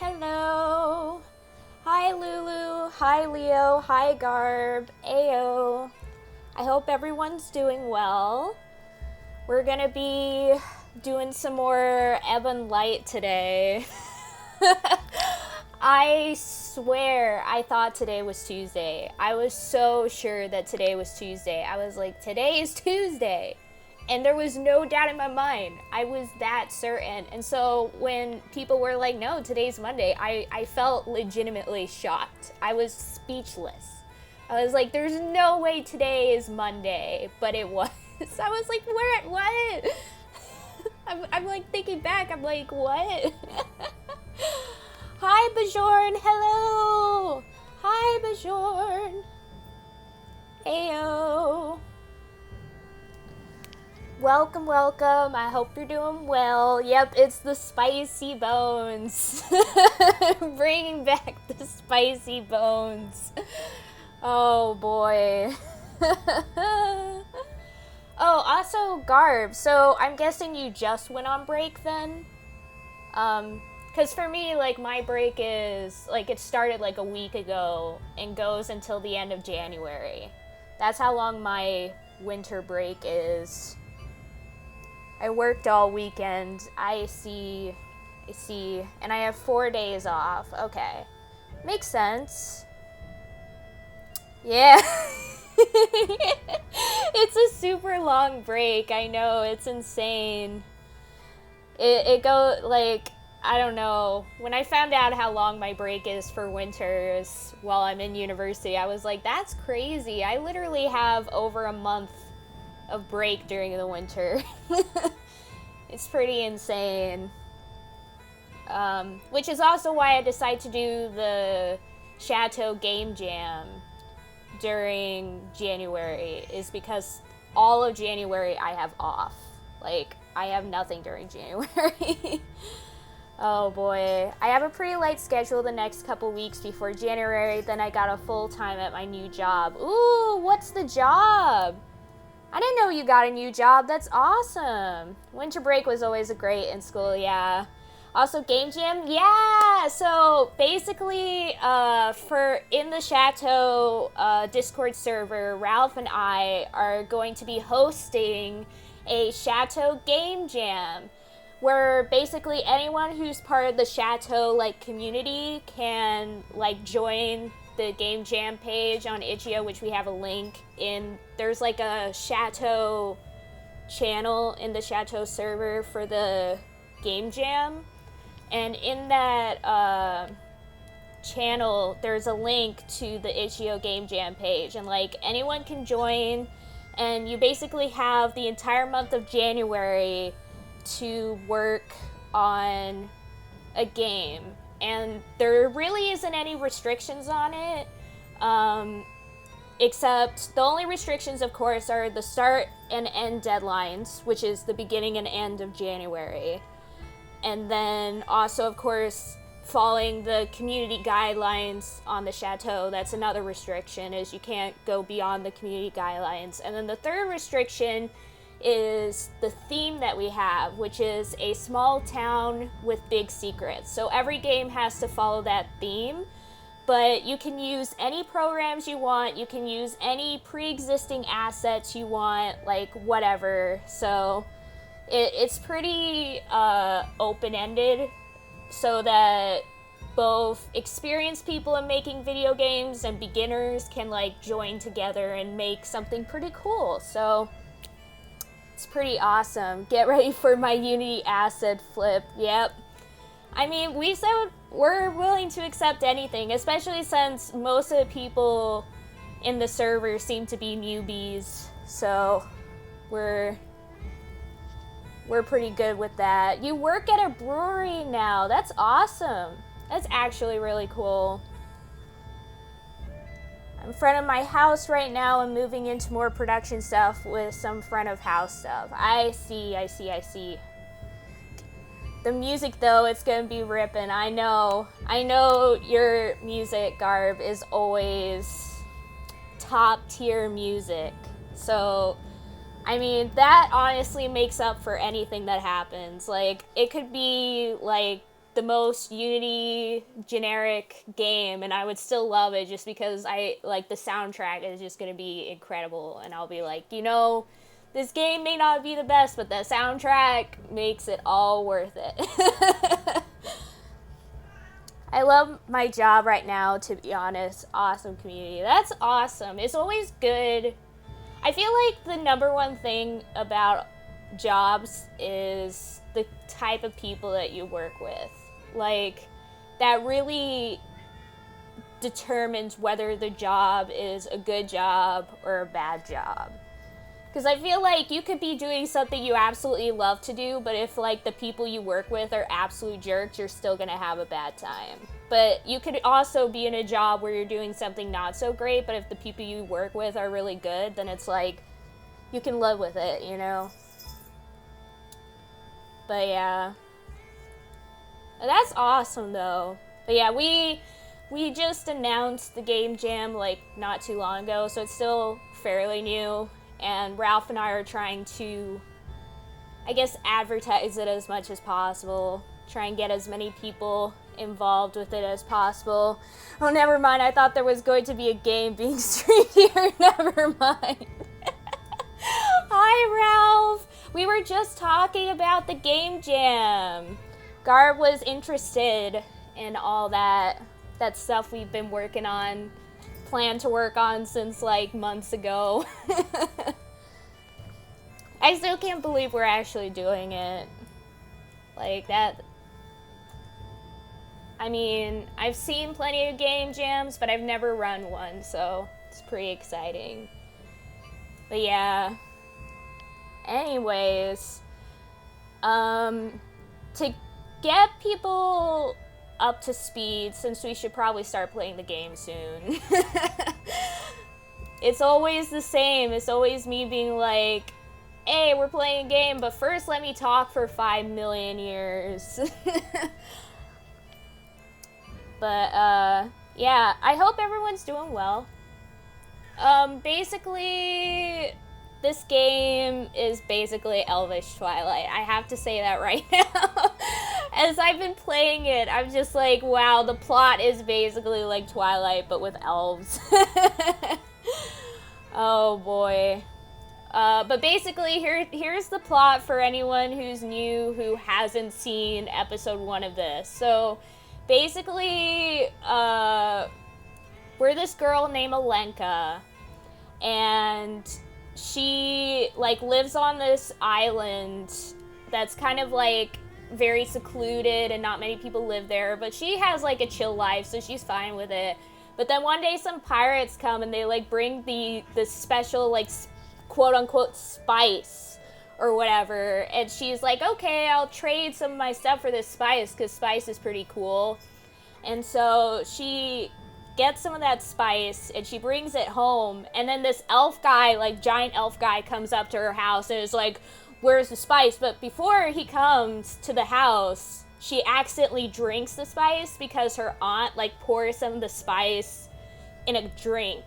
Hello. Hi Lulu. Hi Leo. Hi Garb. Ayo. I hope everyone's doing well. We're gonna be doing some more Ebon Light today. I swear I thought today was Tuesday. I was so sure that today was Tuesday. I was like, today is Tuesday. And there was no doubt in my mind. I was that certain. And so when people were like, no, today's Monday, I felt legitimately shocked. I was speechless. I was like, there's no way today is Monday. But it was. I was like, what? I'm like thinking back. I'm like, what? Hi, Bajorn. Hello. Hi, Bajorn. Ayo. Welcome. I hope you're doing well. Yep, it's the spicy bones. Bringing back the spicy bones. Oh, boy. Oh, also, Garb. So, I'm guessing you just went on break then? Because for me, like, my break is, like, it started, like, a week ago and goes until the end of January. That's how long my winter break is. I worked all weekend. I see. And I have 4 days off. Okay. Makes sense. Yeah. It's a super long break. I know. It's insane. It go like, I don't know. When I found out how long my break is for winters while I'm in university, I was like, that's crazy. I literally have over a month of break during the winter. It's pretty insane. Which is also why I decided to do the Chateau Game Jam during January, is because all of January I have off. Like, I have nothing during January. Oh boy. I have a pretty light schedule the next couple weeks before January, then I got a full-time at my new job. Ooh, what's the job? I didn't know you got a new job. That's awesome. Winter break was always a great in school, yeah. Also, Game Jam, yeah. So basically, for in the Chateau Discord server, Ralph and I are going to be hosting a Chateau Game Jam, where basically anyone who's part of the Chateau like community can like join the Game Jam page on Itch.io, which we have a link in. There's like a Chateau channel in the Chateau server for the Game Jam, and in that channel there's a link to the Itch.io Game Jam page, and like anyone can join, and you basically have the entire month of January to work on a game, and there really isn't any restrictions on it, except the only restrictions, of course, are the start and end deadlines, which is the beginning and end of January, and then also, of course, following the community guidelines on the Chateau. That's another restriction, is you can't go beyond the community guidelines. And then the third restriction is the theme that we have, which is a small town with big secrets. So every game has to follow that theme, but you can use any programs you want, you can use any pre-existing assets you want, like whatever. So it's pretty open-ended, so that both experienced people in making video games and beginners can like join together and make something pretty cool. So it's pretty awesome. Get ready for my Unity asset flip. Yep. I mean, we said we're willing to accept anything, especially since most of the people in the server seem to be newbies. So we're pretty good with that. You work at a brewery now. That's awesome. That's actually really cool. I'm in front of my house right now and moving into more production stuff with some front of house stuff. I see. The music, though, it's gonna be ripping. I know your music, Garb, is always top tier music. So, I mean, that honestly makes up for anything that happens. Like, it could be, like, the most Unity generic game, and I would still love it just because I like the soundtrack is just gonna be incredible, and I'll be like, this game may not be the best, but the soundtrack makes it all worth it. I love my job right now, to be honest. Awesome community. That's awesome. It's always good. I feel like the number one thing about jobs is the type of people that you work with. Like, that really determines whether the job is a good job or a bad job. Because I feel like you could be doing something you absolutely love to do, but if, like, the people you work with are absolute jerks, you're still going to have a bad time. But you could also be in a job where you're doing something not so great, but if the people you work with are really good, then it's like, you can live with it, But yeah. That's awesome, though. But yeah, we just announced the Game Jam, like, not too long ago, so it's still fairly new. And Ralph and I are trying to, I guess, advertise it as much as possible. Try and get as many people involved with it as possible. Oh, never mind. I thought there was going to be a game being streamed here. Never mind. Hi, Ralph. We were just talking about the Game Jam. Garb was interested in all that stuff we've been working on. Planned to work on since like months ago. I still can't believe we're actually doing it. Like that. I mean, I've seen plenty of game jams, but I've never run one, so it's pretty exciting. But yeah. Anyways, to get people up to speed, since we should probably start playing the game soon. It's always the same. It's always me being like, hey, we're playing a game, but first let me talk for 5 million years. But, yeah, I hope everyone's doing well. Basically, this game is basically Elvish Twilight. I have to say that right now. As I've been playing it, I'm just like, wow, the plot is basically like Twilight, but with elves. Oh boy. But basically, here's the plot for anyone who's new who hasn't seen episode 1 of this. So, basically, we're this girl named Alenka, and she, like, lives on this island that's kind of, like, very secluded and not many people live there, but she has, like, a chill life, so she's fine with it. But then one day some pirates come and they, like, bring the special, like, quote-unquote spice or whatever, and she's like, okay, I'll trade some of my stuff for this spice, because spice is pretty cool. And so she gets some of that spice, and she brings it home, and then this elf guy, like, giant elf guy, comes up to her house and is like, where's the spice? But before he comes to the house, she accidentally drinks the spice because her aunt, like, pours some of the spice in a drink,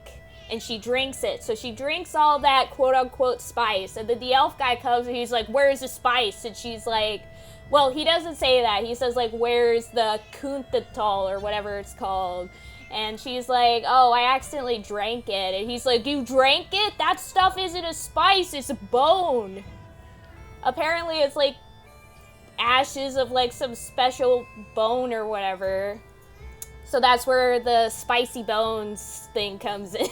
and she drinks it. So she drinks all that quote-unquote spice, and then the elf guy comes and he's like, where's the spice? And she's like, well, he doesn't say that. He says, like, where's the kuntatol or whatever it's called? And she's like, oh, I accidentally drank it. And he's like, you drank it? That stuff isn't a spice, it's a bone. Apparently it's like ashes of like some special bone or whatever. So that's where the spicy bones thing comes in.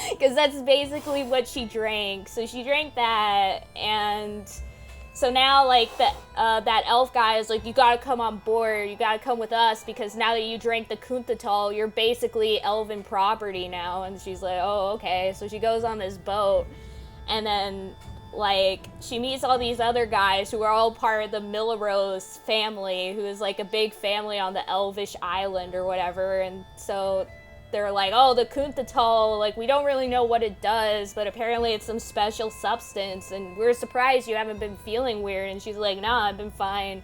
Because that's basically what she drank. So she drank that, and so now, like, that elf guy is like, you gotta come on board, you gotta come with us, because now that you drank the kuntatol, you're basically elven property now. And she's like, oh, okay. So she goes on this boat, and then, like, she meets all these other guys who are all part of the Millerose family, who is, like, a big family on the Elvish island or whatever. And so they're like, oh, the kuntatol, like, we don't really know what it does, but apparently it's some special substance, and we're surprised you haven't been feeling weird. And she's like, nah, I've been fine.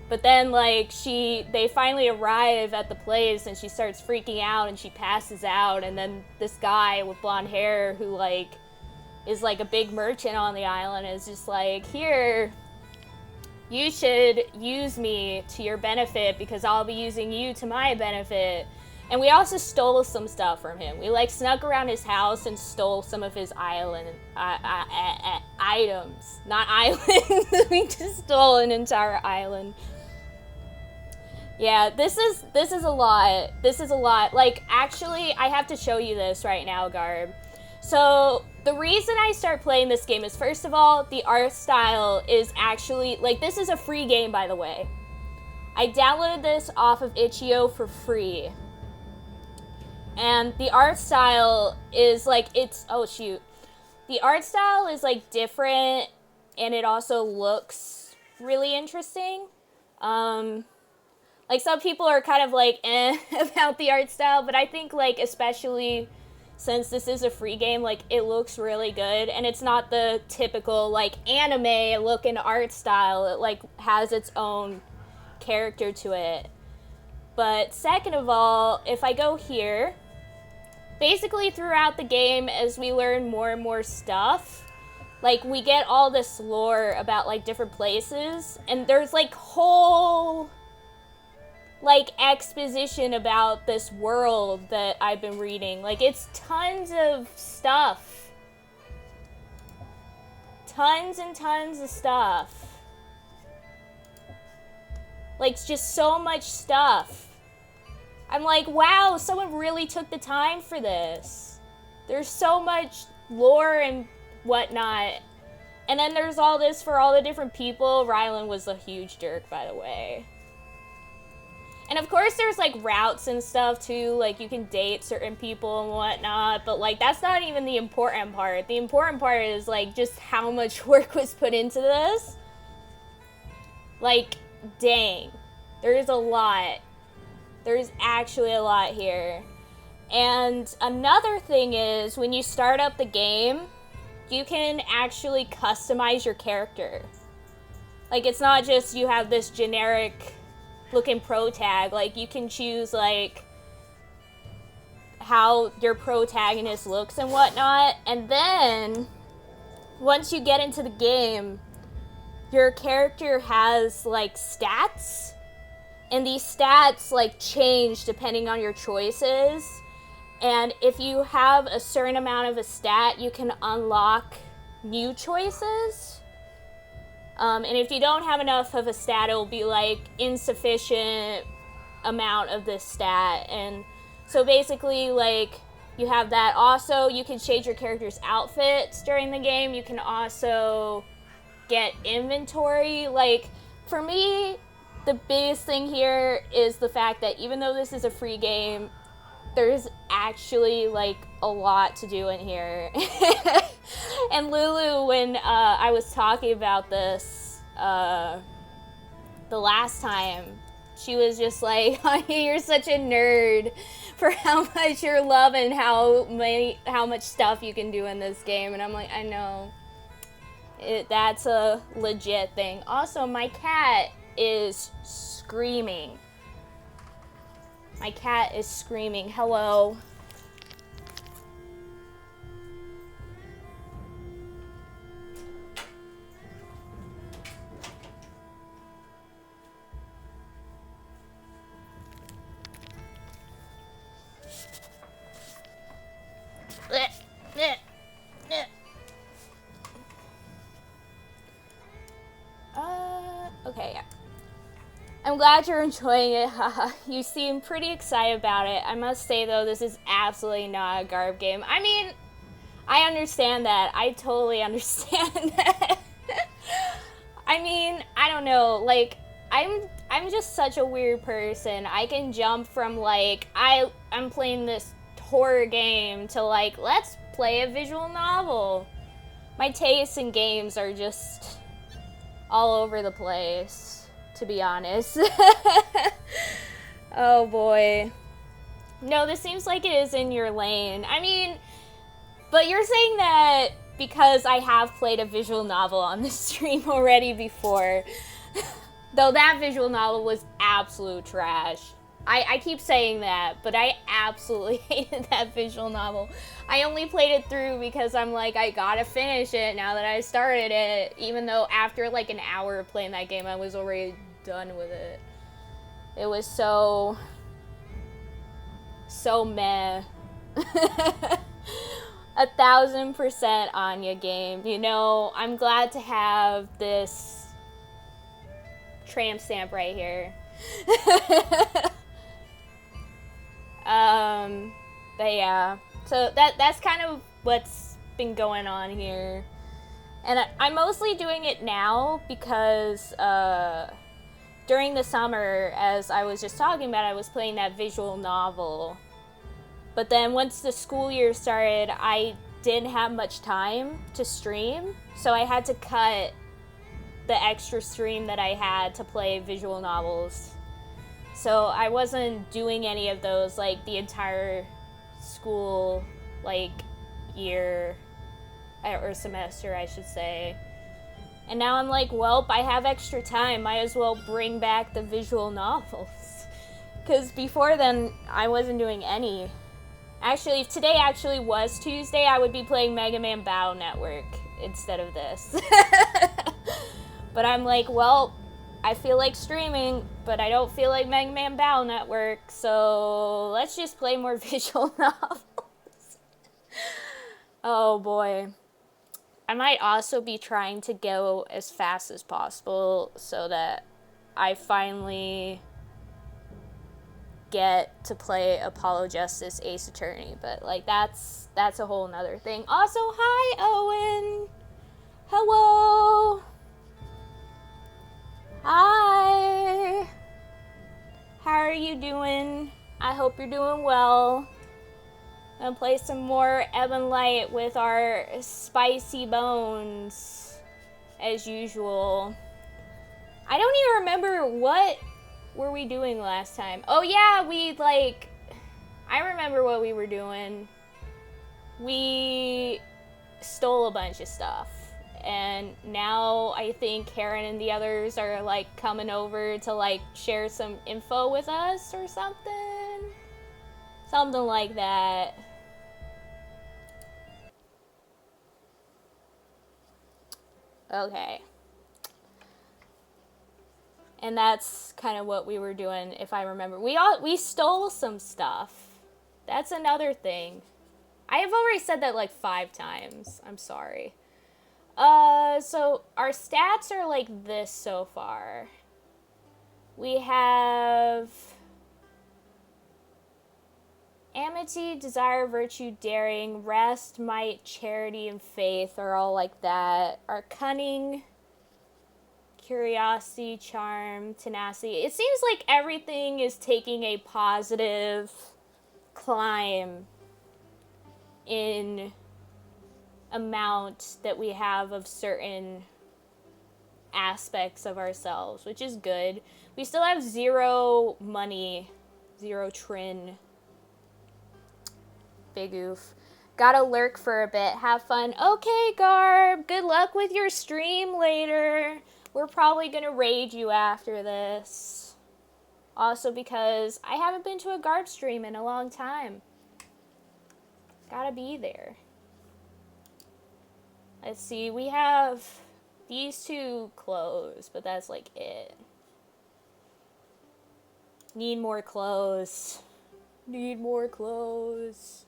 But then, like, they finally arrive at the place, and she starts freaking out, and she passes out, and then this guy with blonde hair who, like, is, like, a big merchant on the island is just like, here, You should use me to your benefit because I'll be using you to my benefit. And we also stole some stuff from him. We like snuck around his house and stole some of his items. Not islands. We just stole an entire island. Yeah, this is a lot. This is a lot. Like, actually, I have to show you this right now, Garb. So, the reason I start playing this game is, first of all, the art style is actually, like, this is a free game, by the way. I downloaded this off of itch.io for free. And the art style is, like, oh, shoot. The art style is, like, different, and it also looks really interesting. Like, some people are kind of, like, about the art style, but I think, like, especially since this is a free game, like, it looks really good, and it's not the typical, like, anime-looking art style. It, like, has its own character to it. But second of all, if I go here, basically throughout the game, as we learn more and more stuff, like, we get all this lore about, like, different places, and there's, like, whole, like, exposition about this world that I've been reading. Like, it's tons of stuff. Tons and tons of stuff. Like, just so much stuff. I'm like, wow, someone really took the time for this. There's so much lore and whatnot. And then there's all this for all the different people. Rylan was a huge jerk, by the way. And of course there's, like, routes and stuff, too. Like, you can date certain people and whatnot. But, like, that's not even the important part. The important part is, like, just how much work was put into this. Like, dang. There's a lot. There's actually a lot here. And another thing is, when you start up the game, you can actually customize your character. Like, it's not just you have this generic looking pro tag. Like, you can choose, like, how your protagonist looks and whatnot. And then, once you get into the game, your character has, like, stats. And these stats, like, change depending on your choices. And if you have a certain amount of a stat, you can unlock new choices. And if you don't have enough of a stat, it'll be, like, insufficient amount of this stat. And so basically, like, you have that. Also, you can change your character's outfits during the game. You can also get inventory. Like, for me, the biggest thing here is the fact that even though this is a free game, there's actually, like, a lot to do in here. And Lulu, when I was talking about this the last time, she was just like, honey, you're such a nerd for how much you're loving how much stuff you can do in this game. And I'm like, I know. That's a legit thing. Also, my cat is screaming. My cat is screaming. Hello. Okay, yeah. I'm glad you're enjoying it, haha. You seem pretty excited about it. I must say, though, this is absolutely not a Garb game. I mean, I understand that. I totally understand that. I mean, I don't know, like, I'm just such a weird person. I can jump from, like, I'm playing this horror game to, like, let's play a visual novel. My tastes in games are just all over the place, to be honest. Oh boy. No, this seems like it is in your lane. I mean, but you're saying that because I have played a visual novel on this stream already before. Though that visual novel was absolute trash. I keep saying that, but I absolutely hated that visual novel. I only played it through because I'm like, I gotta finish it now that I started it, even though after like an hour of playing that game, I was already done with it. It was so meh. 1000% Anya game. You know, I'm glad to have this tramp stamp right here. But yeah, so that's kind of what's been going on here. And I'm mostly doing it now because during the summer, as I was just talking about, I was playing that visual novel. But then once the school year started, I didn't have much time to stream, so I had to cut the extra stream that I had to play visual novels. So I wasn't doing any of those like the entire school like year or semester, I should say. And now I'm like, well, I have extra time, might as well bring back the visual novels. Because before then, I wasn't doing any. Actually, if today actually was Tuesday, I would be playing Mega Man Battle Network instead of this. But I'm like, well, I feel like streaming, but I don't feel like Mega Man Battle Network, so let's just play more visual novels. Oh boy. I might also be trying to go as fast as possible so that I finally get to play Apollo Justice Ace Attorney, but like that's a whole nother thing. Also, hi Owen. Hello. Hi. How are you doing? I hope you're doing well. I'm gonna play some more Ebon Light with our spicy bones, as usual. I don't even remember what were we doing last time. Oh yeah, I remember what we were doing. We stole a bunch of stuff. And now I think Karen and the others are like coming over to like share some info with us or something. Something like that. Okay. And that's kind of what we were doing, if I remember. We stole some stuff. That's another thing. I have already said that like 5 times. I'm sorry. So our stats are like this so far. We have amity, desire, virtue, daring, rest, might, charity, and faith are all like that. Our cunning, curiosity, charm, tenacity. It seems like everything is taking a positive climb in amount that we have of certain aspects of ourselves, which is good. We still have 0 money, 0 trin. Big oof. Gotta lurk for a bit, have fun. Okay, Garb, good luck with your stream later. We're probably gonna raid you after this. Also because I haven't been to a Garb stream in a long time. Gotta be there. Let's see, we have these 2 clothes, but that's like it. Need more clothes. Need more clothes.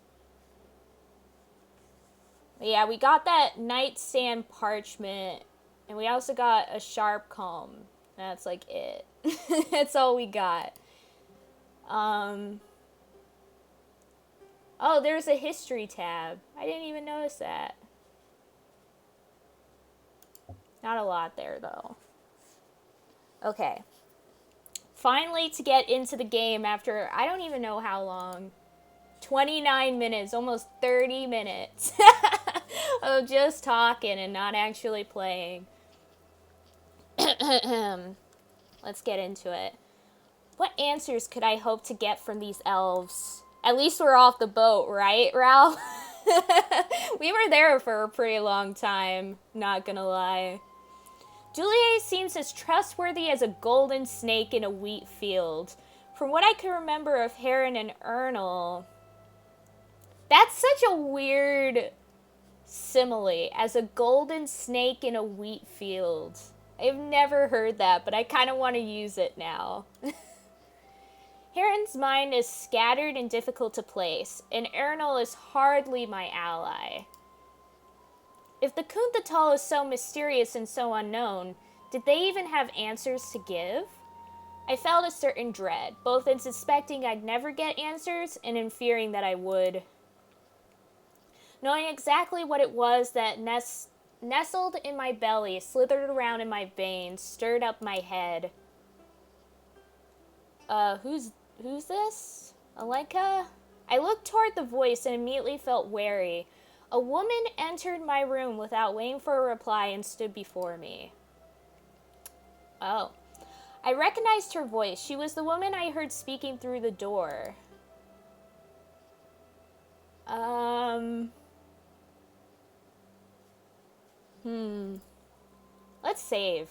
But yeah, we got that nightstand parchment, and we also got a sharp comb. That's like it. That's all we got. Oh, there's a history tab. I didn't even notice that. Not a lot there, though. Okay. Finally to get into the game after, I don't even know how long. 29 minutes, almost 30 minutes of just talking and not actually playing. Let's get into it. What answers could I hope to get from these elves? At least we're off the boat, right, Ralph? We were there for a pretty long time, not gonna lie. Juliet seems as trustworthy as a golden snake in a wheat field. From what I can remember of Heron and Ernal, that's such a weird simile, as a golden snake in a wheat field. I've never heard that, but I kind of want to use it now. Heron's mind is scattered and difficult to place, and Ernal is hardly my ally. If the Kunthatal is so mysterious and so unknown, did they even have answers to give? I felt a certain dread, both in suspecting I'd never get answers and in fearing that I would. Knowing exactly what it was that nestled in my belly, slithered around in my veins, stirred up my head. Who's this? Alenka? I looked toward the voice and immediately felt wary. A woman entered my room without waiting for a reply and stood before me. Oh. I recognized her voice. She was the woman I heard speaking through the door. Let's save.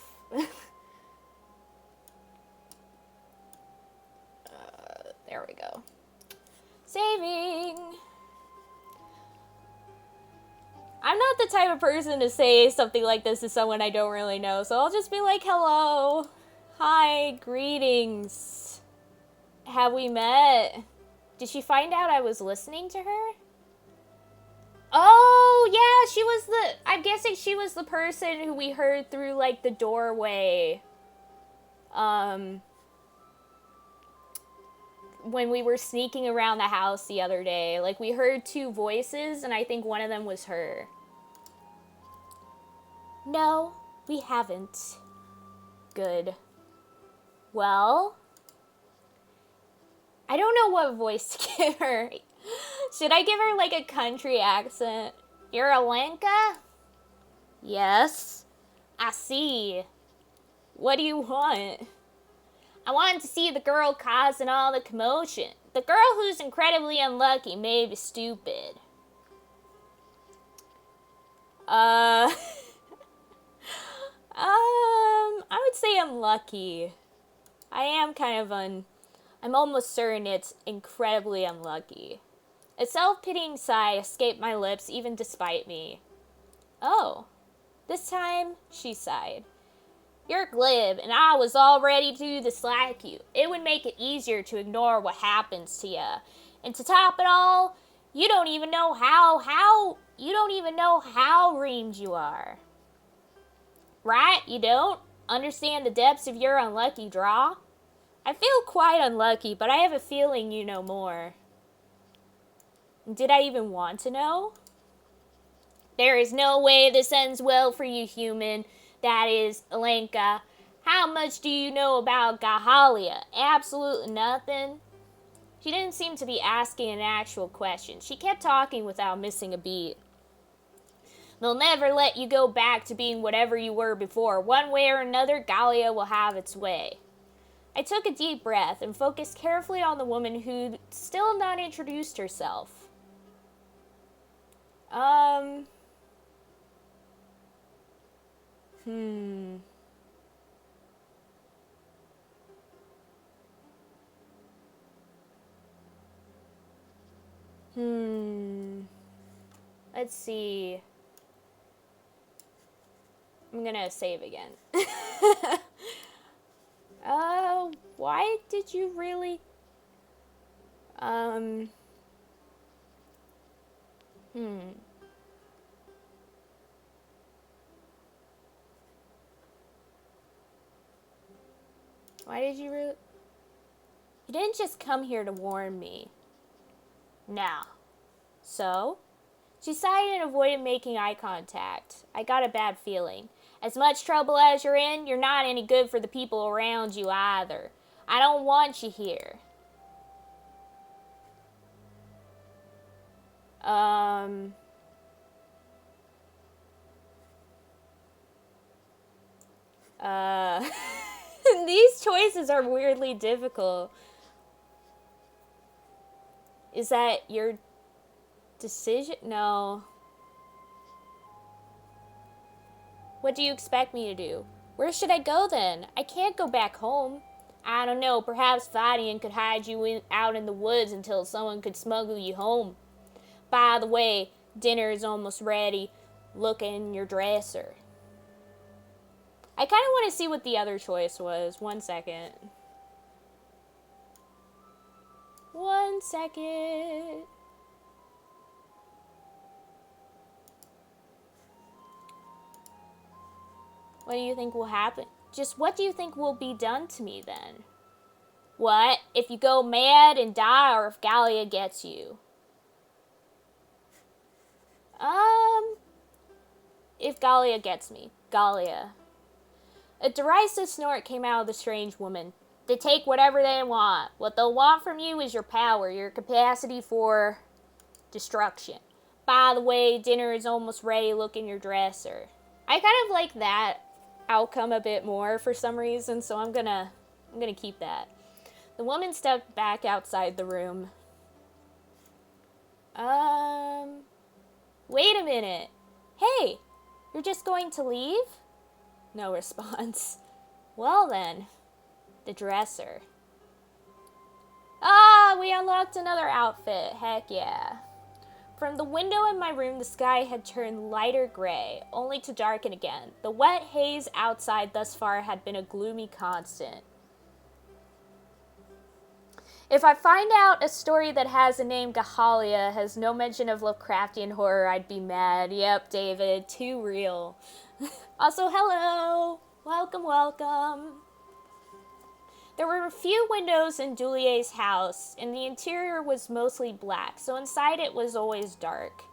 There we go. Saving. I'm not the type of person to say something like this to someone I don't really know, so I'll just be like, hello. Hi, greetings. Have we met? Did she find out I was listening to her? Oh, yeah, I'm guessing she was the person who we heard through, like, the doorway. When we were sneaking around the house the other day. Like, we heard two voices, and I think one of them was her. No, we haven't. Good. Well, I don't know what voice to give her. Should I give her, like, a country accent? You're Alenka? Yes. I see. What do you want? I wanted to see the girl causing all the commotion. The girl who's incredibly unlucky, maybe stupid. I would say unlucky. I am kind of I'm almost certain it's incredibly unlucky. A self-pitying sigh escaped my lips even despite me. Oh, this time she sighed. You're glib, and I was all ready to dislike you. It would make it easier to ignore what happens to you. And to top it all, you don't even know how reamed you are. Right? You don't understand the depths of your unlucky draw? I feel quite unlucky, but I have a feeling you know more. Did I even want to know? There is no way this ends well for you, human. That is, Alenka. How much do you know about Gahalia? Absolutely nothing. She didn't seem to be asking an actual question. She kept talking without missing a beat. They'll never let you go back to being whatever you were before. One way or another, Galia will have its way. I took a deep breath and focused carefully on the woman who'd still not introduced herself. Let's see. I'm gonna save again. Why did you really? Why did you really? You didn't just come here to warn me. No. So? She sighed and avoided making eye contact. I got a bad feeling. As much trouble as you're in, you're not any good for the people around you either. I don't want you here. These choices are weirdly difficult. Is that your decision? No. What do you expect me to do? Where should I go then? I can't go back home. I don't know, perhaps Vadian could hide you out in the woods until someone could smuggle you home. By the way, dinner is almost ready. Look in your dresser. I kind of want to see what the other choice was. 1 second. 1 second. What do you think will happen? Just what do you think will be done to me then? What? If you go mad and die, or if Gallia gets you? If Gallia gets me. Gallia. A derisive snort came out of the strange woman. They take whatever they want. What they'll want from you is your power, your capacity for destruction. By the way, dinner is almost ready. Look in your dresser. I kind of like that outcome a bit more for some reason, so I'm gonna keep that. The woman stepped back outside the room. Wait a minute. Hey, you're just going to leave? No response. Well then, the dresser. We unlocked another outfit. Heck yeah. From the window in my room, the sky had turned lighter gray, only to darken again. The wet haze outside thus far had been a gloomy constant. If I find out a story that has the name Gahalia has no mention of Lovecraftian horror, I'd be mad. Yep, David, too real. Also, hello! Welcome, welcome. There were a few windows in Dulier's house, and the interior was mostly black, so inside it was always dark.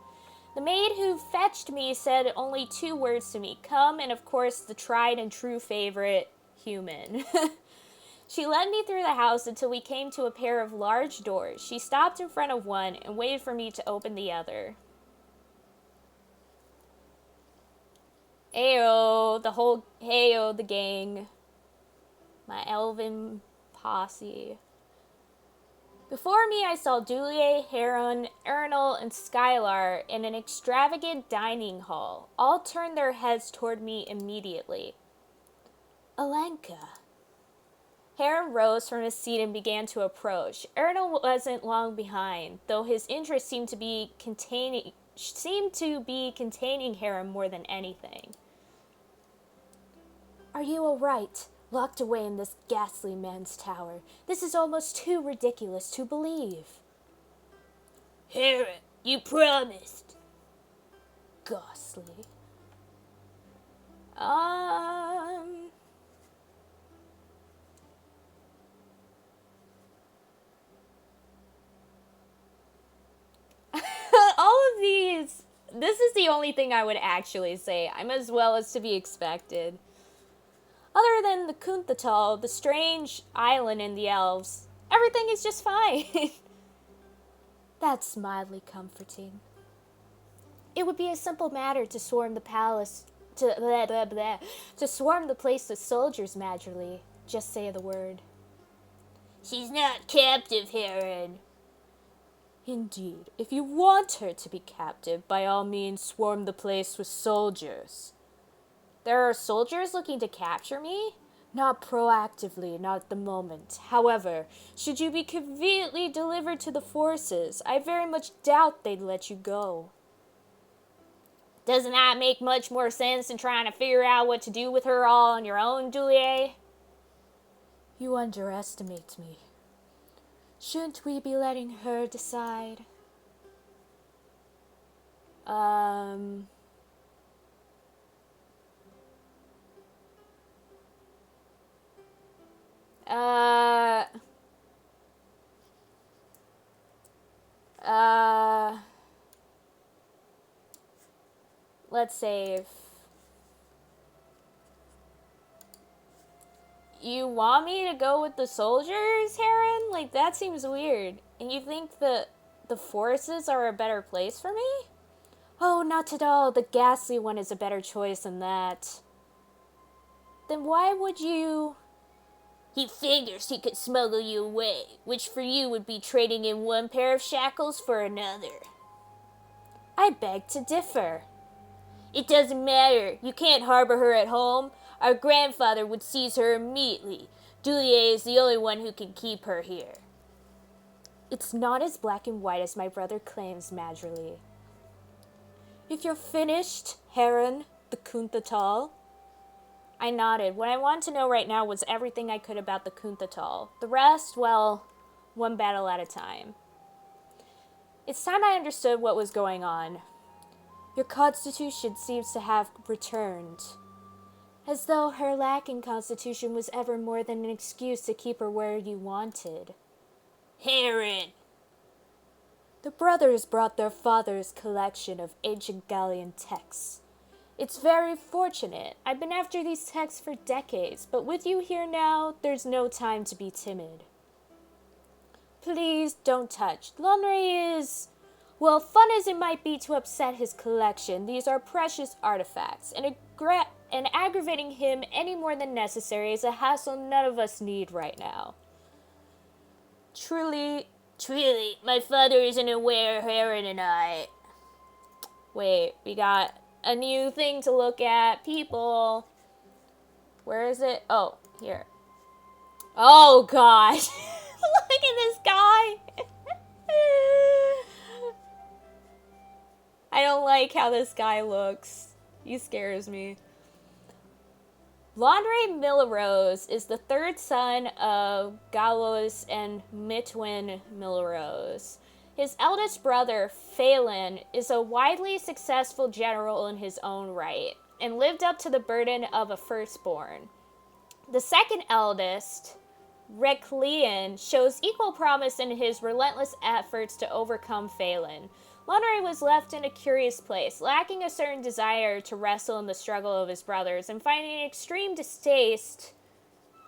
The maid who fetched me said only 2 words to me, come, and of course the tried and true favorite, human. She led me through the house until we came to a pair of large doors. She stopped in front of one and waited for me to open the other. Ayo, the gang. My elven posse. Before me, I saw Dulier, Heron, Ernal, and Skylar in an extravagant dining hall. All turned their heads toward me immediately. Alenka. Heron rose from his seat and began to approach. Ernal wasn't long behind, though his interest seemed to be containing Heron more than anything. Are you all right? Locked away in this ghastly man's tower. This is almost too ridiculous to believe. Heron, you promised. Ghastly. All of these, this is the only thing I would actually say. I'm as well as to be expected. Other than the Kunthatal, the strange island and the elves, everything is just fine. That's mildly comforting. It would be a simple matter to swarm the palace, to swarm the place with soldiers magically. Just say the word. She's not captive, Heron. Indeed, if you want her to be captive, by all means swarm the place with soldiers. There are soldiers looking to capture me? Not proactively, not at the moment. However, should you be conveniently delivered to the forces, I very much doubt they'd let you go. Doesn't that make much more sense than trying to figure out what to do with her all on your own, Dulier? You underestimate me. Shouldn't we be letting her decide? Let's save. You want me to go with the soldiers, Heron? Like, that seems weird. And you think the forces are a better place for me? Oh, not at all. The ghastly one is a better choice than that. Then why would you... He figures he could smuggle you away, which for you would be trading in one pair of shackles for another. I beg to differ. It doesn't matter. You can't harbor her at home. Our grandfather would seize her immediately. Juliet is the only one who can keep her here. It's not as black and white as my brother claims, Madrily. If you're finished, Heron, the Kunthatal. I nodded. What I wanted to know right now was everything I could about the Kunthatal. The rest, well, one battle at a time. It's time I understood what was going on. Your constitution seems to have returned. As though her lack in constitution was ever more than an excuse to keep her where you wanted. Heron! The brothers brought their father's collection of ancient Gallian texts. It's very fortunate. I've been after these texts for decades, but with you here now, there's no time to be timid. Please don't touch. Lonray is... Well, fun as it might be to upset his collection, these are precious artifacts, and aggravating him any more than necessary is a hassle none of us need right now. Truly, my father isn't aware, Heron and I... Wait, we got a new thing to look at. People. Where is it? Oh, here. Oh, gosh. Look at this guy. I don't like how this guy looks. He scares me. Lonray Millerose is the third son of Gallos and Mitwin Millerose. His eldest brother, Phelan, is a widely successful general in his own right, and lived up to the burden of a firstborn. The second eldest, Reclean, shows equal promise in his relentless efforts to overcome Phelan. Lonray was left in a curious place, lacking a certain desire to wrestle in the struggle of his brothers, and finding extreme distaste...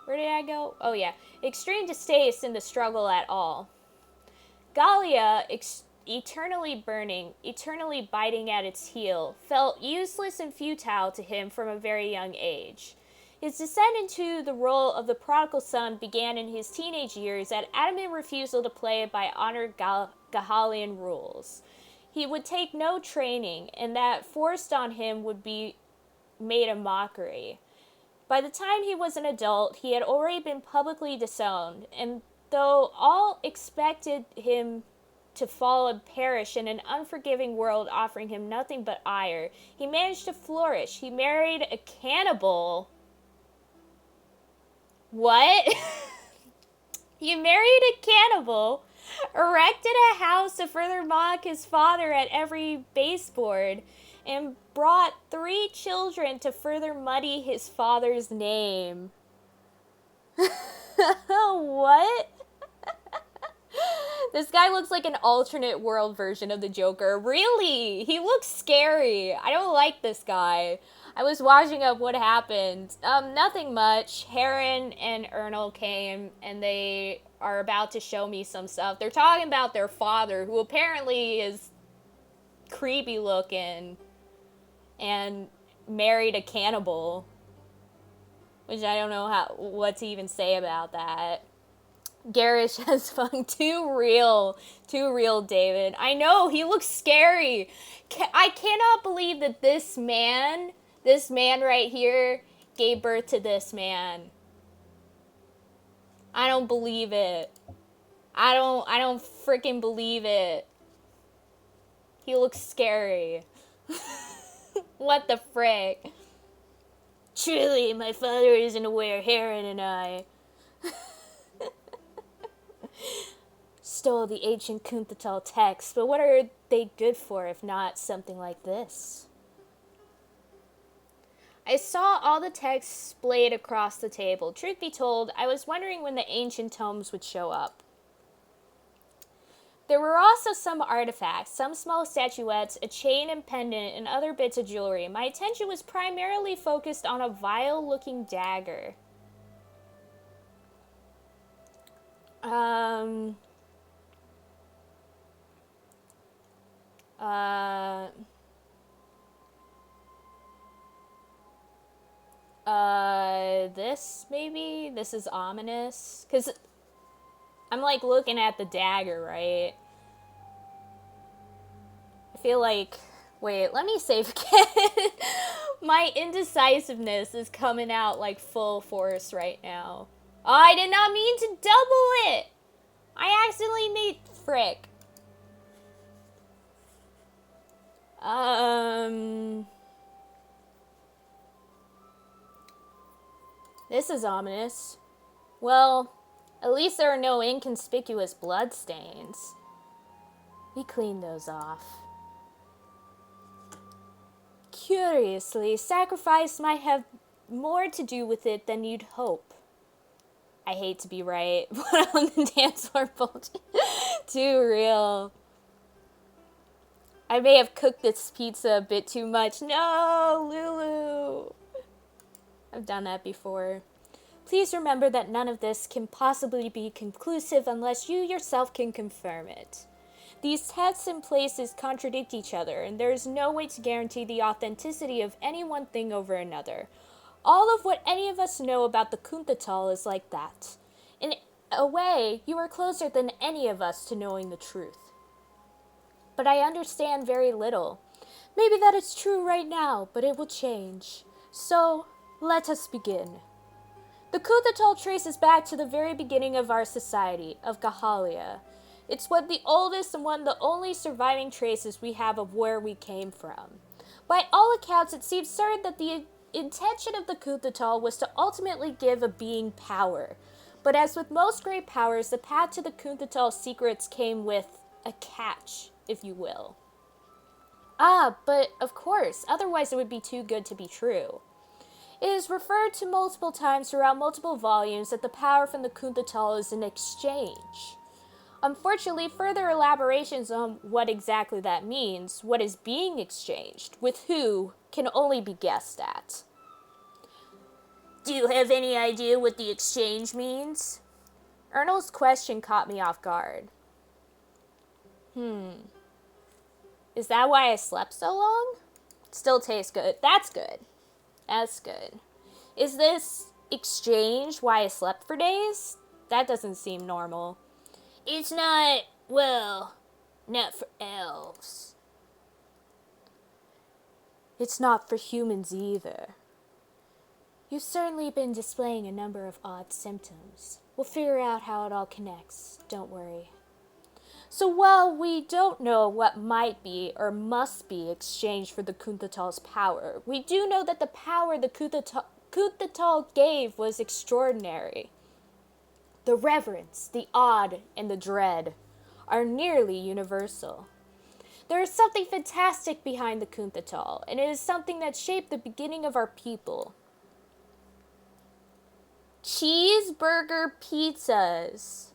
Where did I go? Oh yeah. Extreme distaste in the struggle at all. Gallia, eternally burning, eternally biting at its heel, felt useless and futile to him from a very young age. His descent into the role of the prodigal son began in his teenage years at adamant refusal to play by honored Gahalian rules. He would take no training, and that forced on him would be made a mockery. By the time he was an adult, he had already been publicly disowned, and though all expected him to fall and perish in an unforgiving world offering him nothing but ire, he managed to flourish. He married a cannibal. What? He married a cannibal, erected a house to further mock his father at every baseboard, and brought 3 children to further muddy his father's name. What? This guy looks like an alternate world version of the Joker. Really? He looks scary. I don't like this guy. I was watching up what happened. Nothing much. Heron and Ernal came, and they are about to show me some stuff. They're talking about their father, who apparently is creepy looking and married a cannibal, which I don't know what to even say about that. Garish has fun. Too real, David. I know, he looks scary. I cannot believe that this man right here gave birth to this man. I don't believe it. I don't freaking believe it. He looks scary. What the frick? Truly, my father isn't aware, Heron and I stole the ancient Kunthatal texts, but what are they good for if not something like this? I saw all the texts splayed across the table. Truth be told, I was wondering when the ancient tomes would show up. There were also some artifacts, some small statuettes, a chain and pendant, and other bits of jewelry. My attention was primarily focused on a vile-looking dagger. This, maybe? This is ominous? Because I'm, like, looking at the dagger, right? I feel like Wait, let me save again. My indecisiveness is coming out like full force right now. Oh, I did not mean to double it. I accidentally made frick. This is ominous. Well, at least there are no inconspicuous bloodstains. We cleaned those off. Curiously, sacrifice might have more to do with it than you'd hope. I hate to be right, but on the dance floor bullshit. Too real. I may have cooked this pizza a bit too much. No, Lulu. I've done that before. Please remember that none of this can possibly be conclusive unless you yourself can confirm it. These tests and places contradict each other, and there is no way to guarantee the authenticity of any one thing over another. All of what any of us know about the Kuntatal is like that. In a way, you are closer than any of us to knowing the truth. But I understand very little. Maybe that is true right now, but it will change. So, let us begin. The Kuntatal traces back to the very beginning of our society, of Gahalia. It's one of the oldest and one of the only surviving traces we have of where we came from. By all accounts, it seems certain that the intention of the Kuntatal was to ultimately give a being power. But as with most great powers, the path to the Kuntatal's secrets came with a catch, if you will. But of course, otherwise it would be too good to be true. It is referred to multiple times throughout multiple volumes that the power from the Kuntatal is an exchange. Unfortunately, further elaborations on what exactly that means, what is being exchanged, with who, can only be guessed at. Do you have any idea what the exchange means? Ernest's question caught me off guard. Is that why I slept so long? Still tastes good. That's good. That's good. Is this exchange why I slept for days? That doesn't seem normal. It's not, well, not for elves. It's not for humans either. You've certainly been displaying a number of odd symptoms. We'll figure out how it all connects. Don't worry. So while we don't know what might be or must be exchanged for the Kuntatal's power, we do know that the power the Kuntatal gave was extraordinary. The reverence, the awed, and the dread are nearly universal. There is something fantastic behind the Kuntatal, and it is something that shaped the beginning of our people. Cheeseburger pizzas.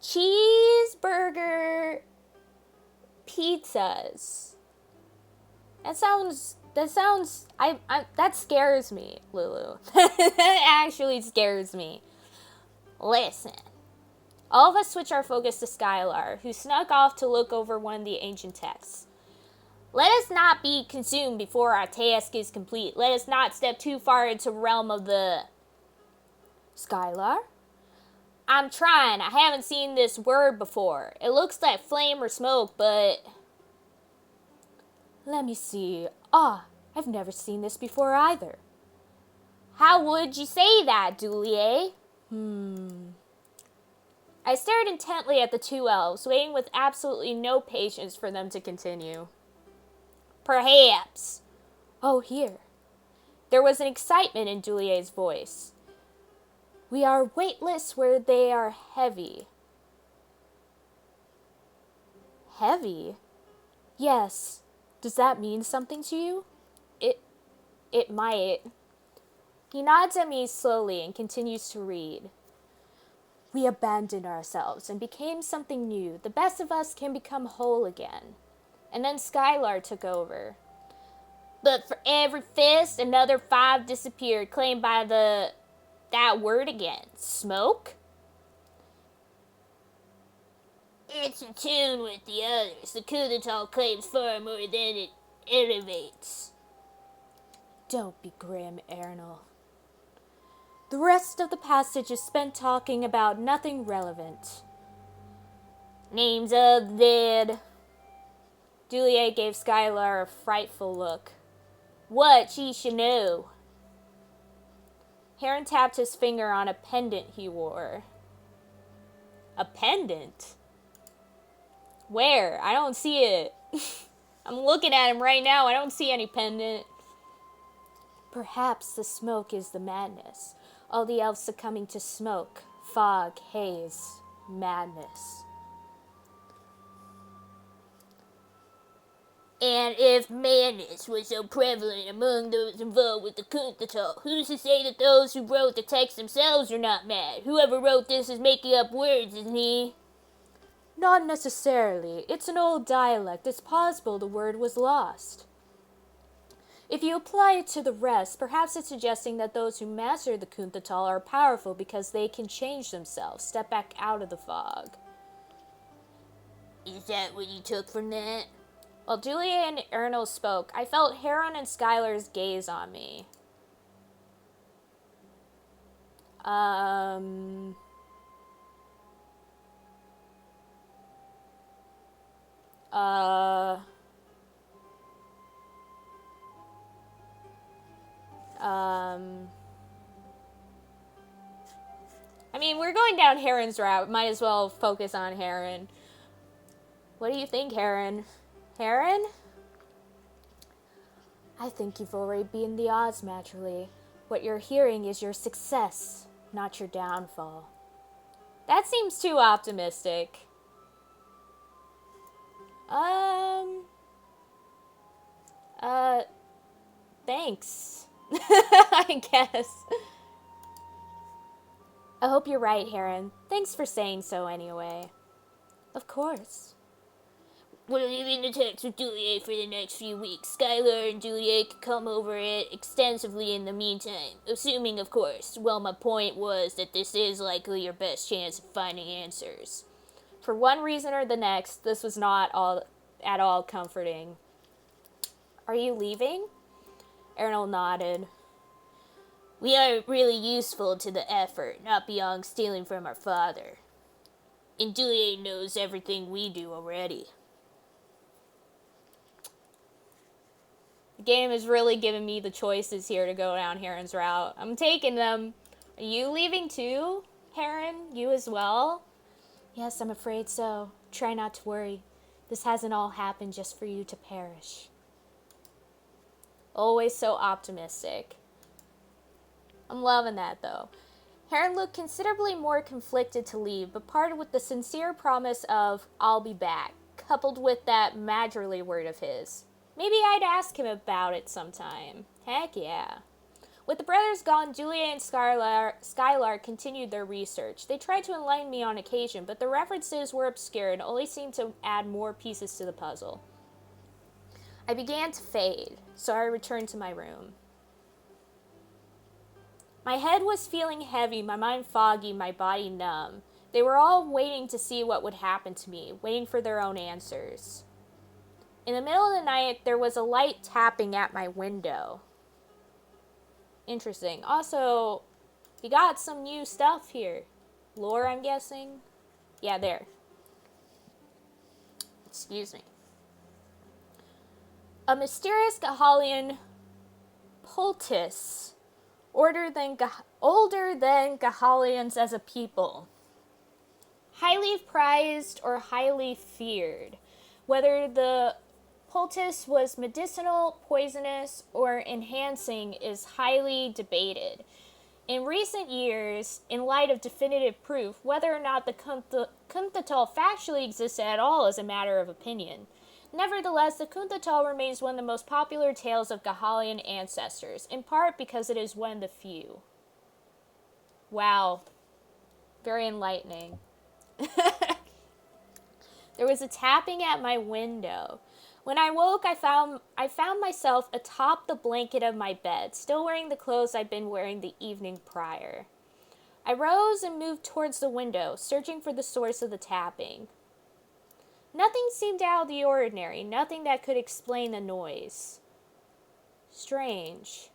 Cheeseburger pizzas. That scares me, Lulu. That actually scares me. Listen. All of us switch our focus to Skylar, who snuck off to look over one of the ancient texts. Let us not be consumed before our task is complete. Let us not step too far into the realm of the... Skylar? I'm trying. I haven't seen this word before. It looks like flame or smoke, but... Let me see. I've never seen this before either. How would you say that, Dulier? I stared intently at the two elves, waiting with absolutely no patience for them to continue. Perhaps. Oh, here. There was an excitement in Dulier's voice. We are weightless where they are heavy. Heavy? Yes. Does that mean something to you? It might. He nods at me slowly and continues to read. We abandoned ourselves and became something new. The best of us can become whole again. And then Skylar took over. But for every fist, another 5 disappeared, claimed by that word again. Smoke? It's in tune with the others. The Kuntatal claims far more than it elevates. Don't be grim, Ernest. The rest of the passage is spent talking about nothing relevant. Names of the dead. Juliet gave Skylar a frightful look. What? She should know. Heron tapped his finger on a pendant he wore. A pendant? Where? I don't see it. I'm looking at him right now. I don't see any pendant. Perhaps the smoke is the madness. All the elves succumbing to smoke, fog, haze, madness. And if madness was so prevalent among those involved with the Kuntatal, who's to say that those who wrote the text themselves are not mad? Whoever wrote this is making up words, isn't he? Not necessarily. It's an old dialect. It's possible the word was lost. If you apply it to the rest, perhaps it's suggesting that those who master the Kuntatal are powerful because they can change themselves, step back out of the fog. Is that what you took from that? While Julia and Ernest spoke, I felt Heron and Skylar's gaze on me. I mean, we're going down Heron's route. Might as well focus on Heron. What do you think, Heron? Heron? I think you've already beaten the odds, naturally. What you're hearing is your success, not your downfall. That seems too optimistic. Thanks. I guess. I hope you're right, Heron. Thanks for saying so anyway. Of course. We're leaving the text with Juliet for the next few weeks. Skylar and Juliet can come over it extensively in the meantime. Assuming, of course. Well, my point was that this is likely your best chance of finding answers. For one reason or the next, this was not at all comforting. Are you leaving? Arnold nodded. We aren't really useful to the effort, not beyond stealing from our father. And Juliet knows everything we do already. The game is really giving me the choices here to go down Heron's route. I'm taking them. Are you leaving too, Heron? You as well? Yes, I'm afraid so. Try not to worry. This hasn't all happened just for you to perish. Always so optimistic. I'm loving that, though. Heron looked considerably more conflicted to leave, but parted with the sincere promise of, I'll be back, coupled with that Madrilee word of his. Maybe I'd ask him about it sometime. Heck yeah. With the brothers gone, Julia and Skylar continued their research. They tried to enlighten me on occasion, but the references were obscure and only seemed to add more pieces to the puzzle. I began to fade, so I returned to my room. My head was feeling heavy, my mind foggy, my body numb. They were all waiting to see what would happen to me, waiting for their own answers. In the middle of the night, there was a light tapping at my window. Interesting. Also, we got some new stuff here. Lore, I'm guessing? Yeah, there. Excuse me. A mysterious Gahalian poultice, older than Gahalians as a people. Highly prized or highly feared. Whether the poultice was medicinal, poisonous, or enhancing is highly debated. In recent years, in light of definitive proof, whether or not the Kuntatal factually existed at all is a matter of opinion. Nevertheless, the Kuntatal remains one of the most popular tales of Gahalian ancestors, in part because it is one of the few. Wow. Very enlightening. There was a tapping at my window. When I woke, I found myself atop the blanket of my bed, still wearing the clothes I'd been wearing the evening prior. I rose and moved towards the window, searching for the source of the tapping. Nothing seemed out of the ordinary, nothing that could explain the noise. Strange.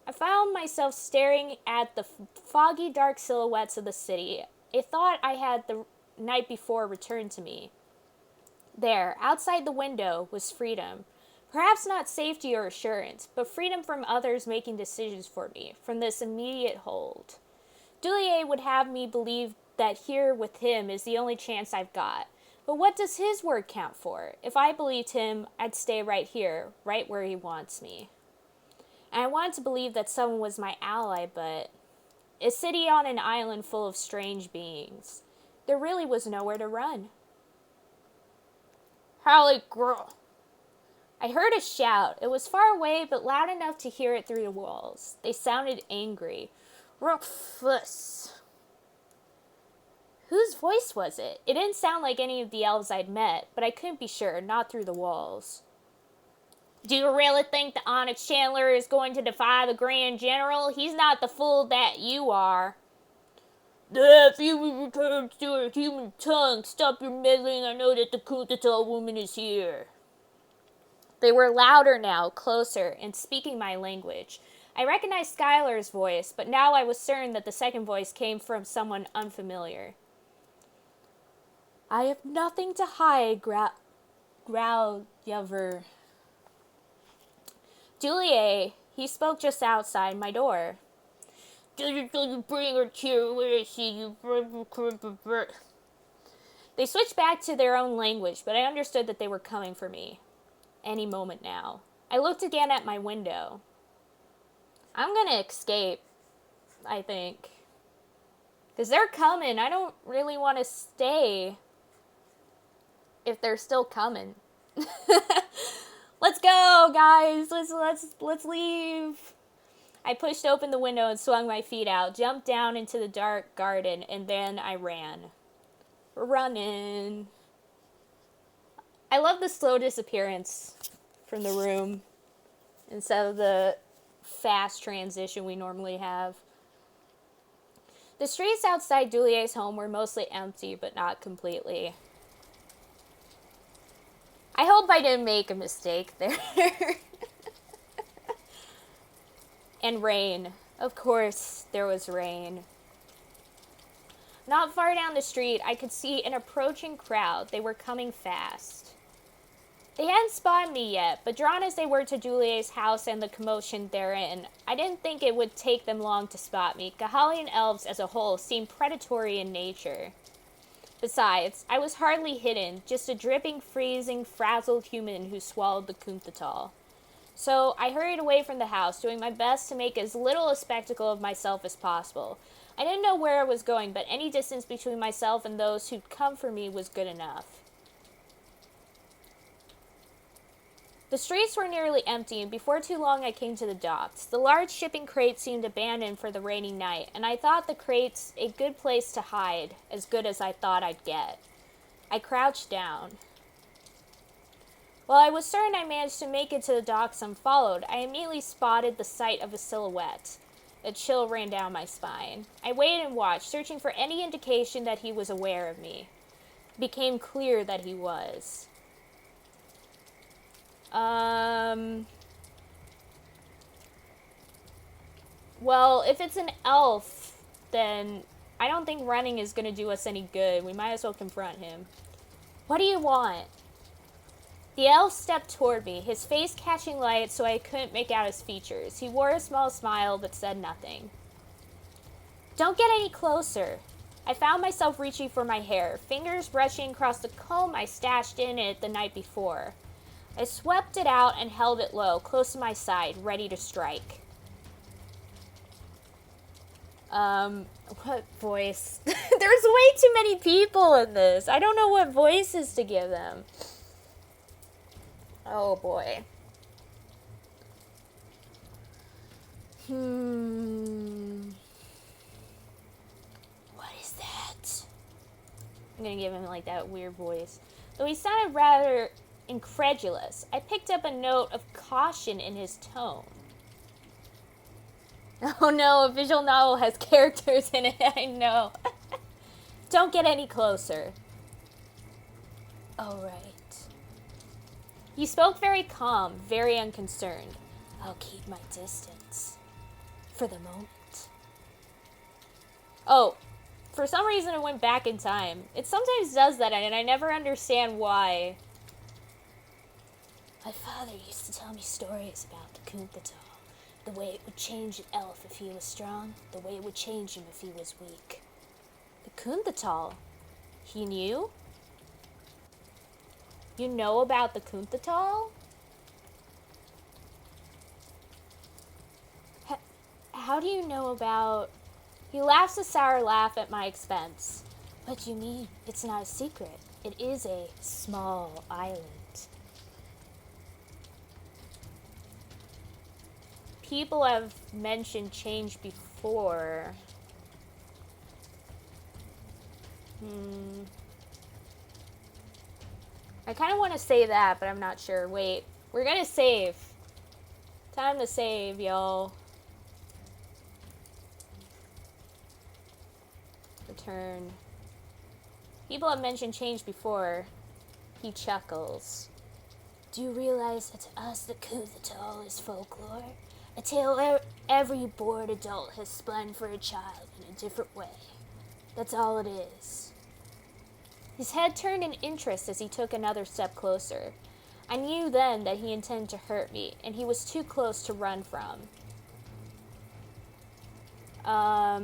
I found myself staring at the foggy, dark silhouettes of the city, a thought I had the night before returned to me. There, outside the window, was freedom. Perhaps not safety or assurance, but freedom from others making decisions for me, from this immediate hold. Dulier would have me believe that here with him is the only chance I've got. But what does his word count for? If I believed him, I'd stay right here, right where he wants me. And I wanted to believe that someone was my ally, but a city on an island full of strange beings. There really was nowhere to run. Howley girl. I heard a shout. It was far away, but loud enough to hear it through the walls. They sounded angry. Rockfuss. Whose voice was it? It didn't sound like any of the elves I'd met, but I couldn't be sure, not through the walls. Do you really think the Onyx Chandler is going to defy the Grand General? He's not the fool that you are. If you will return to your human tongue, stop your meddling. I know that the Kuntatal woman is here. They were louder now, closer, and speaking my language. I recognized Skylar's voice, but now I was certain that the second voice came from someone unfamiliar. I have nothing to hide, growled Yaver. Dulier, he spoke just outside my door. Did you bring her here? Where is she? They switched back to their own language, but I understood that they were coming for me. Any moment now. I looked again at my window. I'm gonna escape, I think. Because they're coming. I don't really want to stay if they're still coming. Let's go, guys. Let's leave. I pushed open the window and swung my feet out, jumped down into the dark garden, and then I ran. Running. I love the slow disappearance from the room instead of the fast transition we normally have. The streets outside Dulier's home were mostly empty, but not completely. I hope I didn't make a mistake there. And rain. Of course, there was rain. Not far down the street, I could see an approaching crowd. They were coming fast. They hadn't spotted me yet, but drawn as they were to Julier's house and the commotion therein, I didn't think it would take them long to spot me. Kahalian elves as a whole seemed predatory in nature. Besides, I was hardly hidden, just a dripping, freezing, frazzled human who swallowed the Kuntatal. So I hurried away from the house, doing my best to make as little a spectacle of myself as possible. I didn't know where I was going, but any distance between myself and those who'd come for me was good enough. The streets were nearly empty, and before too long I came to the docks. The large shipping crates seemed abandoned for the rainy night, and I thought the crates a good place to hide, as good as I thought I'd get. I crouched down. While I was certain I managed to make it to the docks unfollowed, I immediately spotted the sight of a silhouette. A chill ran down my spine. I waited and watched, searching for any indication that he was aware of me. It became clear that he was. Well, if it's an elf, then I don't think running is going to do us any good. We might as well confront him. What do you want? The elf stepped toward me, his face catching light so I couldn't make out his features. He wore a small smile but said nothing. Don't get any closer. I found myself reaching for my hair, fingers brushing across the comb I stashed in it the night before. I swept it out and held it low, close to my side, ready to strike. What voice? There's way too many people in this. I don't know what voices to give them. Oh boy. What is that? I'm gonna give him like that weird voice. Though he sounded rather incredulous, I picked up a note of caution in his tone. Oh no, a visual novel has characters in it, I know. Don't get any closer. Oh, right. He spoke very calm, very unconcerned. I'll keep my distance. For the moment. Oh, for some reason it went back in time. It sometimes does that, and I never understand why. My father used to tell me stories about the Kunthatal. The way it would change an elf if he was strong, the way it would change him if he was weak. The Kunthatal? He knew? You know about the Kunthatal? How do you know about... He laughs a sour laugh at my expense. What do you mean? It's not a secret. It is a small island. People have mentioned change before. I kind of want to say that, but I'm not sure. Wait, we're gonna save. Time to save, y'all. Return. People have mentioned change before. He chuckles. Do you realize that to us the Kunthatal is folklore? A tale every bored adult has spun for a child in a different way. That's all it is. His head turned in interest as he took another step closer. I knew then that he intended to hurt me, and he was too close to run from. I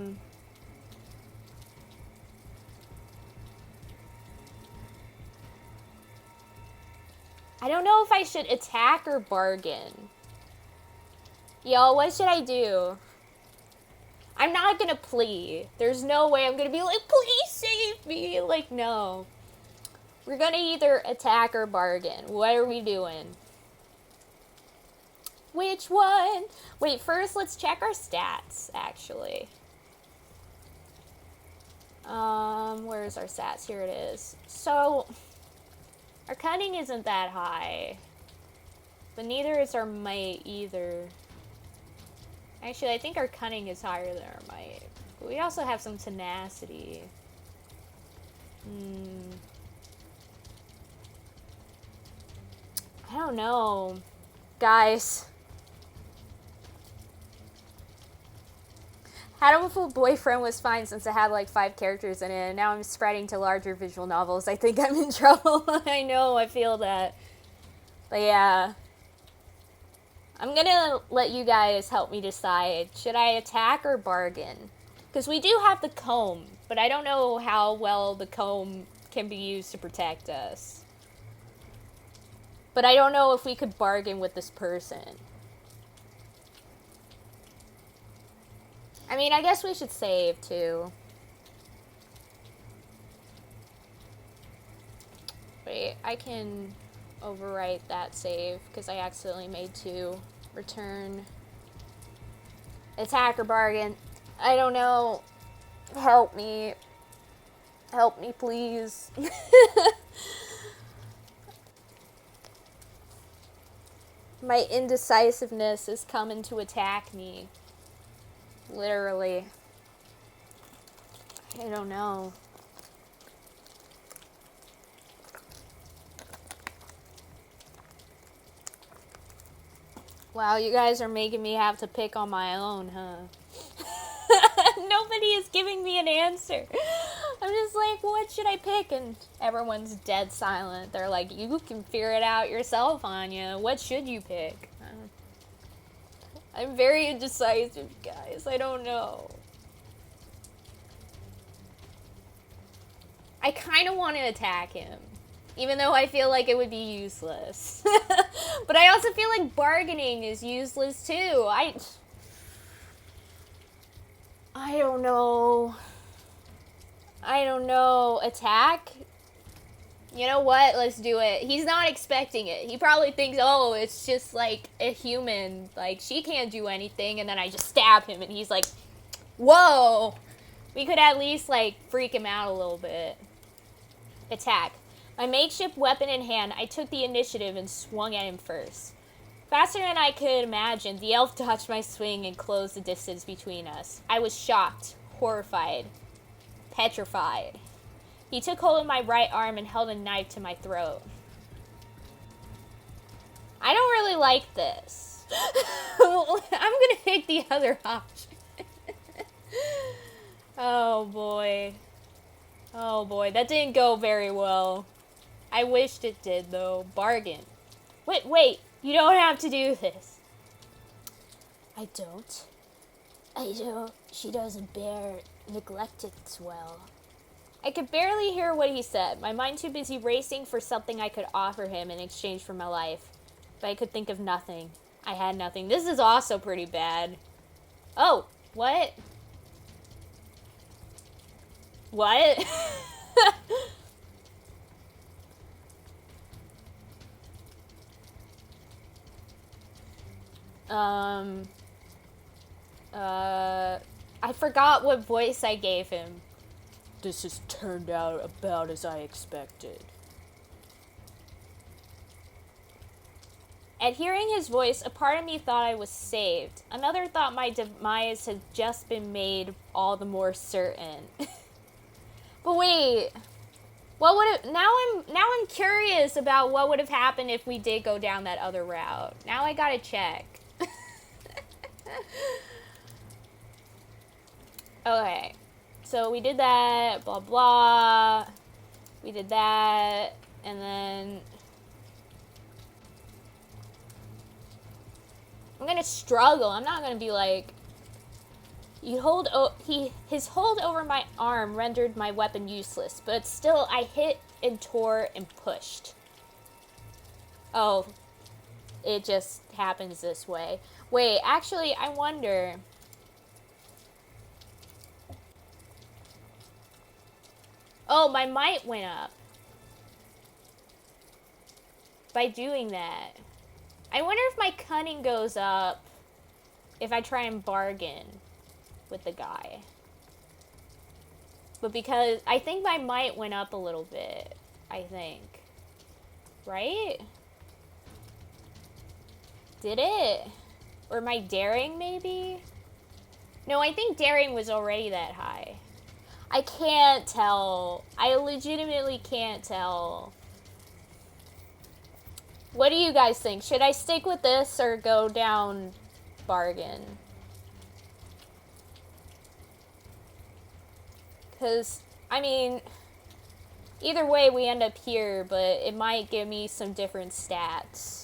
don't know if I should attack or bargain. Yo, what should I do? I'm not gonna plea. There's no way I'm gonna be like, please save me. Like, no. We're gonna either attack or bargain. What are we doing? Which one? Wait, first let's check our stats, actually. Where's our stats? Here it is. So, our cunning isn't that high. But neither is our might either. Actually, I think our cunning is higher than our might. But we also have some tenacity. I don't know. Guys. Hatoful Boyfriend was fine since it had like 5 characters in it. And now I'm spreading to larger visual novels. I think I'm in trouble. I know, I feel that. But yeah. I'm gonna let you guys help me decide. Should I attack or bargain? Because we do have the comb, but I don't know how well the comb can be used to protect us. But I don't know if we could bargain with this person. I mean, I guess we should save, too. Wait, I can overwrite that save, because I accidentally made 2. Return. Attack or bargain. I don't know. Help me. Help me, please. My indecisiveness is coming to attack me. Literally. I don't know. Wow, you guys are making me have to pick on my own, huh? Nobody is giving me an answer. I'm just like, what should I pick? And everyone's dead silent. They're like, you can figure it out yourself, Anya. What should you pick? I'm very indecisive, guys. I don't know. I kind of want to attack him. Even though I feel like it would be useless. But I also feel like bargaining is useless too. I don't know. I don't know. Attack? You know what? Let's do it. He's not expecting it. He probably thinks, oh, it's just like a human. Like, she can't do anything. And then I just stab him. And he's like, whoa. We could at least, like, freak him out a little bit. Attack. My makeshift weapon in hand, I took the initiative and swung at him first. Faster than I could imagine, the elf dodged my swing and closed the distance between us. I was shocked, horrified, petrified. He took hold of my right arm and held a knife to my throat. I don't really like this. I'm gonna pick the other option. Oh boy. Oh boy, that didn't go very well. I wished it did, though. Bargain. Wait, you don't have to do this. I don't. She doesn't bear neglected well. I could barely hear what he said, my mind too busy racing for something I could offer him in exchange for my life. But I could think of nothing. I had nothing. This is also pretty bad. Oh, what? What? I forgot what voice I gave him. This has turned out about as I expected. At hearing his voice, a part of me thought I was saved. Another thought my demise had just been made all the more certain. But wait, what would it, now I'm curious about what would have happened if we did go down that other route. Now I gotta check. Okay, so we did that, blah blah. We did that, and then I'm gonna struggle. I'm not gonna be like, his hold over my arm rendered my weapon useless, but still I hit and tore and pushed. Oh, it just happens this way. Wait, actually, I wonder. Oh, my might went up by doing that. I wonder if my cunning goes up if I try and bargain with the guy. But because I think my might went up a little bit, I think. Right? Did it? Or my daring, maybe? No, I think daring was already that high. I can't tell. I legitimately can't tell. What do you guys think? Should I stick with this or go down bargain? Because, I mean, either way we end up here, but it might give me some different stats.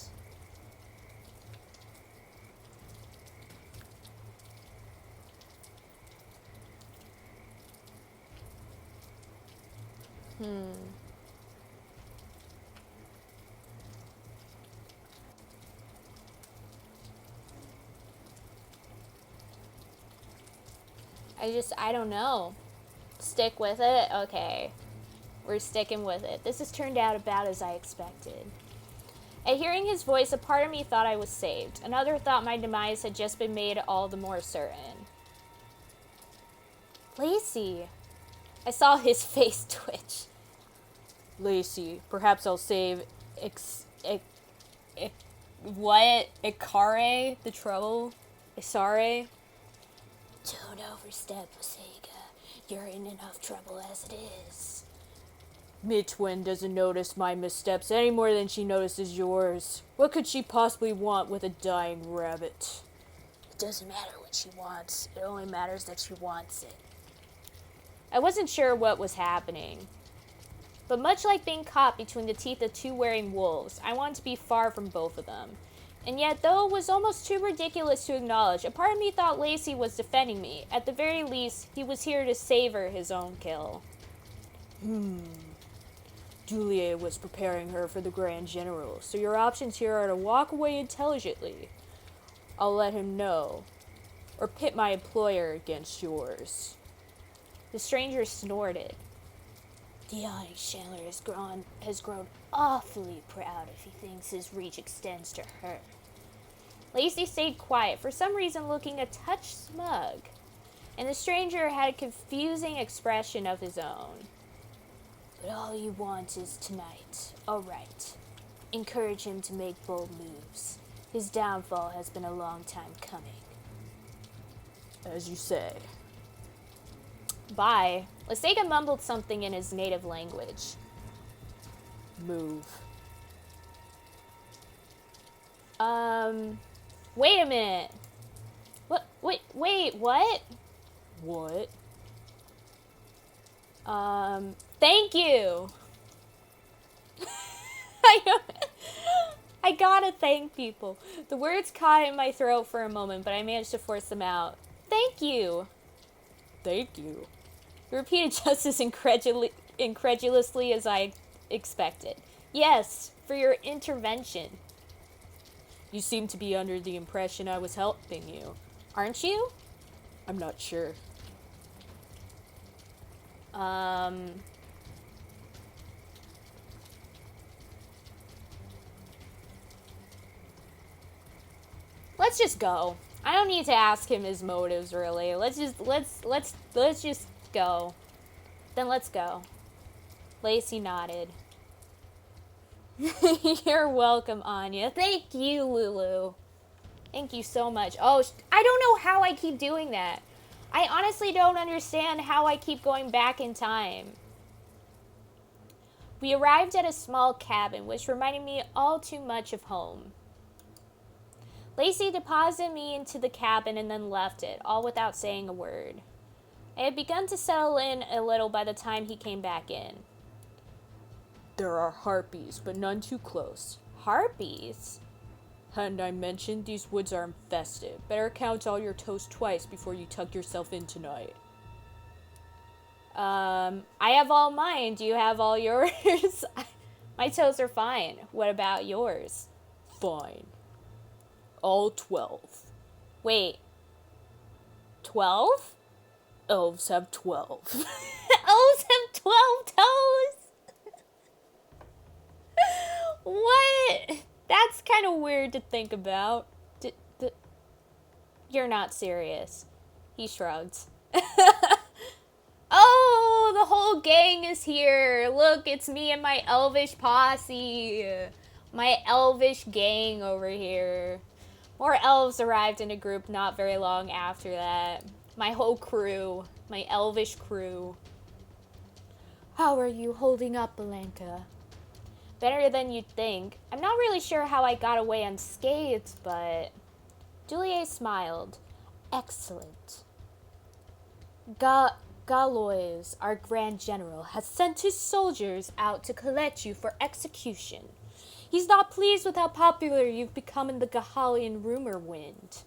I don't know. Stick with it? Okay. We're sticking with it. This has turned out about as I expected. At hearing his voice, a part of me thought I was saved. Another thought my demise had just been made all the more certain. Lacey. I saw his face twitch. Lacey, perhaps I'll save Ikare the trouble? Isare? Don't overstep, Osega. You're in enough trouble as it is. Mitwin doesn't notice my missteps any more than she notices yours. What could she possibly want with a dying rabbit? It doesn't matter what she wants. It only matters that she wants it. I wasn't sure what was happening. But much like being caught between the teeth of two wearing wolves, I wanted to be far from both of them. And yet, though it was almost too ridiculous to acknowledge, a part of me thought Lacey was defending me. At the very least, he was here to savor his own kill. Juliet was preparing her for the Grand General, so your options here are to walk away intelligently. I'll let him know. Or pit my employer against yours. The stranger snorted. The young Chandler has grown awfully proud if he thinks his reach extends to her. Lacey stayed quiet, for some reason looking a touch smug, and the stranger had a confusing expression of his own. But all you want is tonight. All right. Encourage him to make bold moves. His downfall has been a long time coming. As you say. Bye. Lasega mumbled something in his native language. Move. Wait a minute. What? Wait, what? What? Thank you. I gotta thank people. The words caught in my throat for a moment, but I managed to force them out. Thank you. Thank you. He repeated just as incredulously as I expected. Yes, for your intervention. You seem to be under the impression I was helping you. Aren't you? I'm not sure. Let's just go. I don't need to ask him his motives, really. Let's just go. Then let's go. Lacey nodded. You're welcome, Anya. Thank you, Lulu. Thank you so much. Oh, I don't know how I keep doing that. I honestly don't understand how I keep going back in time. We arrived at a small cabin, which reminded me all too much of home. Lacey deposited me into the cabin and then left it, all without saying a word. I had begun to settle in a little by the time he came back in. There are harpies, but none too close. Harpies? Hadn't I mentioned these woods are infested? Better count all your toes twice before you tuck yourself in tonight. I have all mine. Do you have all yours? My toes are fine. What about yours? Fine. All 12. Wait. 12? Elves have 12. Elves have 12 toes? What? That's kind of weird to think about. You're not serious. He shrugged. Oh, the whole gang is here. Look, it's me and my Elvish posse. My Elvish gang over here. More elves arrived in a group not very long after that. My whole crew. My Elvish crew. How are you holding up, Belenka? Better than you'd think. I'm not really sure how I got away unscathed, but... Juliet smiled. Excellent. Galois, our Grand General, has sent his soldiers out to collect you for execution. He's not pleased with how popular you've become in the Gahalian rumor wind.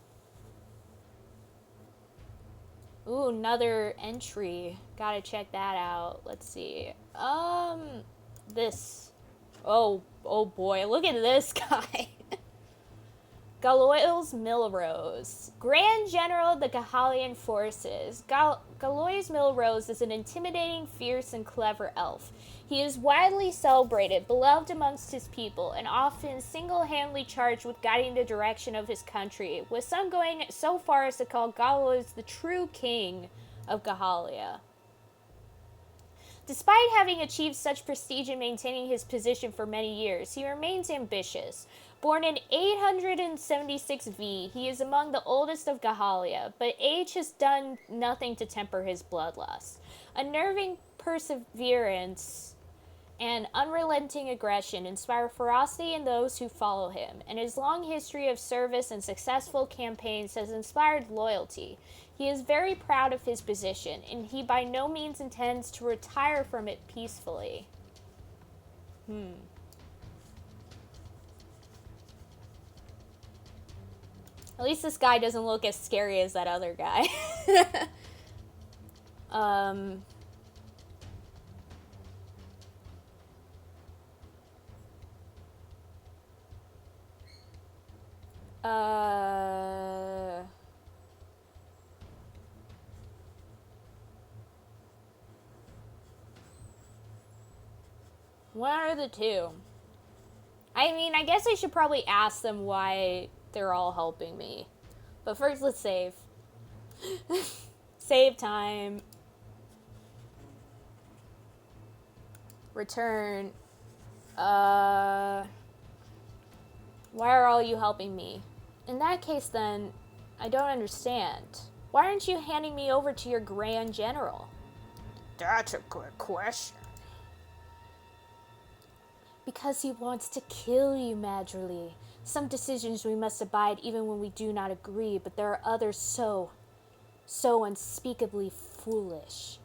Ooh, another entry. Gotta check that out. Let's see. This. Oh boy, look at this guy. Galois Milrose, Grand General of the Gahalian forces. Galois Milrose is an intimidating, fierce, and clever elf. He is widely celebrated, beloved amongst his people, and often single-handedly charged with guiding the direction of his country, with some going so far as to call Galois the true king of Gahalia. Despite having achieved such prestige in maintaining his position for many years, he remains ambitious. Born in 876 V, he is among the oldest of Gahalia, but age has done nothing to temper his bloodlust. Unnerving perseverance and unrelenting aggression inspire ferocity in those who follow him, and his long history of service and successful campaigns has inspired loyalty. He is very proud of his position, and he by no means intends to retire from it peacefully. At least this guy doesn't look as scary as that other guy. One are the two? I mean, I guess I should probably ask them why they're all helping me. But first, let's save. Save time. Return. Why are all you helping me? In that case, then, I don't understand. Why aren't you handing me over to your Grand General? That's a good question. Because he wants to kill you, Madrilee. Some decisions we must abide even when we do not agree, but there are others so unspeakably foolish.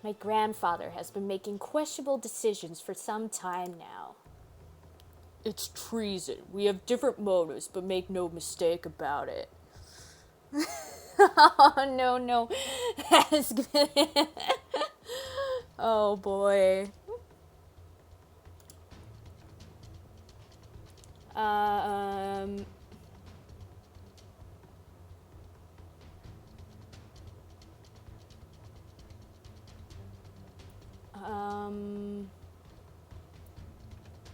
My grandfather has been making questionable decisions for some time now. It's treason. We have different motives, but make no mistake about it. Oh, no, no. Oh, boy. Um...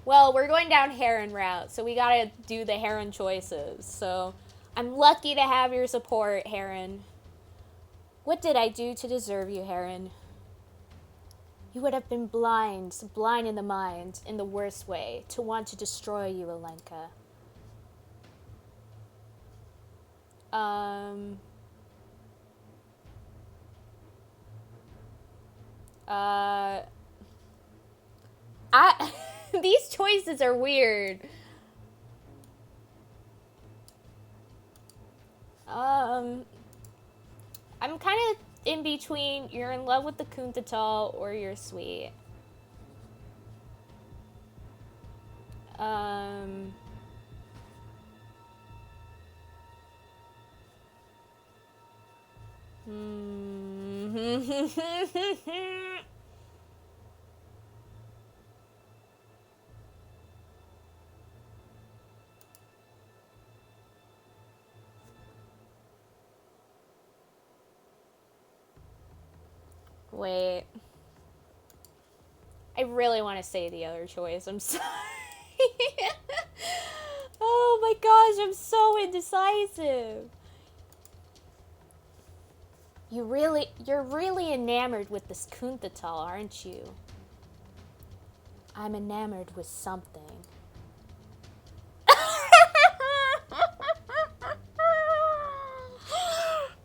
Well, we're going down Heron route, so we gotta do the Heron choices. So, I'm lucky to have your support, Heron. What did I do to deserve you, Heron? You would have been blind in the mind, in the worst way, to want to destroy you, Alenka. These choices are weird. I'm kind of in between. You're in love with the Kuntatal or you're sweet. Wait. I really want to say the other choice. I'm sorry. Oh my gosh, I'm so indecisive. You're really enamored with this Kuntatal, aren't you? I'm enamored with something.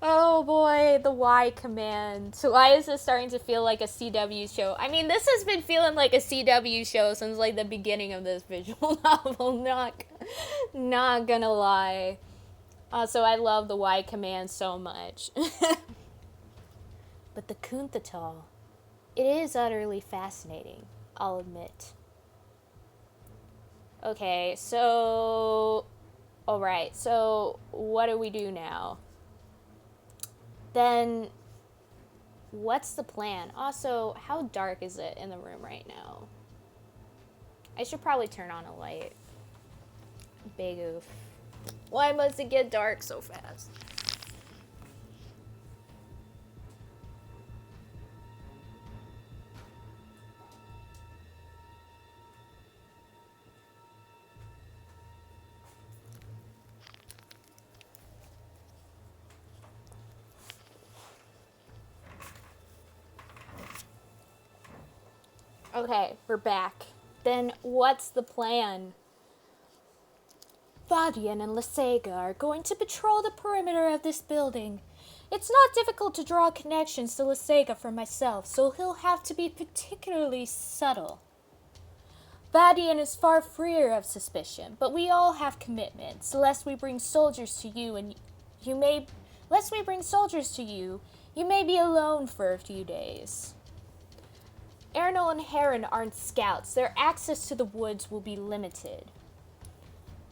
Oh boy, the Y command. So why is this starting to feel like a CW show? I mean, this has been feeling like a CW show since like the beginning of this visual novel. Not gonna lie. Also, I love the Y command so much. But the Kuntatal, it is utterly fascinating, I'll admit. Okay, so... Alright, so what do we do now? Then, what's the plan? Also, how dark is it in the room right now? I should probably turn on a light. Big oof. Why must it get dark so fast? Okay, we're back. Then what's the plan? Vadian and Lysega are going to patrol the perimeter of this building. It's not difficult to draw connections to Lysega for myself, so he'll have to be particularly subtle. Vadian is far freer of suspicion, but we all have commitments. Lest we bring soldiers to you, you may be alone for a few days. Ernol and Heron aren't scouts. Their access to the woods will be limited.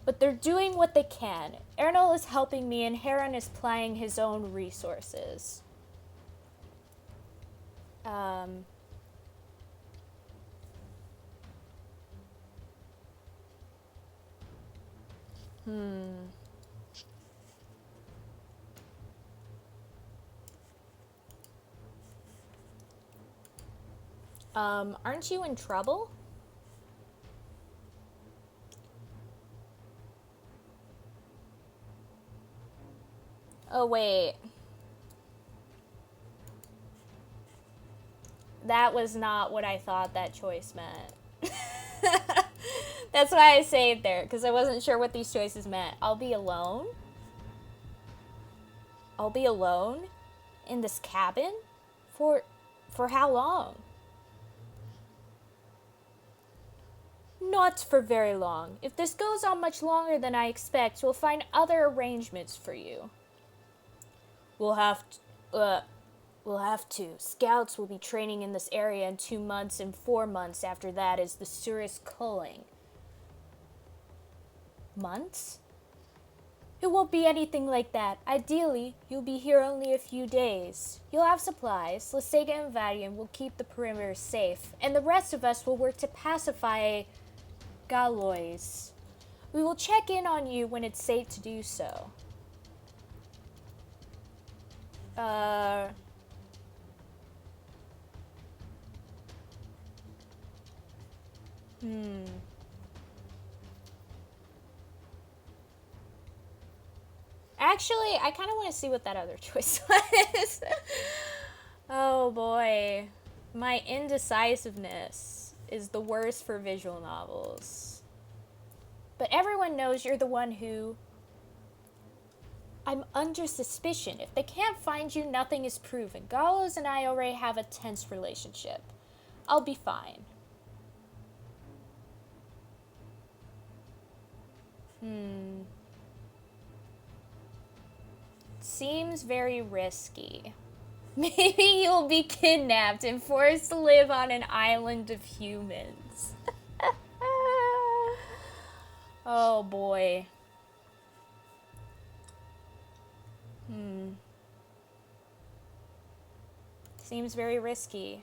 But they're doing what they can. Ernol is helping me and Heron is plying his own resources. Aren't you in trouble? Oh, wait. That was not what I thought that choice meant. That's why I saved there, because I wasn't sure what these choices meant. I'll be alone? I'll be alone? In this cabin? For how long? Not for very long. If this goes on much longer than I expect, we'll find other arrangements for you. We'll have to. Scouts will be training in this area in 2 months, and 4 months after that is the Surus culling. Months? It won't be anything like that. Ideally, you'll be here only a few days. You'll have supplies. Lysega and Vadian will keep the perimeter safe, and the rest of us will work to pacify Galois. We will check in on you when it's safe to do so. Actually, I kind of want to see what that other choice was. Oh boy. My indecisiveness is the worst for visual novels. But everyone knows you're the one who... I'm under suspicion. If they can't find you, nothing is proven. Gallows and I already have a tense relationship. I'll be fine. Seems very risky. Maybe you'll be kidnapped and forced to live on an island of humans. Oh boy. Seems very risky.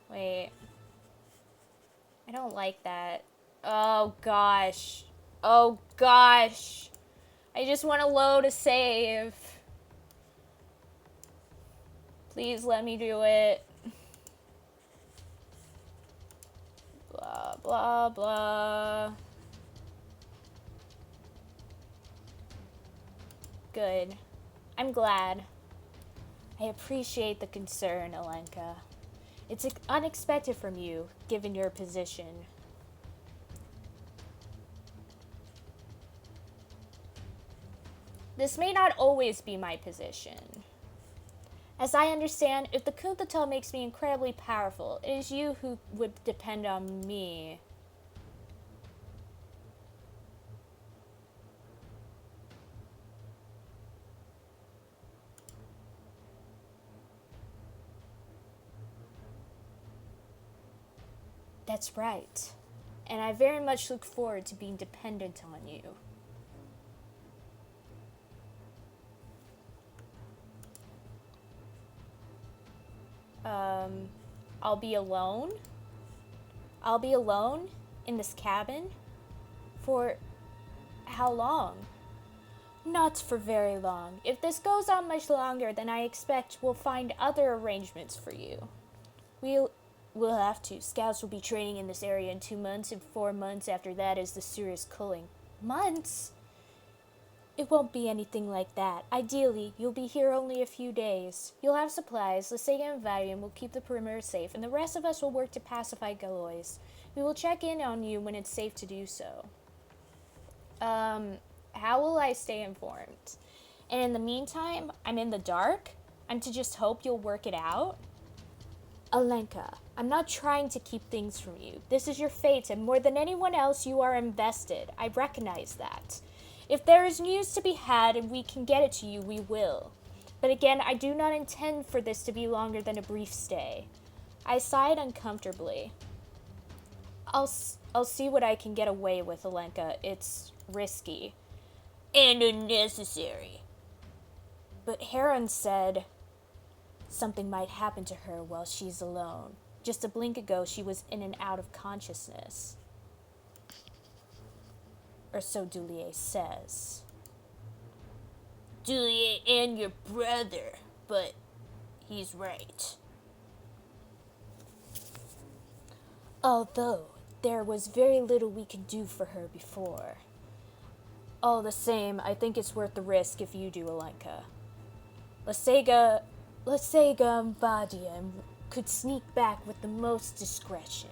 Wait. I don't like that. Oh gosh. Oh gosh. I just want to load a save. Please let me do it. Blah, blah, blah. Good. I'm glad. I appreciate the concern, Alenka. It's unexpected from you, given your position. This may not always be my position. As I understand, if the Kunthatal makes me incredibly powerful, it is you who would depend on me. That's right. And I very much look forward to being dependent on you. I'll be alone. I'll be alone in this cabin. For how long? Not for very long. If this goes on much longer, then I expect we'll find other arrangements for you. We'll have to. Scouts will be training in this area in 2 months, and 4 months after that is the serious culling. Months? It won't be anything like that. Ideally, you'll be here only a few days. You'll have supplies. Lysega and Vadian will keep the perimeter safe, and the rest of us will work to pacify Galois. We will check in on you when it's safe to do so. How will I stay informed? And in the meantime, I'm in the dark? I'm to just hope you'll work it out? Alenka, I'm not trying to keep things from you. This is your fate, and more than anyone else, you are invested. I recognize that. If there is news to be had and we can get it to you, we will. But again, I do not intend for this to be longer than a brief stay. I sighed uncomfortably. I'll see what I can get away with, Alenka. It's risky. And unnecessary. But Heron said something might happen to her while she's alone. Just a blink ago, she was in and out of consciousness. Or so Dulier says. Dulier and your brother, but he's right. Although, there was very little we could do for her before. All the same, I think it's worth the risk if you do, Alenka. Lysega and Vadian could sneak back with the most discretion.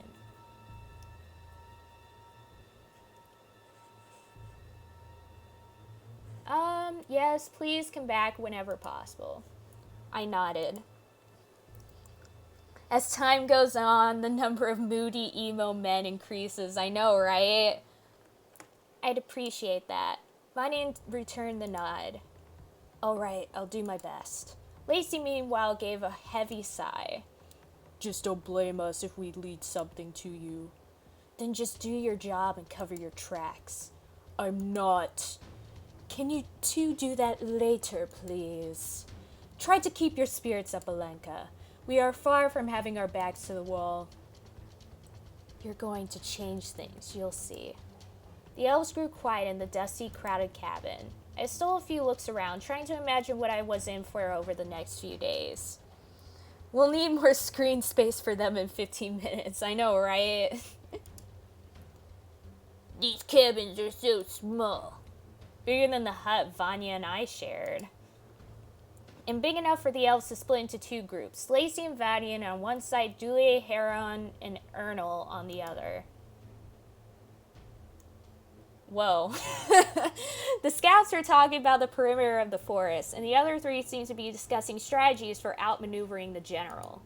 Yes, please come back whenever possible. I nodded. As time goes on, the number of moody emo men increases. I know, right? I'd appreciate that. Vadian returned the nod. All right, I'll do my best. Lacey, meanwhile, gave a heavy sigh. Just don't blame us if we lead something to you. Then just do your job and cover your tracks. I'm not. Can you two do that later, please? Try to keep your spirits up, Alenka. We are far from having our backs to the wall. You're going to change things, you'll see. The elves grew quiet in the dusty, crowded cabin. I stole a few looks around, trying to imagine what I was in for over the next few days. We'll need more screen space for them in 15 minutes, I know, right? These cabins are so small. Bigger than the hut Vanya and I shared. And big enough for the elves to split into two groups. Lacey and Vadian on one side, Julie, Heron, and Ernal on the other. Whoa. The scouts are talking about the perimeter of the forest, and the other three seem to be discussing strategies for outmaneuvering the general.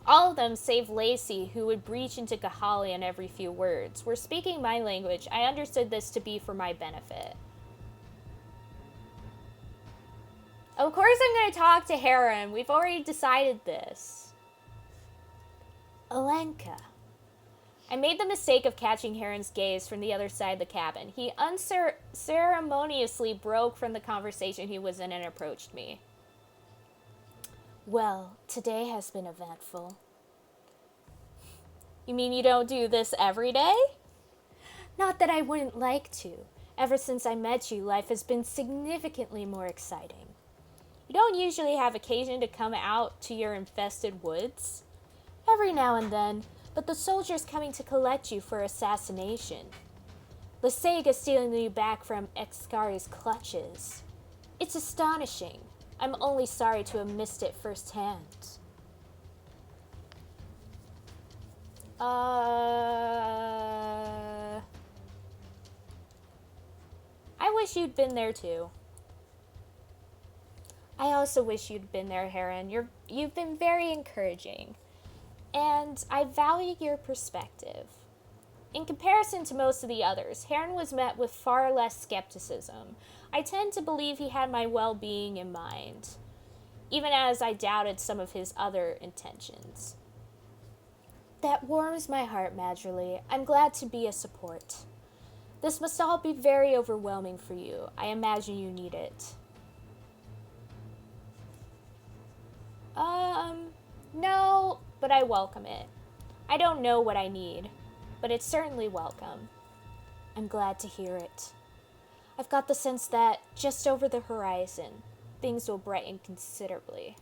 All of them, save Lacey, who would breach into Kahalian every few words, were speaking my language. I understood this to be for my benefit. Of course I'm going to talk to Heron. We've already decided this. Alenka. I made the mistake of catching Heron's gaze from the other side of the cabin. He unceremoniously broke from the conversation he was in and approached me. Well, today has been eventful. You mean you don't do this every day? Not that I wouldn't like to. Ever since I met you, life has been significantly more exciting. You don't usually have occasion to come out to your infested woods. Every now and then, but the soldiers coming to collect you for assassination. Lysega stealing you back from Excari's clutches. It's astonishing. I'm only sorry to have missed it firsthand. I wish you'd been there too. I also wish you'd been there, Heron. You've been very encouraging. And I value your perspective. In comparison to most of the others, Heron was met with far less skepticism. I tend to believe he had my well-being in mind, even as I doubted some of his other intentions. That warms my heart, Madgerly. I'm glad to be a support. This must all be very overwhelming for you. I imagine you need it. No, but I welcome it. I don't know what I need, but it's certainly welcome. I'm glad to hear it. I've got the sense that, just over the horizon, things will brighten considerably.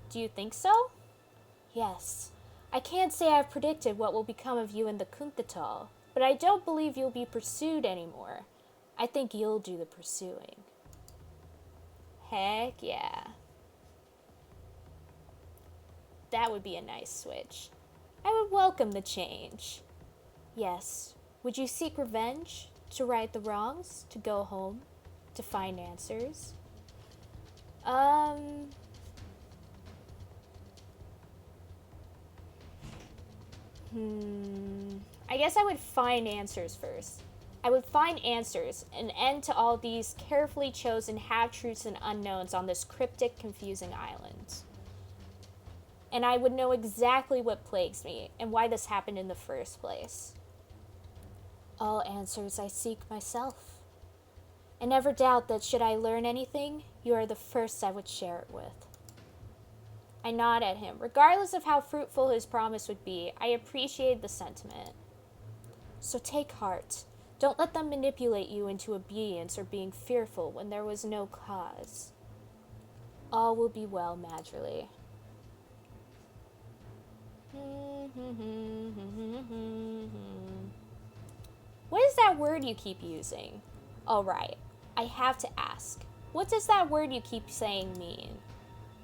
Do you think so? Yes. I can't say I've predicted what will become of you in the Kunkatal, but I don't believe you'll be pursued anymore. I think you'll do the pursuing. Heck yeah. That would be a nice switch. I would welcome the change. Yes. Would you seek revenge? To right the wrongs? To go home? To find answers? I guess I would find answers first. I would find answers, an end to all these carefully chosen half-truths and unknowns on this cryptic, confusing island. And I would know exactly what plagues me and why this happened in the first place. All answers I seek myself. I never doubt that should I learn anything, you are the first I would share it with. I nod at him. Regardless of how fruitful his promise would be, I appreciate the sentiment. So take heart. Don't let them manipulate you into obedience or being fearful when there was no cause. All will be well, Madgerly. What is that word you keep using? All right, I have to ask. What does that word you keep saying mean?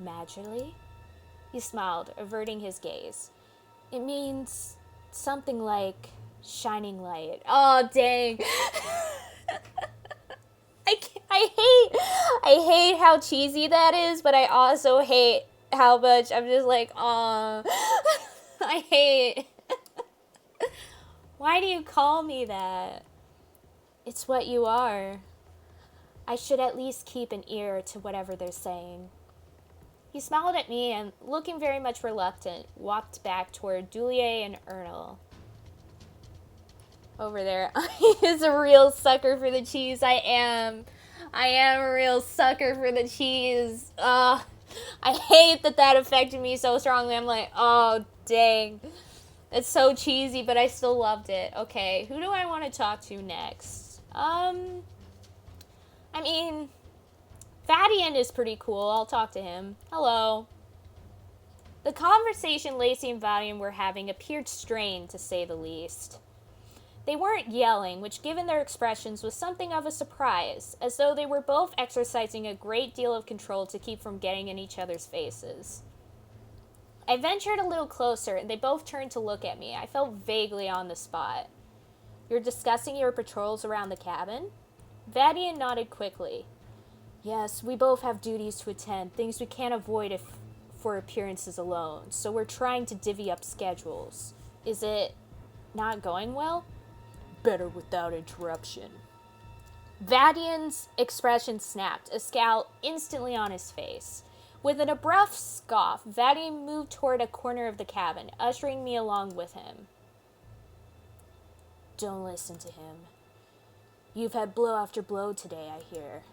Madgerly? He smiled, averting his gaze. It means something like shining light. Oh, dang. I hate how cheesy that is, but I also hate how much I'm just like, aw. I hate. Why do you call me that? It's what you are. I should at least keep an ear to whatever they're saying. He smiled at me and, looking very much reluctant, walked back toward Dulier and Ernal. Over there. He is a real sucker for the cheese. I am a real sucker for the cheese. I hate that affected me so strongly. I'm like, oh, dang. It's so cheesy, but I still loved it. Okay, who do I want to talk to next? I mean, Vadian is pretty cool. I'll talk to him. Hello. The conversation Lacey and Vadian were having appeared strained, to say the least. They weren't yelling, which, given their expressions, was something of a surprise, as though they were both exercising a great deal of control to keep from getting in each other's faces. I ventured a little closer, and they both turned to look at me. I felt vaguely on the spot. You're discussing your patrols around the cabin? Vadian nodded quickly. Yes, we both have duties to attend, things we can't avoid for appearances alone, so we're trying to divvy up schedules. Is it not going well? Better without interruption. Vadian's expression snapped, a scowl instantly on his face. With an abrupt scoff, Vadian moved toward a corner of the cabin, ushering me along with him. Don't listen to him. You've had blow after blow today, I hear.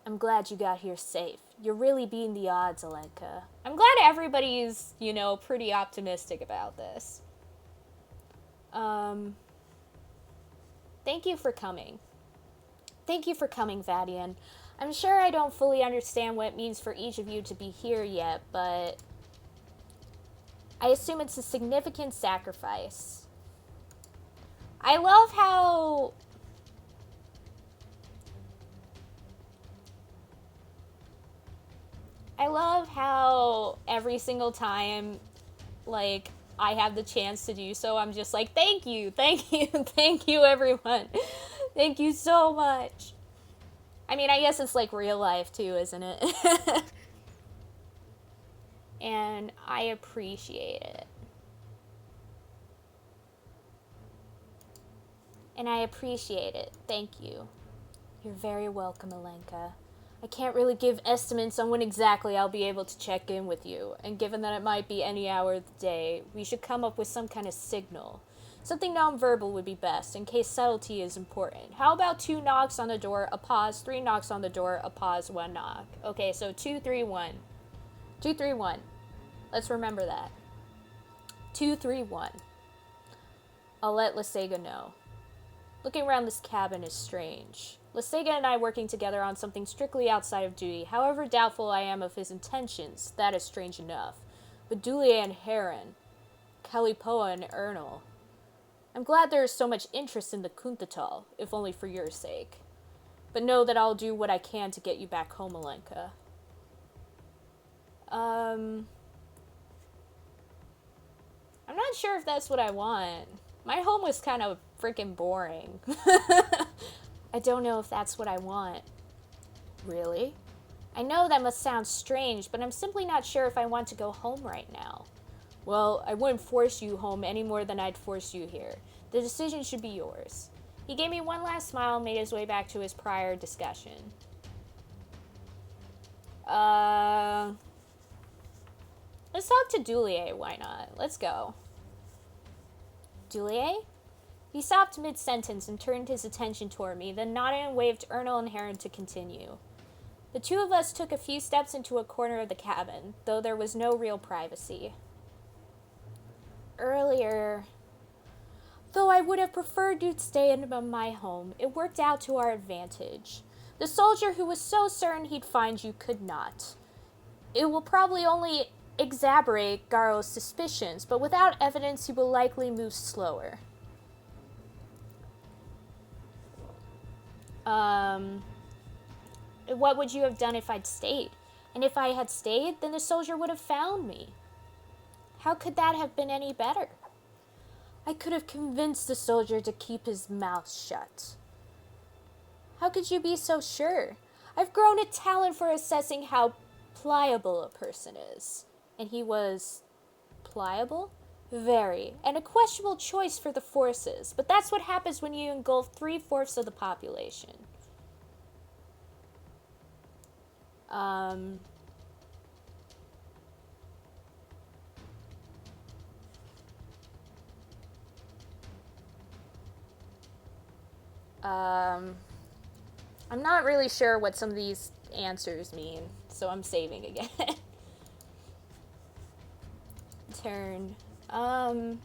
I'm glad you got here safe. You're really beating the odds, Alenka. I'm glad everybody's, pretty optimistic about this. Thank you for coming. Thank you for coming, Vadian. I'm sure I don't fully understand what it means for each of you to be here yet, but I assume it's a significant sacrifice. I love how every single time, I have the chance to do so, I'm just like, thank you, everyone. Thank you so much. I mean, I guess it's like real life too, isn't it? And I appreciate it. Thank you. You're very welcome, Alenka. I can't really give estimates on when exactly I'll be able to check in with you, and given that it might be any hour of the day, we should come up with some kind of signal. Something nonverbal would be best, in case subtlety is important. How about 2 knocks on the door, a pause, 3 knocks on the door, a pause, 1 knock. Okay, so 2, 3, 1. 2, 3, 1. Let's remember that. 2, 3, 1. I'll let Lesega know. Looking around this cabin is strange. Lesega and I working together on something strictly outside of duty. However doubtful I am of his intentions, that is strange enough. But Dulier and Heron, Kalipoa and Ernal. I'm glad there is so much interest in the Kuntatal, if only for your sake. But know that I'll do what I can to get you back home, Alenka. I'm not sure if that's what I want. My home was kind of freaking boring. I don't know if that's what I want. Really? I know that must sound strange, but I'm simply not sure if I want to go home right now. Well, I wouldn't force you home any more than I'd force you here. The decision should be yours. He gave me one last smile and made his way back to his prior discussion. Let's talk to Dulier, why not? Let's go. Dulier? He stopped mid-sentence and turned his attention toward me, then nodded and waved Ernal and Heron to continue. The two of us took a few steps into a corner of the cabin, though there was no real privacy. Earlier, though I would have preferred you'd stay in my home, it worked out to our advantage. The soldier who was so certain he'd find you could not. It will probably only exacerbate Garo's suspicions, but without evidence he will likely move slower. What would you have done if I'd stayed? And if I had stayed, then the soldier would have found me. How could that have been any better? I could have convinced the soldier to keep his mouth shut. How could you be so sure? I've grown a talent for assessing how pliable a person is. And he was pliable? Very. And a questionable choice for the forces. But that's what happens when you engulf 3/4 of the population. I'm not really sure what some of these answers mean, so I'm saving again. Turn. I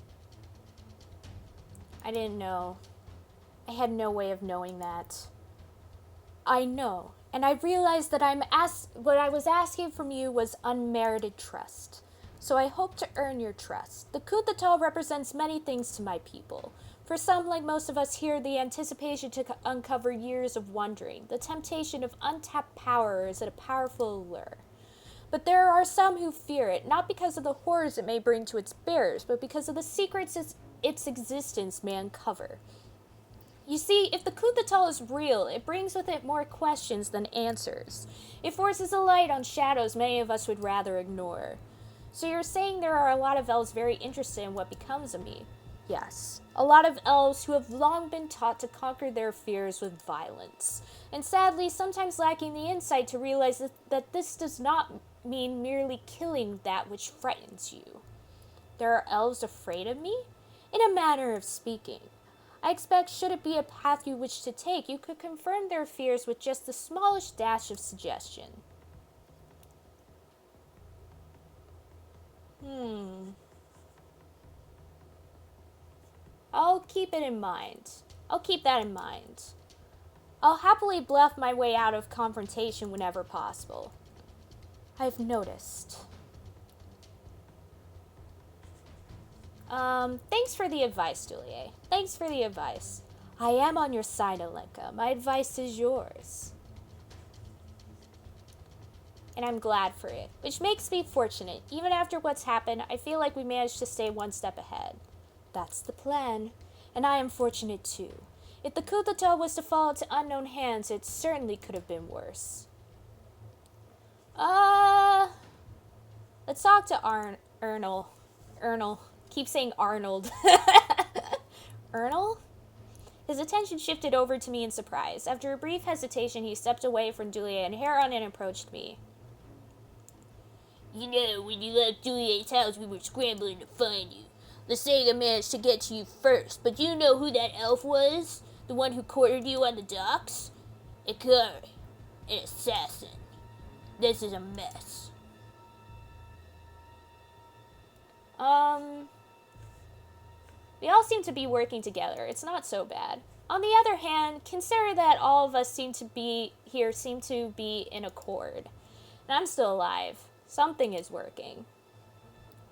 didn't know. I had no way of knowing that. I know, and I realized that what I was asking from you was unmerited trust. So I hope to earn your trust. The coup d'etat represents many things to my people. For some, like most of us here, the anticipation to uncover years of wondering, the temptation of untapped power is a powerful allure. But there are some who fear it, not because of the horrors it may bring to its bearers, but because of the secrets its existence may uncover. You see, if the coup d'etat is real, it brings with it more questions than answers. It forces a light on shadows many of us would rather ignore. So you're saying there are a lot of elves very interested in what becomes of me? Yes. A lot of elves who have long been taught to conquer their fears with violence. And sadly, sometimes lacking the insight to realize that this does not mean merely killing that which frightens you. There are elves afraid of me? In a manner of speaking. I expect, should it be a path you wish to take, you could confirm their fears with just the smallest dash of suggestion. I'll keep it in mind. I'll keep that in mind. I'll happily bluff my way out of confrontation whenever possible. I've noticed. Thanks for the advice, Juliet. Thanks for the advice. I am on your side, Alenka. My advice is yours. And I'm glad for it, which makes me fortunate. Even after what's happened, I feel like we managed to stay one step ahead. That's the plan, and I am fortunate too. If the coup d'etat was to fall into unknown hands, it certainly could have been worse. Let's talk to Ernal. Keep saying Arnold. Ernal? His attention shifted over to me in surprise. After a brief hesitation, he stepped away from Juliet and Heron and approached me. You know, when you left Juliet's house, we were scrambling to find you. Lysega managed to get to you first, but do you know who that elf was? The one who cornered you on the docks? Ikari, an assassin. This is a mess. We all seem to be working together. It's not so bad. On the other hand, consider that all of us seem to be in accord. And I'm still alive. Something is working.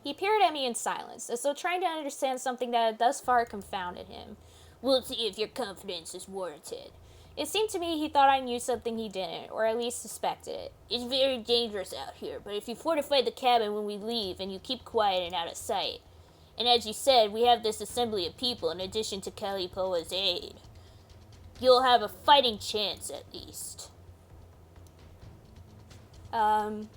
He peered at me in silence, as though trying to understand something that had thus far confounded him. We'll see if your confidence is warranted. It seemed to me he thought I knew something he didn't, or at least suspected it. It's very dangerous out here, but if you fortify the cabin when we leave, and you keep quiet and out of sight, and as you said, we have this assembly of people in addition to Kalipoa's aid, you'll have a fighting chance at least. I'm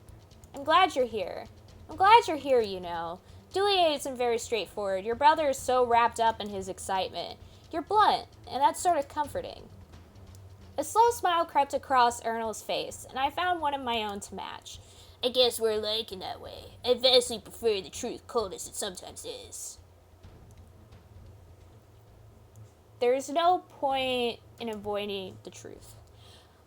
glad you're here. I'm glad you're here, you know. Juliet isn't very straightforward. Your brother is so wrapped up in his excitement. You're blunt, and that's sort of comforting. A slow smile crept across Ernal's face, and I found one of my own to match. I guess we're alike in that way. I vastly prefer the truth, cold as it sometimes is. There's no point in avoiding the truth.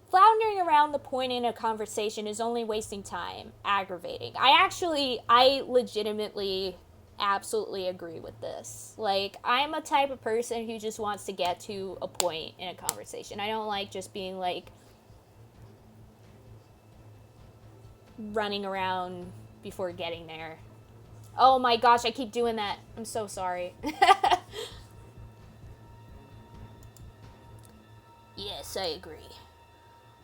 Floundering around the point in a conversation is only wasting time, aggravating. I legitimately absolutely agree with this. Like, I'm a type of person who just wants to get to a point in a conversation. I don't like just being like running around before getting there. Oh my gosh, I keep doing that. I'm so sorry. Yes, I agree.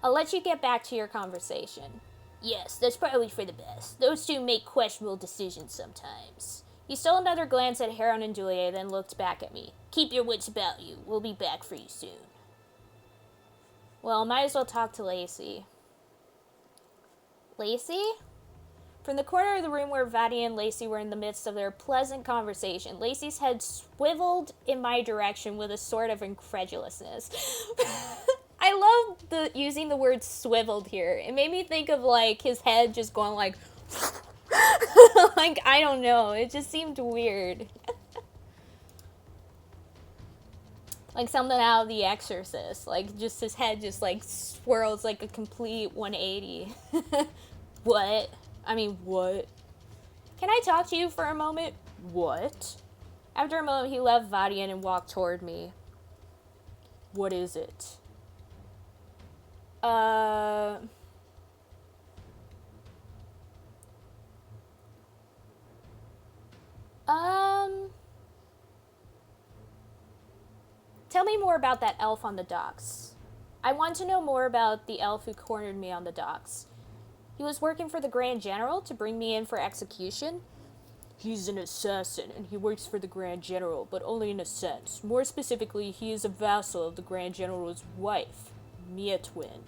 I'll let you get back to your conversation. Yes, that's probably for the best. Those two make questionable decisions sometimes. He stole another glance at Heron and Juliet, then looked back at me. Keep your wits about you. We'll be back for you soon. Well, might as well talk to Lacey. Lacey? From the corner of the room where Vadia and Lacey were in the midst of their pleasant conversation, Lacey's head swiveled in my direction with a sort of incredulousness. I love using the word swiveled here. It made me think of, like, his head just going, like, like, I don't know. It just seemed weird. Like something out of The Exorcist. Like, just his head just, like, swirls like a complete 180. What? I mean, what? Can I talk to you for a moment? What? After a moment, he left Vadian and walked toward me. What is it? Tell me more about that elf on the docks. I want to know more about the elf who cornered me on the docks. He was working for the Grand General to bring me in for execution? He's an assassin, and he works for the Grand General, but only in a sense. More specifically, he is a vassal of the Grand General's wife, Mia Twin,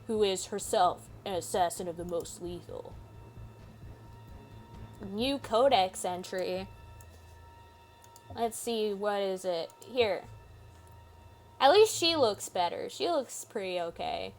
who is herself an assassin of the most lethal. New codex entry. Let's see, what is it? Here. At least she looks better. She looks pretty okay.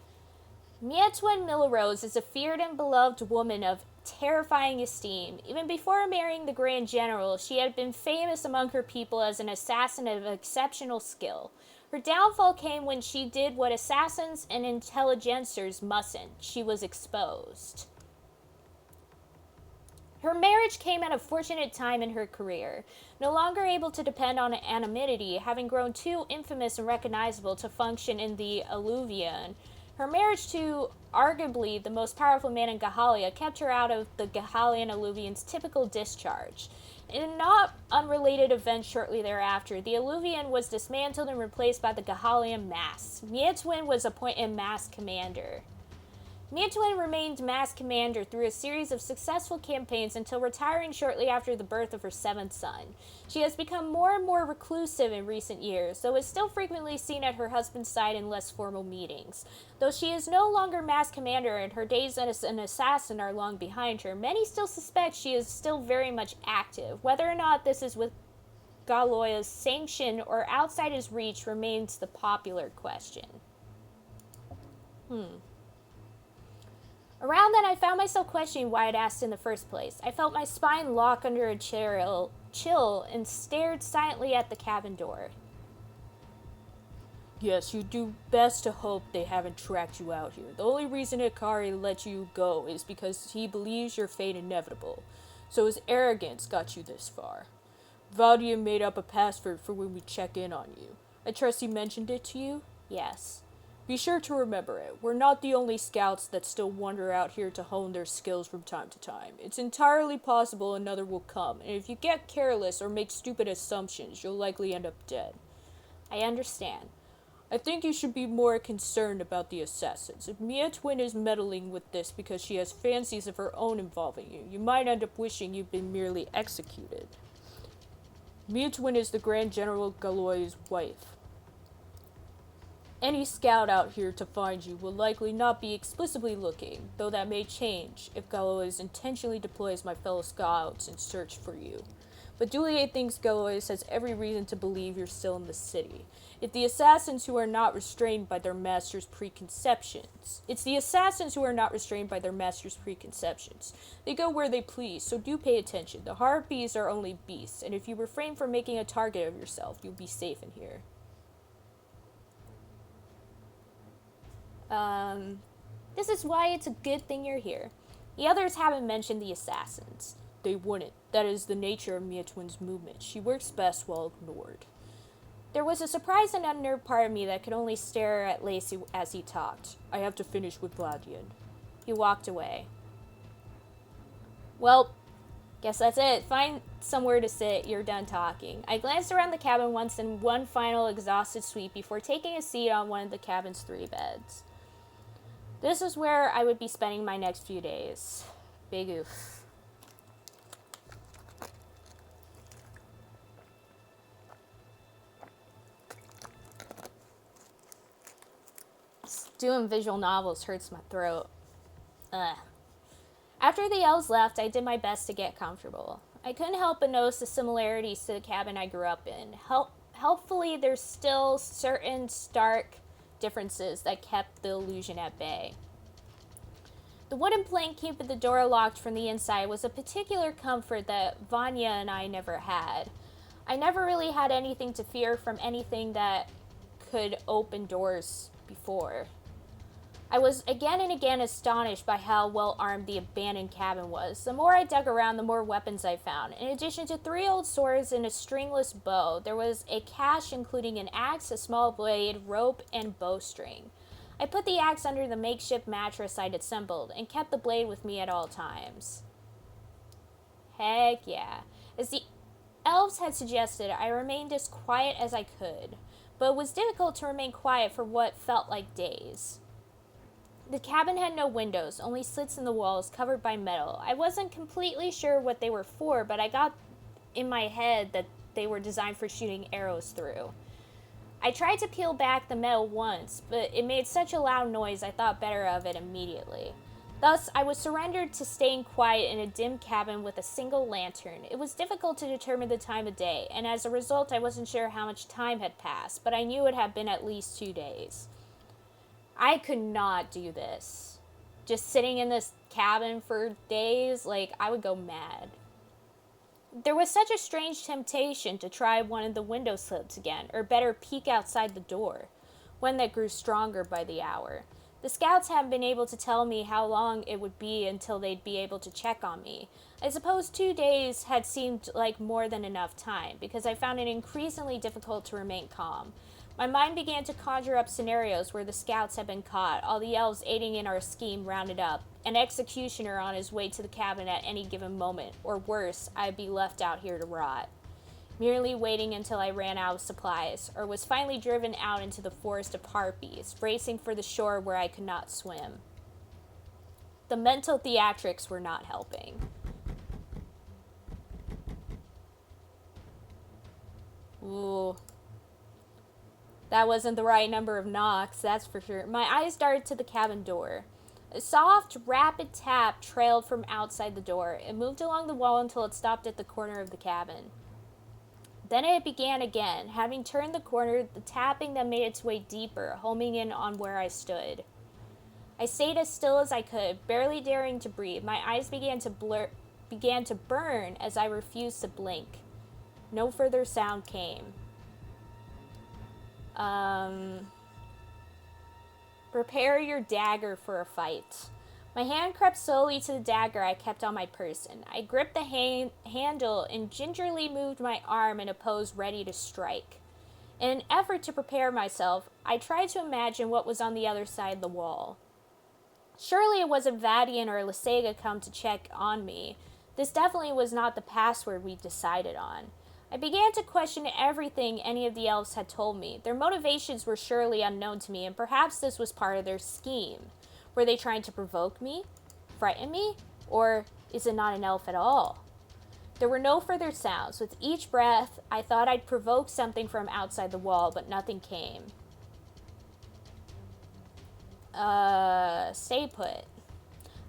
Mia Twin Millerose is a feared and beloved woman of terrifying esteem. Even before marrying the Grand General, she had been famous among her people as an assassin of exceptional skill. Her downfall came when she did what assassins and intelligencers mustn't. She was exposed. Her marriage came at a fortunate time in her career. No longer able to depend on anonymity, having grown too infamous and recognizable to function in the Alluvion, her marriage to arguably the most powerful man in Gahalia kept her out of the Gahalian Alluvion's typical discharge. In a not unrelated event shortly thereafter, the Alluvion was dismantled and replaced by the Gahalian Mass. Mia Twin was appointed Mass Commander. Mia Twin remained Mass Commander through a series of successful campaigns until retiring shortly after the birth of her seventh son. She has become more and more reclusive in recent years, though is still frequently seen at her husband's side in less formal meetings. Though she is no longer Mass Commander and her days as an assassin are long behind her, many still suspect she is still very much active. Whether or not this is with Galoya's sanction or outside his reach remains the popular question. Around then, I found myself questioning why I'd asked in the first place. I felt my spine lock under a chill and stared silently at the cabin door. Yes, you do best to hope they haven't tracked you out here. The only reason Hikari let you go is because he believes your fate inevitable. So his arrogance got you this far. Valdia made up a password for when we check in on you. I trust he mentioned it to you? Yes. Be sure to remember it. We're not the only scouts that still wander out here to hone their skills from time to time. It's entirely possible another will come, and if you get careless or make stupid assumptions, you'll likely end up dead. I understand. I think you should be more concerned about the assassins. If Mia Twin is meddling with this because she has fancies of her own involving you, you might end up wishing you'd been merely executed. Mia Twin is the Grand General Galoy's wife. Any scout out here to find you will likely not be explicitly looking, though that may change if Galois intentionally deploys my fellow scouts in search for you. But Dulier thinks Galois has every reason to believe you're still in the city. It's the assassins who are not restrained by their master's preconceptions. They go where they please, so do pay attention. The harpies are only beasts, and if you refrain from making a target of yourself, you'll be safe in here. This is why it's a good thing you're here. The others haven't mentioned the assassins. They wouldn't. That is the nature of Mia Twin's movement. She works best while ignored. There was a surprised and unnerved part of me that could only stare at Lacey as he talked. I have to finish with Vladian. He walked away. Well, guess that's it. Find somewhere to sit. You're done talking. I glanced around the cabin once in one final exhausted sweep before taking a seat on one of the cabin's 3 beds. This is where I would be spending my next few days. Big oof. Doing visual novels hurts my throat. Ugh. After the elves left, I did my best to get comfortable. I couldn't help but notice the similarities to the cabin I grew up in. Helpfully, there's still certain stark differences that kept the illusion at bay. The wooden plank keeping the door locked from the inside was a particular comfort that Vanya and I never had. I never really had anything to fear from anything that could open doors before. I was again and again astonished by how well armed the abandoned cabin was. The more I dug around, the more weapons I found. In addition to 3 old swords and a stringless bow, there was a cache including an axe, a small blade, rope, and bowstring. I put the axe under the makeshift mattress I'd assembled and kept the blade with me at all times. Heck yeah. As the elves had suggested, I remained as quiet as I could, but it was difficult to remain quiet for what felt like days. The cabin had no windows, only slits in the walls covered by metal. I wasn't completely sure what they were for, but I got in my head that they were designed for shooting arrows through. I tried to peel back the metal once, but it made such a loud noise I thought better of it immediately. Thus, I was surrendered to staying quiet in a dim cabin with a single lantern. It was difficult to determine the time of day, and as a result I wasn't sure how much time had passed, but I knew it had been at least 2 days. I could not do this. Just sitting in this cabin for days, I would go mad. There was such a strange temptation to try one of the window slits again, or better, peek outside the door, one that grew stronger by the hour. The scouts hadn't been able to tell me how long it would be until they'd be able to check on me. I suppose 2 days had seemed like more than enough time, because I found it increasingly difficult to remain calm. My mind began to conjure up scenarios where the scouts had been caught, all the elves aiding in our scheme rounded up, an executioner on his way to the cabin at any given moment, or worse, I'd be left out here to rot, merely waiting until I ran out of supplies, or was finally driven out into the forest of harpies, racing for the shore where I could not swim. The mental theatrics were not helping. Ooh. That wasn't the right number of knocks, that's for sure. My eyes darted to the cabin door. A soft, rapid tap trailed from outside the door. It moved along the wall until it stopped at the corner of the cabin. Then it began again. Having turned the corner, the tapping then made its way deeper, homing in on where I stood. I stayed as still as I could, barely daring to breathe. My eyes began to burn as I refused to blink. No further sound came. Prepare your dagger for a fight. My hand crept slowly to the dagger I kept on my person. I gripped the handle and gingerly moved my arm in a pose ready to strike. In an effort to prepare myself, I tried to imagine what was on the other side of the wall. Surely it wasn't Vadian or Lysega come to check on me. This definitely was not the password we decided on. I began to question everything any of the elves had told me. Their motivations were surely unknown to me, and perhaps this was part of their scheme. Were they trying to provoke me? Frighten me? Or is it not an elf at all? There were no further sounds. With each breath, I thought I'd provoke something from outside the wall, but nothing came. Stay put.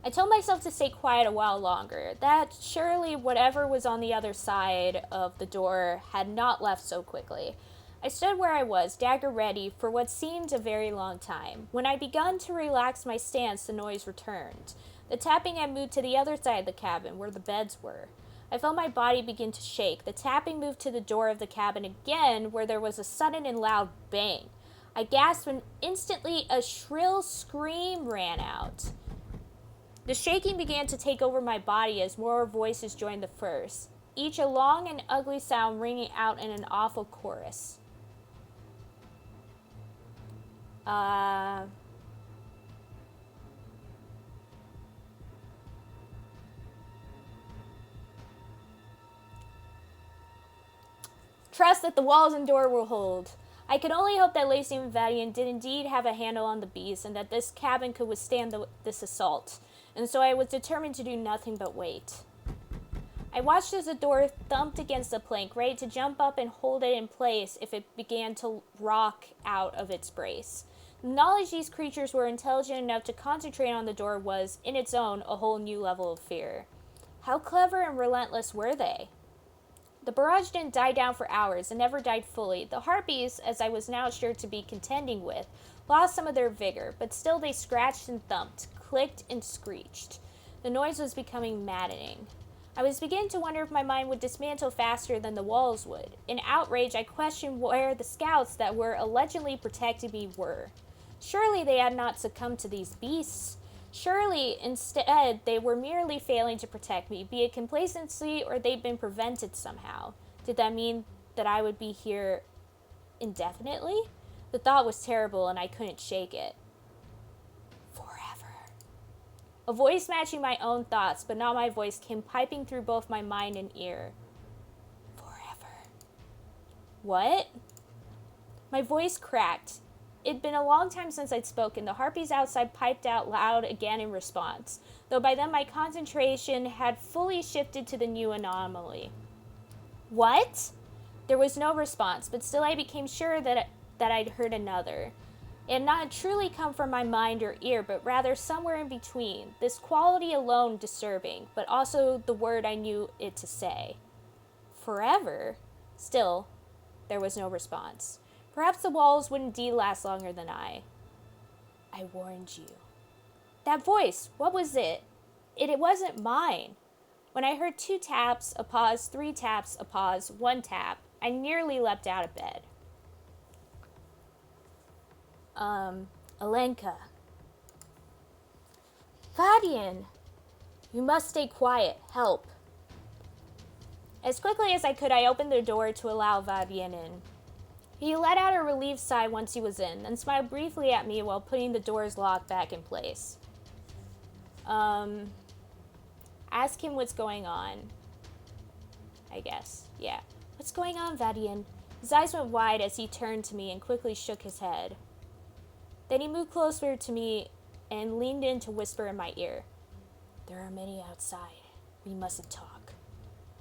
I told myself to stay quiet a while longer, that surely whatever was on the other side of the door had not left so quickly. I stood where I was, dagger ready, for what seemed a very long time. When I begun to relax my stance, the noise returned. The tapping had moved to the other side of the cabin, where the beds were. I felt my body begin to shake. The tapping moved to the door of the cabin again, where there was a sudden and loud bang. I gasped and instantly a shrill scream rang out. The shaking began to take over my body as more voices joined the first, each a long and ugly sound ringing out in an awful chorus. Trust that the walls and door will hold. I could only hope that Lacey and Vadian did indeed have a handle on the beast, and that this cabin could withstand this assault. And so I was determined to do nothing but wait. I watched as the door thumped against the plank, ready to jump up and hold it in place if it began to rock out of its brace. The knowledge these creatures were intelligent enough to concentrate on the door was, in its own, a whole new level of fear. How clever and relentless were they? The barrage didn't die down for hours and never died fully. The harpies, as I was now sure to be contending with, lost some of their vigor, but still they scratched and thumped, clicked and screeched. The noise was becoming maddening. I was beginning to wonder if my mind would dismantle faster than the walls would. In outrage, I questioned where the scouts that were allegedly protecting me were. Surely they had not succumbed to these beasts. Surely, instead, they were merely failing to protect me, be it complacency or they'd been prevented somehow. Did that mean that I would be here indefinitely? The thought was terrible and I couldn't shake it. Forever. A voice matching my own thoughts, but not my voice, came piping through both my mind and ear. Forever. What? My voice cracked. It'd been a long time since I'd spoken. The harpies outside piped out loud again in response, though by then my concentration had fully shifted to the new anomaly. What? There was no response, but still I became sure that I'd heard another. It had not truly come from my mind or ear, but rather somewhere in between, this quality alone disturbing, but also the word I knew it to say. Forever? Still, there was no response. Perhaps the walls would indeed last longer than I warned you. That voice, what was it? It wasn't mine. When I heard 2 taps, a pause, 3 taps, a pause, 1 tap, I nearly leapt out of bed. Alenka. Vadian. You must stay quiet. Help. As quickly as I could, I opened the door to allow Vadian in. He let out a relieved sigh once he was in, then smiled briefly at me while putting the door's lock back in place. Ask him what's going on. I guess. Yeah. What's going on, Vadian? His eyes went wide as he turned to me and quickly shook his head. Then he moved closer to me and leaned in to whisper in my ear. There are many outside. We mustn't talk.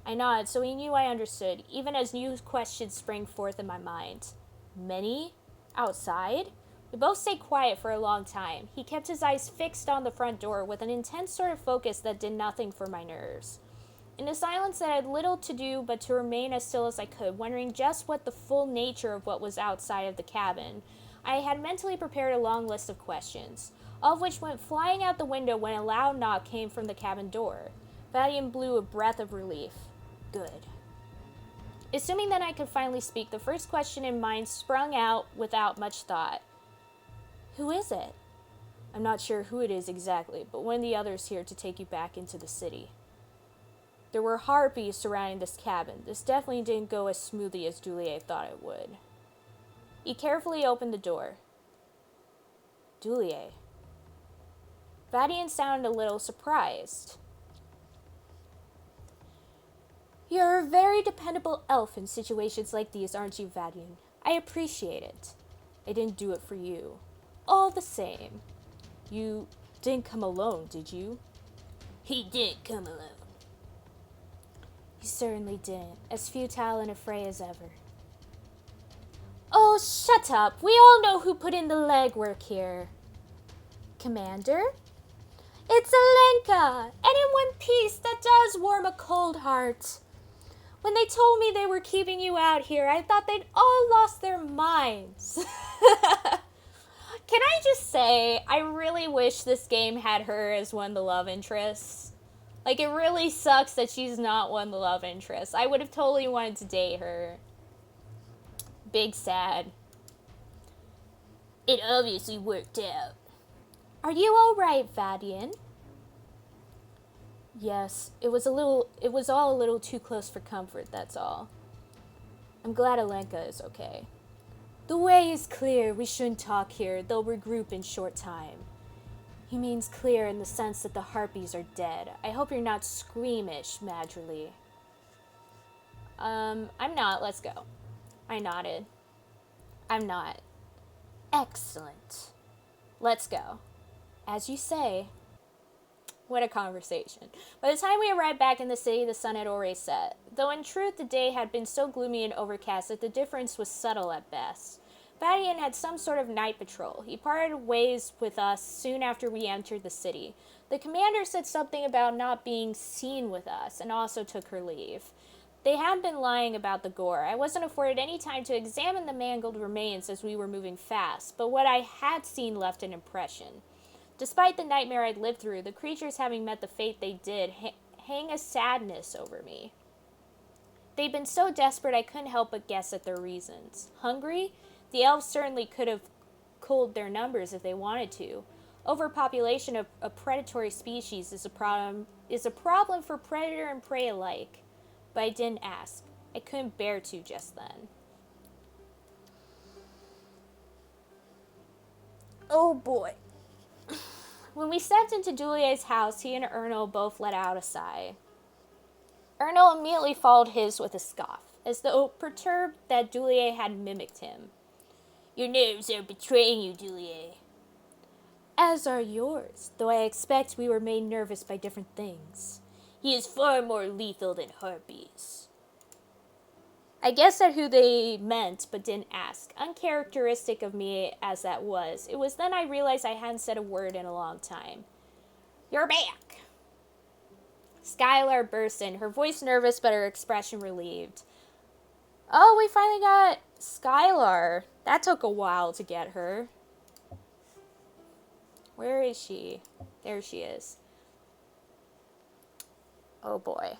I nodded, so he knew I understood, even as new questions sprang forth in my mind. Many? Outside? We both stayed quiet for a long time. He kept his eyes fixed on the front door with an intense sort of focus that did nothing for my nerves. In a silence that had little to do but to remain as still as I could, wondering just what the full nature of what was outside of the cabin, I had mentally prepared a long list of questions, all of which went flying out the window when a loud knock came from the cabin door. Vadian blew a breath of relief. Good. Assuming that I could finally speak, the first question in mind sprung out without much thought. Who is it? I'm not sure who it is exactly, but one of the others here to take you back into the city. There were harpies surrounding this cabin. This definitely didn't go as smoothly as Dulier thought it would. He carefully opened the door. Dulier. Vadian sounded a little surprised. You're a very dependable elf in situations like these, aren't you, Vadian? I appreciate it. I didn't do it for you. All the same. You didn't come alone, did you? He didn't come alone. You certainly didn't. As futile and afraid as ever. Oh, shut up. We all know who put in the legwork here. Commander? It's Alenka! And in one piece, that does warm a cold heart. When they told me they were keeping you out here, I thought they'd all lost their minds. Can I just say, I really wish this game had her as one of the love interests. Like, it really sucks that she's not one of the love interests. I would have totally wanted to date her. Big sad. It obviously worked out. Are you alright, Vadian? Yes, it was all a little too close for comfort, that's all. I'm glad Alenka is okay. The way is clear. We shouldn't talk here. They'll regroup in short time. He means clear in the sense that the harpies are dead. I hope you're not squeamish, Madrilee. I'm not. Let's go. I nodded. I'm not. Excellent. Let's go. As you say. What a conversation. By the time we arrived back in the city, the sun had already set. Though in truth the day had been so gloomy and overcast that the difference was subtle at best. Vadian had some sort of night patrol. He parted ways with us soon after we entered the city. The commander said something about not being seen with us, and also took her leave. They had been lying about the gore. I wasn't afforded any time to examine the mangled remains as we were moving fast, but what I had seen left an impression. Despite the nightmare I'd lived through, the creatures having met the fate they did, hang a sadness over me. They'd been so desperate I couldn't help but guess at their reasons. Hungry? The elves certainly could have culled their numbers if they wanted to. Overpopulation of a predatory species is a problem for predator and prey alike. But I didn't ask. I couldn't bear to just then. Oh boy. When we stepped into Julier's house, he and Ernil both let out a sigh. Ernil immediately followed his with a scoff, as though perturbed that Julier had mimicked him. Your nerves are betraying you, Julier. As are yours, though I expect we were made nervous by different things. He is far more lethal than harpies. I guessed at who they meant, but didn't ask. Uncharacteristic of me as that was, it was then I realized I hadn't said a word in a long time. You're back! Skylar burst in, her voice nervous but her expression relieved. Oh, we finally got Skylar. That took a while to get her. Where is she? There she is. Oh boy.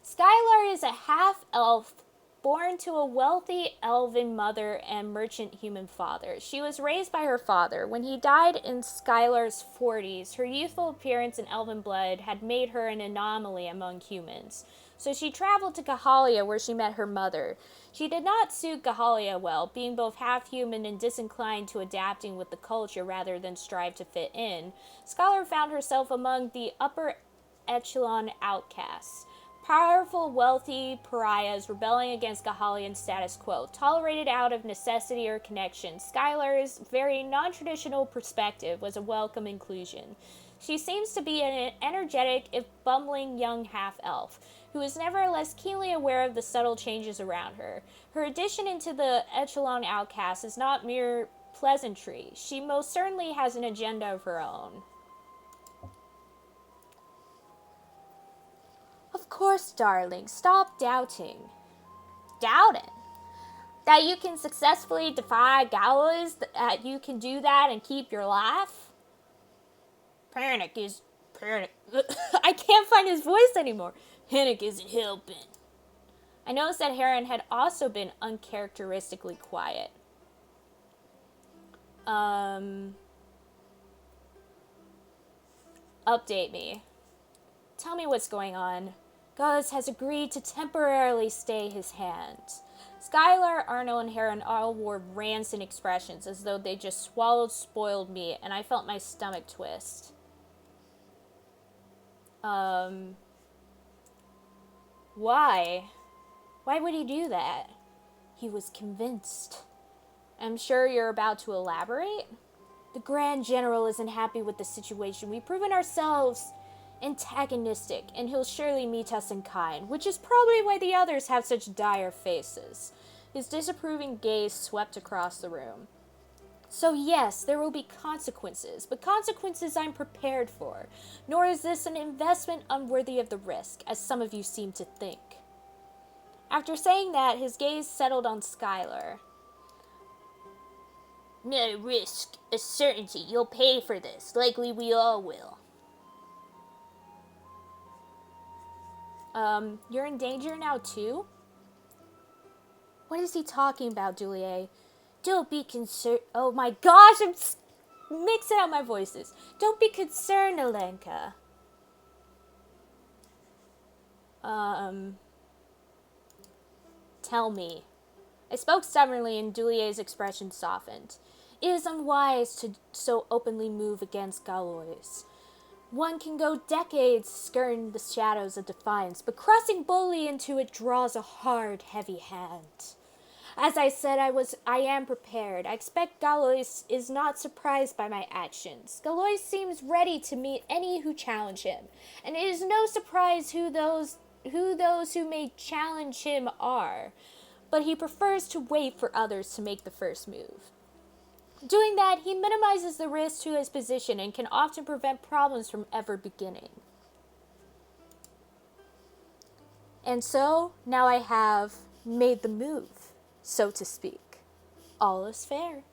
Skylar is a half-elf born to a wealthy elven mother and merchant human father. She was raised by her father. When he died in Skylar's 40s, her youthful appearance and elven blood had made her an anomaly among humans. So she traveled to Gahalia where she met her mother. She did not suit Gahalia well, being both half-human and disinclined to adapting with the culture rather than strive to fit in. Skylar found herself among the upper echelon outcasts. Powerful, wealthy pariahs rebelling against Gahalian status quo, tolerated out of necessity or connection. Skylar's very non-traditional perspective was a welcome inclusion. She seems to be an energetic, if bumbling, young half-elf, who is nevertheless keenly aware of the subtle changes around her. Her addition into the echelon outcast is not mere pleasantry. She most certainly has an agenda of her own. Of course, darling. Stop doubting. Doubting? That you can successfully defy gallows? That you can do that and keep your life? Panic. I can't find his voice anymore. Panic isn't helping. I noticed that Heron had also been uncharacteristically quiet. Update me. Tell me what's going on. Gus has agreed to temporarily stay his hand. Skylar, Arno, and Heron all wore rancid expressions as though they just swallowed spoiled meat, and I felt my stomach twist. Why? Why would he do that? He was convinced. I'm sure you're about to elaborate? The Grand General isn't happy with the situation. We've proven ourselves antagonistic, and he'll surely meet us in kind, which is probably why the others have such dire faces. His disapproving gaze swept across the room. So yes, there will be consequences, but consequences I'm prepared for. Nor is this an investment unworthy of the risk, as some of you seem to think. After saying that, his gaze settled on Skylar. Not a risk, a certainty. You'll pay for this. Likely we all will. You're in danger now too? What is he talking about, Juliet? Don't be concerned. Oh my gosh, I'm mixing up my voices. Don't be concerned, Alenka. Tell me. I spoke stubbornly and Juliet's expression softened. It is unwise to so openly move against Galois. One can go decades skirting the shadows of defiance, but crossing boldly into it draws a hard, heavy hand. As I said, I am prepared. I expect Galois is not surprised by my actions. Galois seems ready to meet any who challenge him, and it is no surprise who those who may challenge him are, but he prefers to wait for others to make the first move. Doing that, he minimizes the risk to his position and can often prevent problems from ever beginning. And so, now I have made the move, so to speak. All is fair.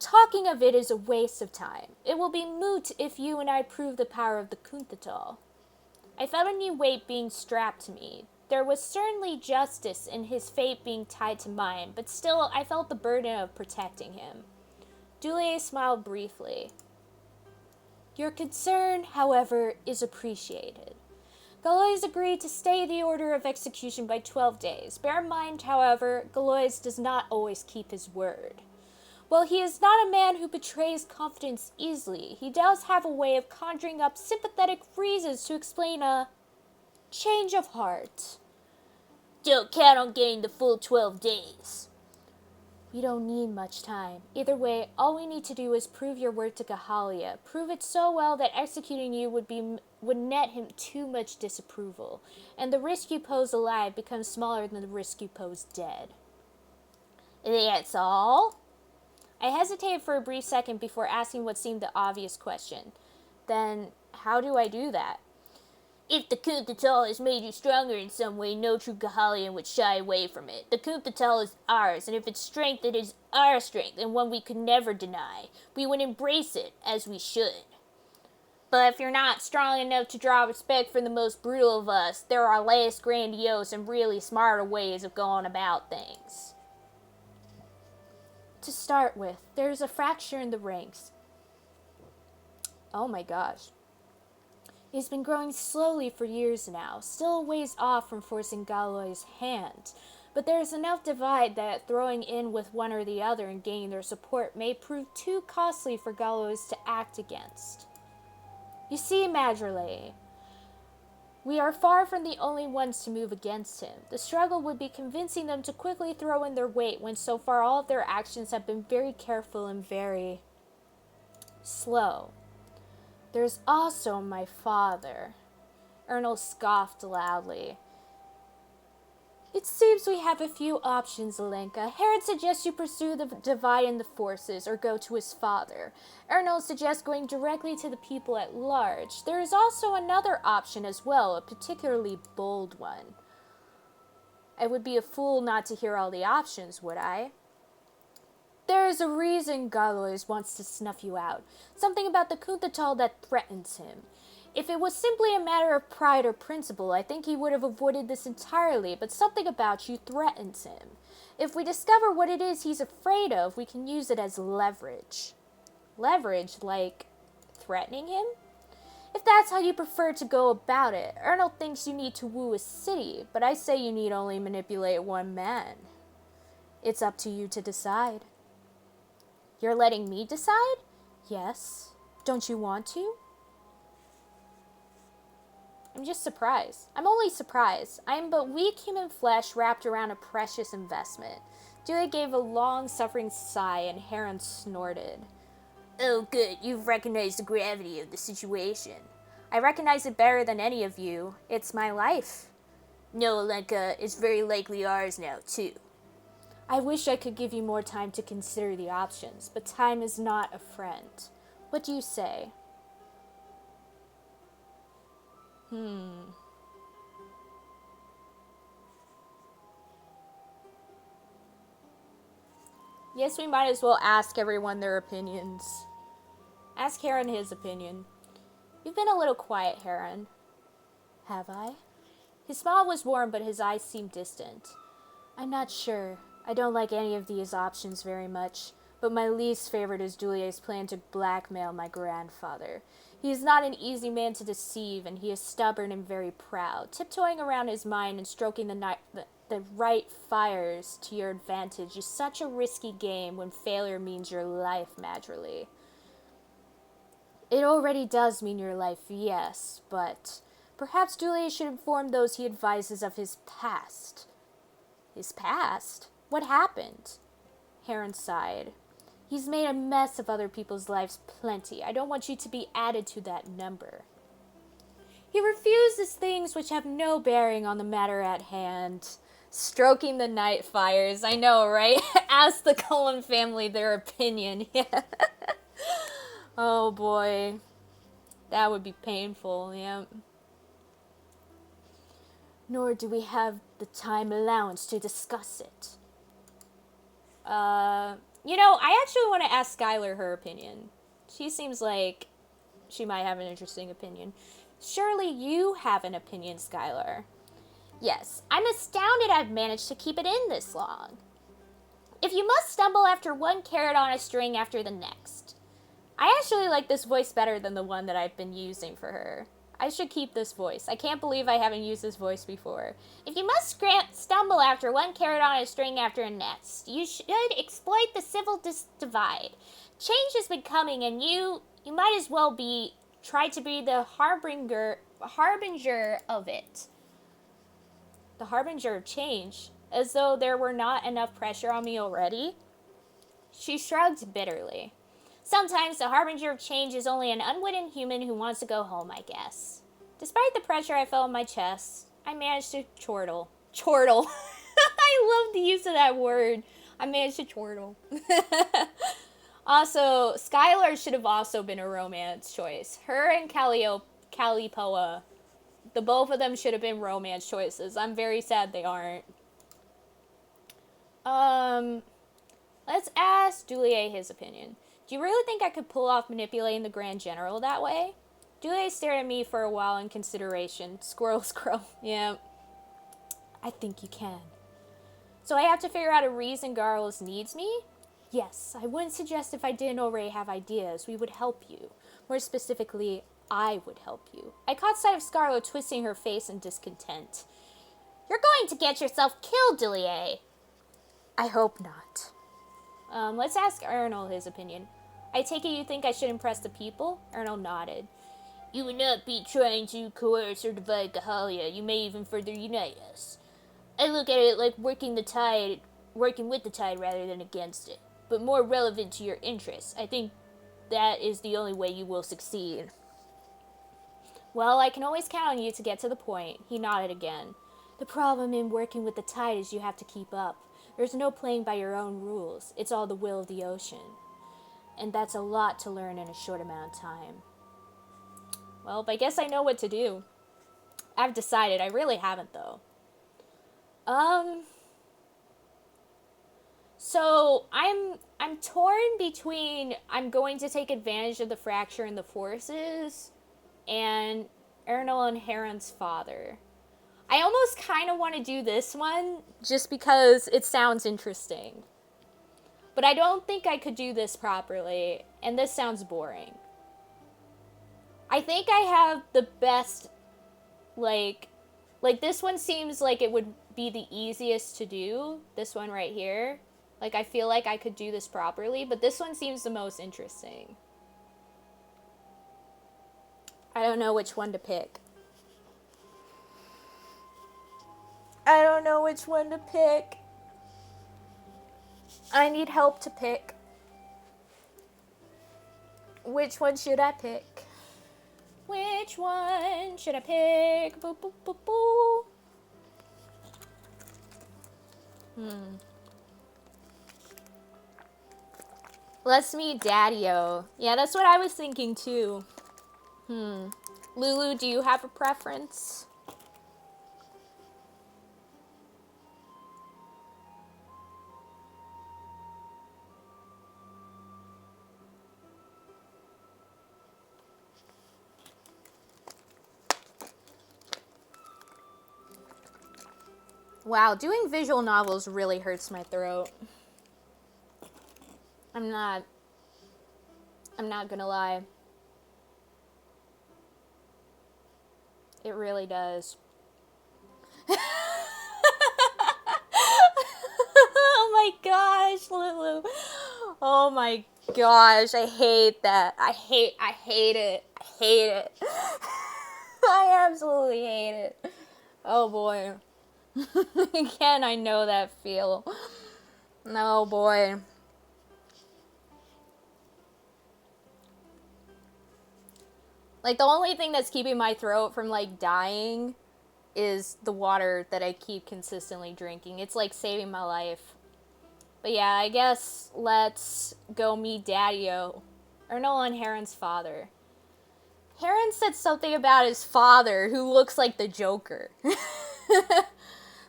Talking of it is a waste of time. It will be moot if you and I prove the power of the Kuntatal. I felt a new weight being strapped to me. There was certainly justice in his fate being tied to mine, but still I felt the burden of protecting him. Dulier smiled briefly. Your concern, however, is appreciated. Galois agreed to stay the order of execution by 12 days. Bear in mind, however, Galois does not always keep his word. While he is not a man who betrays confidence easily, he does have a way of conjuring up sympathetic reasons to explain a change of heart. Don't count on getting the full 12 days. We don't need much time. Either way, all we need to do is prove your word to Gahalia. Prove it so well that executing you would net him too much disapproval, and the risk you pose alive becomes smaller than the risk you pose dead. That's all? I hesitated for a brief second before asking what seemed the obvious question. Then, how do I do that? If the Kuntatal has made you stronger in some way, no true Gahalian would shy away from it. The Kuntatal is ours, and if its strength, it is our strength, and one we could never deny. We would embrace it, as we should. But if you're not strong enough to draw respect from the most brutal of us, there are less grandiose and really smarter ways of going about things. To start with, there's a fracture in the ranks. Oh my gosh. He's been growing slowly for years now, still a ways off from forcing Galois' hand, but there's enough divide that throwing in with one or the other and gaining their support may prove too costly for Galois to act against. You see, Madrele, we are far from the only ones to move against him. The struggle would be convincing them to quickly throw in their weight when so far all of their actions have been very careful and very slow. There's also my father. Ernal scoffed loudly. It seems we have a few options, Alenka. Herod suggests you pursue the divide in the forces or go to his father. Ernal suggests going directly to the people at large. There is also another option as well, a particularly bold one. I would be a fool not to hear all the options, would I? There is a reason Galois wants to snuff you out. Something about the Kuntatal that threatens him. If it was simply a matter of pride or principle, I think he would have avoided this entirely, but something about you threatens him. If we discover what it is he's afraid of, we can use it as leverage. Leverage, like threatening him? If that's how you prefer to go about it, Ernal thinks you need to woo a city, but I say you need only manipulate one man. It's up to you to decide. You're letting me decide? Yes. Don't you want to? I'm just surprised. I'm only surprised. I am but weak human flesh wrapped around a precious investment. Julia gave a long-suffering sigh, and Heron snorted. Oh, good. You've recognized the gravity of the situation. I recognize it better than any of you. It's my life. No, Alenka, it's very likely ours now, too. I wish I could give you more time to consider the options, but time is not a friend. What do you say? Yes, we might as well ask everyone their opinions. Ask Heron his opinion. You've been a little quiet, Heron. Have I? His smile was warm, but his eyes seemed distant. I'm not sure. I don't like any of these options very much, but my least favorite is Julier's plan to blackmail my grandfather. He is not an easy man to deceive, and he is stubborn and very proud. Tiptoeing around his mind and stroking the right fires to your advantage is such a risky game when failure means your life, Madrele. It already does mean your life, yes, but perhaps Julius should inform those he advises of his past. His past? What happened? Heron sighed. He's made a mess of other people's lives plenty. I don't want you to be added to that number. He refuses things which have no bearing on the matter at hand. Stroking the night fires. I know, right? Ask the Cullen family their opinion. Yeah. Oh boy. That would be painful, yeah. Nor do we have the time allowance to discuss it. You know, I actually want to ask Skylar her opinion. She seems like she might have an interesting opinion. Surely you have an opinion, Skylar. Yes, I'm astounded I've managed to keep it in this long. If you must stumble after one carrot on a string after the next. I actually like this voice better than the one that I've been using for her. I should keep this voice. I can't believe I haven't used this voice before. If you must stumble after one carrot on a string after a next, you should exploit the civil divide. Change has been coming, and you might as well try to be the harbinger of it. The harbinger of change? As though there were not enough pressure on me already? She shrugged bitterly. Sometimes the harbinger of change is only an unwitting human who wants to go home, I guess. Despite the pressure I felt in my chest, I managed to chortle. Chortle. I love the use of that word. I managed to chortle. Also, Skylar should have also been a romance choice. Her and Calipoa, the both of them should have been romance choices. I'm very sad they aren't. Let's ask Dulier his opinion. Do you really think I could pull off manipulating the Grand General that way? Dulier stared at me for a while in consideration. Squirrel, squirrel. Yeah. I think you can. So I have to figure out a reason Garlos needs me? Yes, I wouldn't suggest if I didn't already have ideas. We would help you. More specifically, I would help you. I caught sight of Scarlet twisting her face in discontent. You're going to get yourself killed, Dulier. I hope not. Let's ask Arnold his opinion. I take it you think I should impress the people? Arnold nodded. You would not be trying to coerce or divide Gahalia. You may even further unite us. I look at it like working with the tide rather than against it. But more relevant to your interests. I think that is the only way you will succeed. Well, I can always count on you to get to the point. He nodded again. The problem in working with the tide is you have to keep up. There's no playing by your own rules. It's all the will of the ocean. And that's a lot to learn in a short amount of time. Well, I guess I know what to do. I've decided. I really haven't, though. So I'm torn between I'm going to take advantage of the fracture in the forces and Ernal and Heron's father. I almost kind of want to do this one just because it sounds interesting. But I don't think I could do this properly, and this sounds boring. I think I have the best, like this one seems like it would be the easiest to do, this one right here. Like, I feel like I could do this properly, but this one seems the most interesting. I don't know which one to pick. I don't know which one to pick. I need help to pick. Which one should I pick? Which one should I pick? Boo, boo, boo, boo. Let's meet Daddy-O. Yeah, that's what I was thinking too. Lulu, do you have a preference? Wow, doing visual novels really hurts my throat. I'm not gonna lie. It really does. Oh my gosh, Lulu. Oh my gosh, I hate that. I hate it. I hate it. I absolutely hate it. Oh boy. Again, I know that feel. Oh boy. Like, the only thing that's keeping my throat from, like, dying is the water that I keep consistently drinking. It's, like, saving my life. But yeah, I guess let's go meet Daddy-O. Or Nolan Heron's father. Heron said something about his father, who looks like the Joker.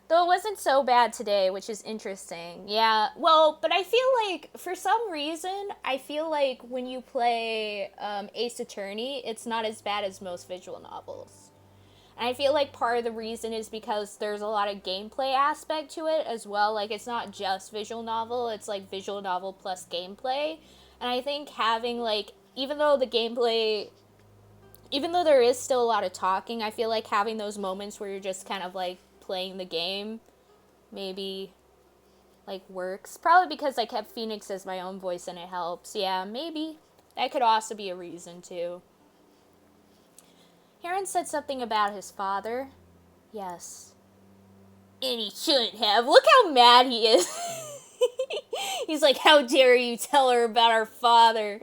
Though it wasn't so bad today, which is interesting. Yeah, well, but I feel like, for some reason, I feel like when you play Ace Attorney, it's not as bad as most visual novels. And I feel like part of the reason is because there's a lot of gameplay aspect to it as well. Like, it's not just visual novel, it's like visual novel plus gameplay. And I think having, like, even though there is still a lot of talking, I feel like having those moments where you're just kind of, like, playing the game maybe, like, works. Probably because I kept Phoenix as my own voice and it helps. Yeah, maybe. That could also be a reason, too. Heron said something about his father. Yes. And he shouldn't have. Look how mad he is. He's like, how dare you tell her about our father?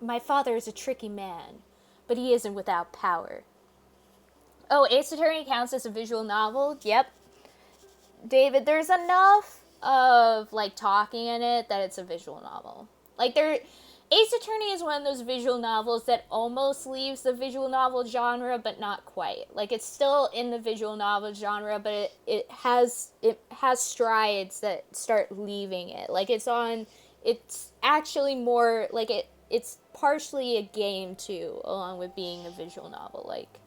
My father is a tricky man, but he isn't without power. Oh, Ace Attorney counts as a visual novel? Yep. David, there's enough of, like, talking in it that it's a visual novel. Like, Ace Attorney is one of those visual novels that almost leaves the visual novel genre, but not quite. Like, it's still in the visual novel genre, but it has strides that start leaving it. Like, it's actually more, like, it's partially a game, too, along with being a visual novel, like.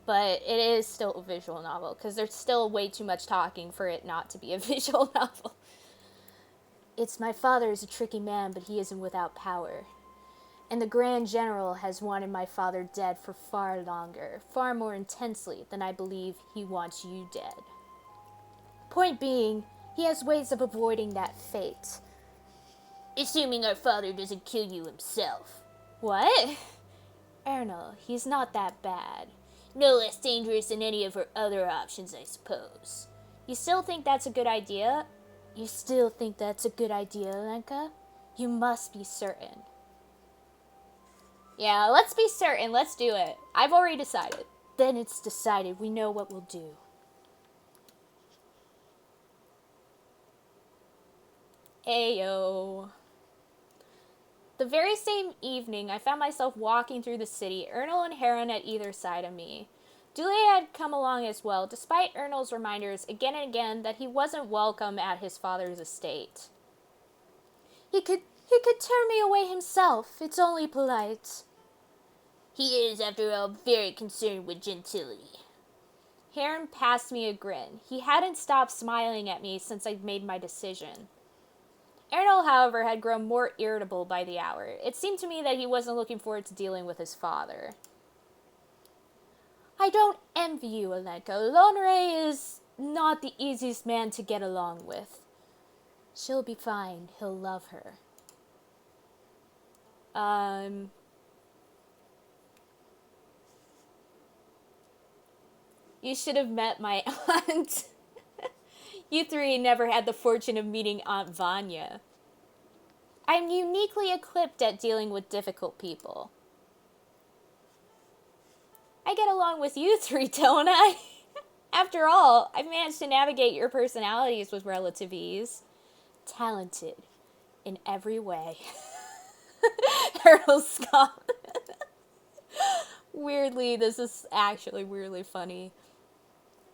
But it is still a visual novel, because there's still way too much talking for it not to be a visual novel. My father is a tricky man, but he isn't without power. And the Grand General has wanted my father dead for far longer, far more intensely than I believe he wants you dead. Point being, he has ways of avoiding that fate. Assuming our father doesn't kill you himself. What? Ernal, he's not that bad. No less dangerous than any of our other options, I suppose. You still think that's a good idea? You still think that's a good idea, Lenka? You must be certain. Yeah, let's be certain. Let's do it. I've already decided. Then it's decided. We know what we'll do. Ayo. The very same evening, I found myself walking through the city, Ernal and Heron at either side of me. Julia had come along as well, despite Ernal's reminders again and again that he wasn't welcome at his father's estate. He could turn me away himself. It's only polite. He is, after all, very concerned with gentility. Heron passed me a grin. He hadn't stopped smiling at me since I'd made my decision. Ernal, however, had grown more irritable by the hour. It seemed to me that he wasn't looking forward to dealing with his father. I don't envy you, Alenka. Lonere is not the easiest man to get along with. She'll be fine. He'll love her. You should have met my aunt. You three never had the fortune of meeting Aunt Vanya. I'm uniquely equipped at dealing with difficult people. I get along with you three, don't I? After all, I've managed to navigate your personalities with relative ease. Talented in every way. Harold Scott. Weirdly, this is actually weirdly funny.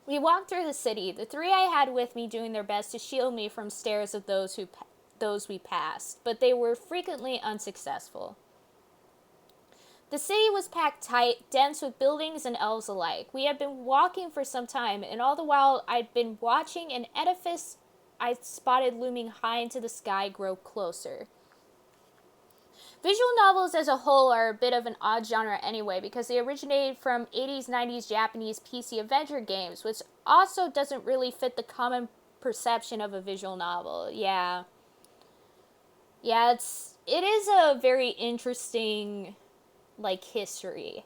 We walked through the city, the three I had with me doing their best to shield me from stares of those we passed, but they were frequently unsuccessful. The city was packed tight, dense with buildings and elves alike. We had been walking for some time, and all the while I'd been watching an edifice I spotted looming high into the sky grow closer. Visual novels as a whole are a bit of an odd genre anyway, because they originated from 80s, 90s Japanese PC adventure games, which also doesn't really fit the common perception of a visual novel. Yeah, it is a very interesting, like, history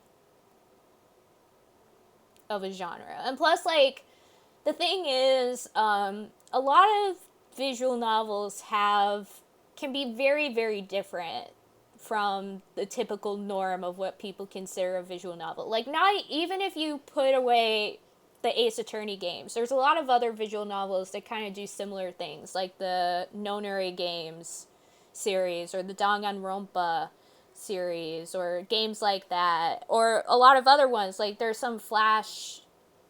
of a genre. And plus, like, the thing is, a lot of visual novels can be very, very different from the typical norm of what people consider a visual novel. Like, not even if you put away the Ace Attorney games, there's a lot of other visual novels that kind of do similar things, like the Nonary games series, or the Danganronpa series, or games like that, or a lot of other ones. Like, there's some Flash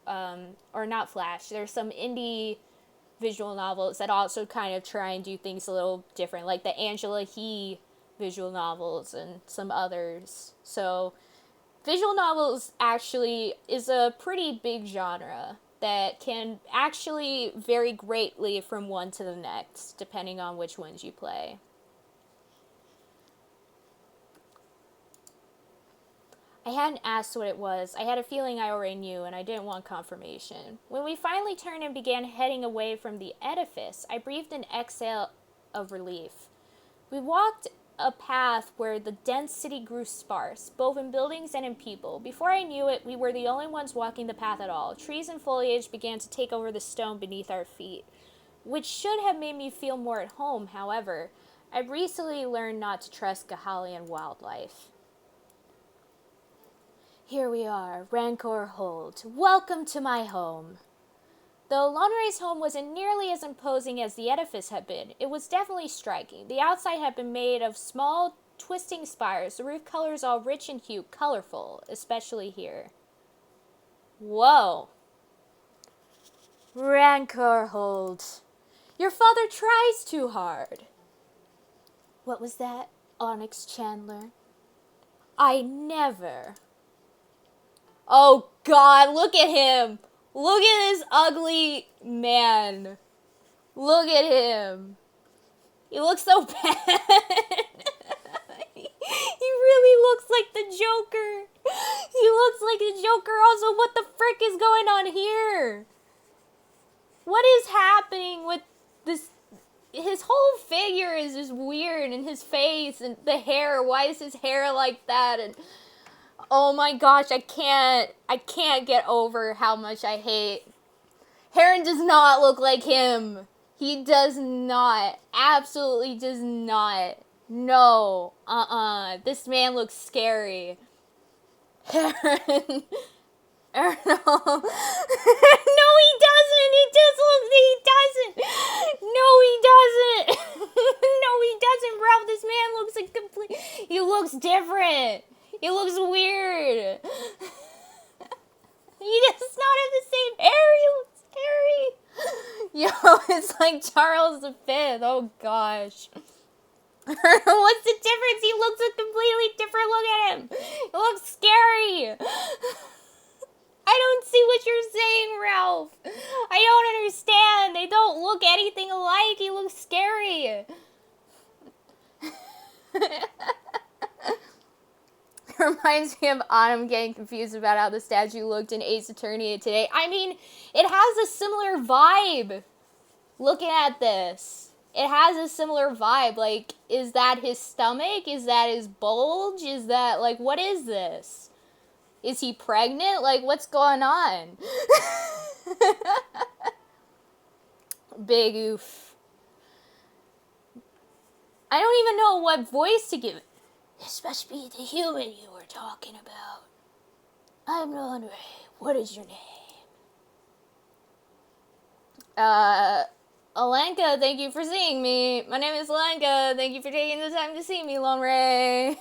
or not Flash, there's some indie visual novels that also kind of try and do things a little different, like the Angela He visual novels and some others. So visual novels actually is a pretty big genre that can actually vary greatly from one to the next, depending on which ones you play. I hadn't asked what it was. I had a feeling I already knew, and I didn't want confirmation. When we finally turned and began heading away from the edifice, I breathed an exhale of relief. We walked a path where the dense city grew sparse, both in buildings and in people. Before I knew it, we were the only ones walking the path at all. Trees and foliage began to take over the stone beneath our feet, which should have made me feel more at home. However, I've recently learned not to trust Gahalian wildlife. Here we are, Rancor Hold. Welcome to my home. Though Lonray's home wasn't nearly as imposing as the edifice had been, it was definitely striking. The outside had been made of small, twisting spires, the roof colors all rich in hue, colorful, especially here. Whoa. Rancor Hold. Your father tries too hard. What was that, Onyx Chandler? I never... Oh, God, look at him. Look at this ugly man. Look at him. He looks so bad. He really looks like the Joker. He looks like the Joker. Also, what the frick is going on here? What is happening with this? His whole figure is just weird, and his face and the hair. Why is his hair like that? And oh my gosh, I can't get over how much I hate. Heron does not look like him. He does not. Absolutely does not. No. This man looks scary. Heron. No, he doesn't. He doesn't. No, he doesn't. No, he doesn't, bro. This man looks like complete. He looks different. He looks weird. He does not have the same hair. He looks scary. Yo, it's like Charles V. Oh, gosh. What's the difference? He looks a completely different. Look at him. He looks scary. I don't see what you're saying, Ralph. I don't understand. They don't look anything alike. He looks scary. Reminds me of Autumn getting confused about how the statue looked in Ace Attorney today. I mean, it has a similar vibe. Looking at this, it has a similar vibe. Like, is that his stomach? Is that his bulge? Is that, like, what is this? Is he pregnant? Like, what's going on? Big oof. I don't even know what voice to give it. This must be the human you were talking about. I'm Lonray. What is your name? Alenka, thank you for seeing me. My name is Alenka. Thank you for taking the time to see me, Lonray.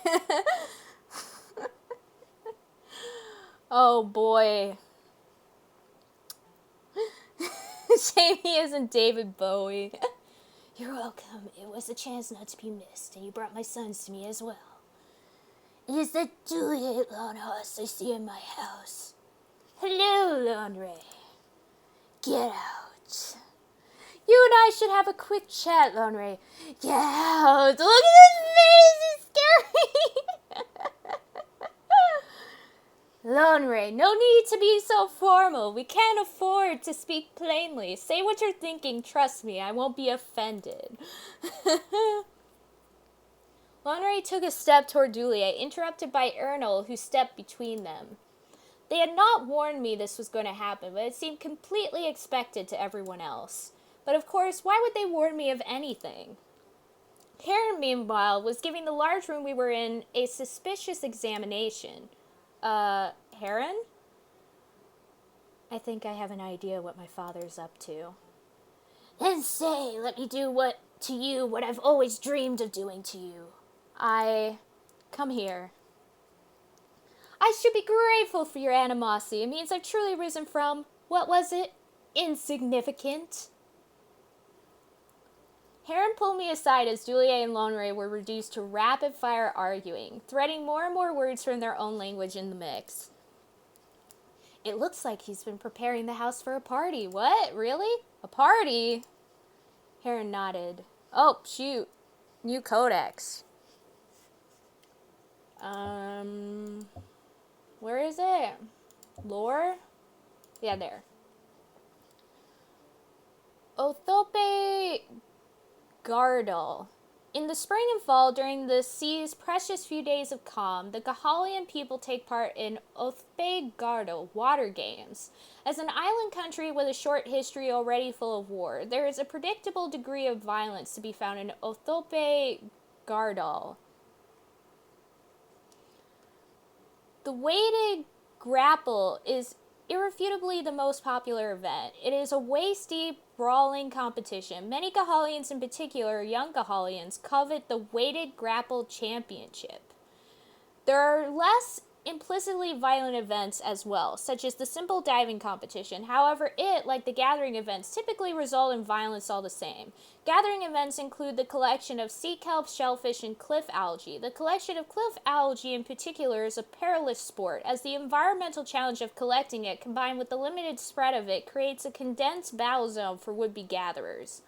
Oh, boy. Shame he isn't David Bowie. You're welcome. It was a chance not to be missed, and you brought my sons to me as well. It is the Juliet Longhorse I see in my house. Hello, Lonray. Get out. You and I should have a quick chat, Lonray. Get out. Look at his face. It's scary. Lonray, no need to be so formal. We can't afford to speak plainly. Say what you're thinking. Trust me, I won't be offended. Lonray took a step toward Juliet, interrupted by Ernol, who stepped between them. They had not warned me this was going to happen, but it seemed completely expected to everyone else. But of course, why would they warn me of anything? Karen, meanwhile, was giving the large room we were in a suspicious examination. Heron? I think I have an idea what my father's up to. Then say, let me do what I've always dreamed of doing to you. Come here. I should be grateful for your animosity. It means I've truly risen from, what was it? Insignificant. Heron pulled me aside as Juliet and Lonray were reduced to rapid-fire arguing, threading more and more words from their own language in the mix. It looks like he's been preparing the house for a party. What? Really? A party? Heron nodded. Oh, shoot. New codex. Where is it? Lore? Yeah, there. Othope Gardel. In the spring and fall, during the sea's precious few days of calm, the Gahalian people take part in Othbe Gardel water games. As an island country with a short history already full of war, there is a predictable degree of violence to be found in Othope Gardel. The weighted grapple is irrefutably the most popular event. It is a waist-deep, brawling competition. Many Gahalians, in particular young Gahalians, covet the weighted grapple championship. There are less implicitly violent events as well, such as the simple diving competition. However, it, like the gathering events, typically result in violence all the same. Gathering events include the collection of sea kelp, shellfish, and cliff algae. The collection of cliff algae in particular is a perilous sport, as the environmental challenge of collecting it, combined with the limited spread of it, creates a condensed battle zone for would-be gatherers.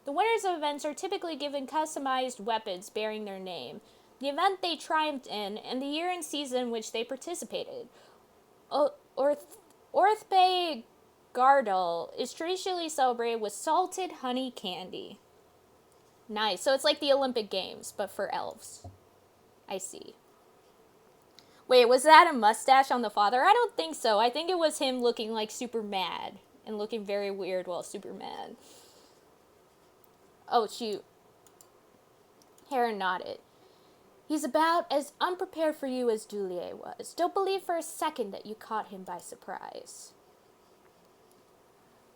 The winners of events are typically given customized weapons bearing their name, the event they triumphed in, and the year and season in which they participated. Orthbay Gardel is traditionally celebrated with salted honey candy. Nice. So it's like the Olympic Games, but for elves. I see. Wait, was that a mustache on the father? I don't think so. I think it was him looking like super mad and looking very weird while super mad. Oh, shoot. Heron nodded. He's about as unprepared for you as Juliet was. Don't believe for a second that you caught him by surprise.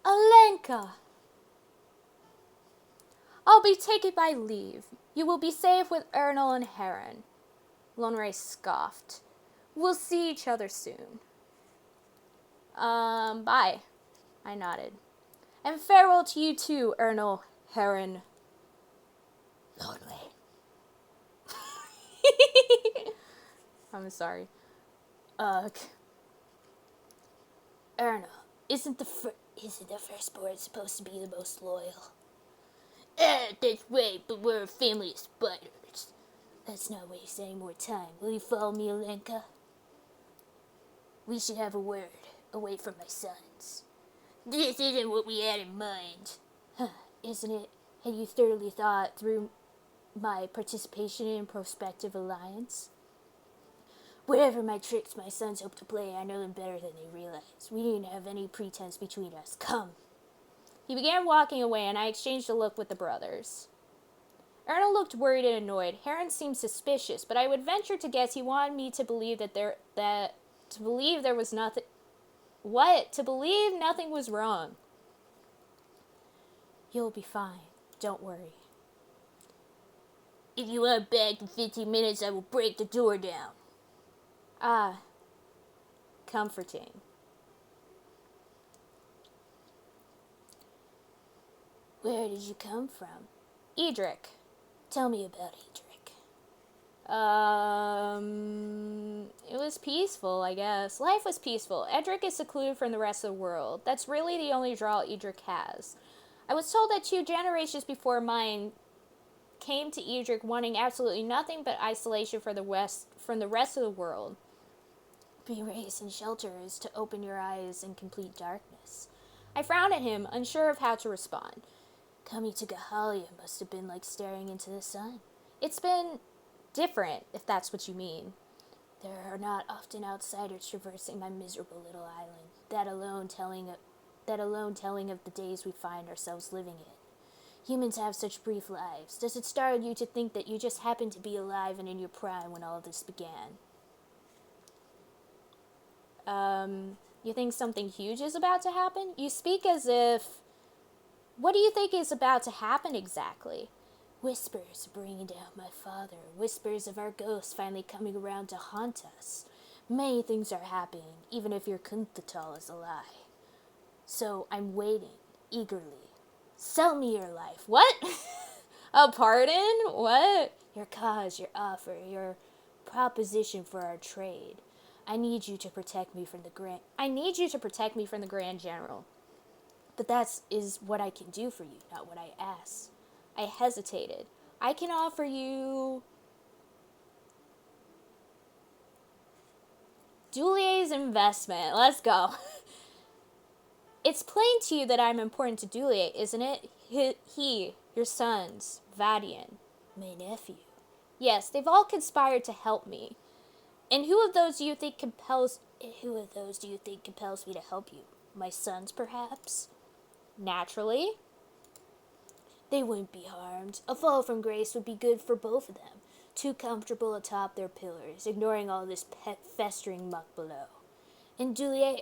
Alenka! I'll be taken by leave. You will be safe with Ernal and Heron. Lonray scoffed. We'll see each other soon. Bye. I nodded. And farewell to you too, Ernal, Heron. Lonray. I'm sorry. Ugh. Erna, isn't the firstborn supposed to be the most loyal? That's right, but we're a family of spiders. Let's not waste any more time. Will you follow me, Alenka? We should have a word, away from my sons. This isn't what we had in mind. Huh, isn't it? Have you thoroughly thought through my participation in prospective alliance? Whatever my tricks my sons hope to play, I know them better than they realize. We didn't have any pretense between us. Come. He began walking away, and I exchanged a look with the brothers. Erna looked worried and annoyed. Heron seemed suspicious, but I would venture to guess he wanted me to believe there was nothing. What? To believe nothing was wrong. You'll be fine. Don't worry. If you aren't back in 15 minutes, I will break the door down. Ah, comforting. Where did you come from? Edric. Tell me about Edric. It was peaceful, I guess. Life was peaceful. Edric is secluded from the rest of the world. That's really the only draw Edric has. I was told that 2 generations before mine came to Edric wanting absolutely nothing but isolation from the rest of the world. Being raised in shelter is to open your eyes in complete darkness. I frowned at him, unsure of how to respond. Coming to Gahalia must have been like staring into the sun. It's been different, if that's what you mean. There are not often outsiders traversing my miserable little island. That alone telling of the days we find ourselves living in. Humans have such brief lives. Does it startle you to think that you just happened to be alive and in your prime when all this began? You think something huge is about to happen? You speak as if... What do you think is about to happen exactly? Whispers bringing down my father. Whispers of our ghosts finally coming around to haunt us. Many things are happening, even if your Kuntatal is a lie. So I'm waiting, eagerly. Sell me your life. What? A pardon? What? Your cause, your offer, your proposition for our trade. I need you to protect me from the Grand... I need you to protect me from the Grand General. But that is what I can do for you, not what I ask. I hesitated. I can offer you Dulier's investment. Let's go. It's plain to you that I'm important to Dulier, isn't it? He, your sons, Vadian, My nephew. Yes, they've all conspired to help me. And who of those do you think compels me to help you? My sons, perhaps? Naturally. They wouldn't be harmed. A fall from grace would be good for both of them. Too comfortable atop their pillars, ignoring all this festering muck below. And Dulier,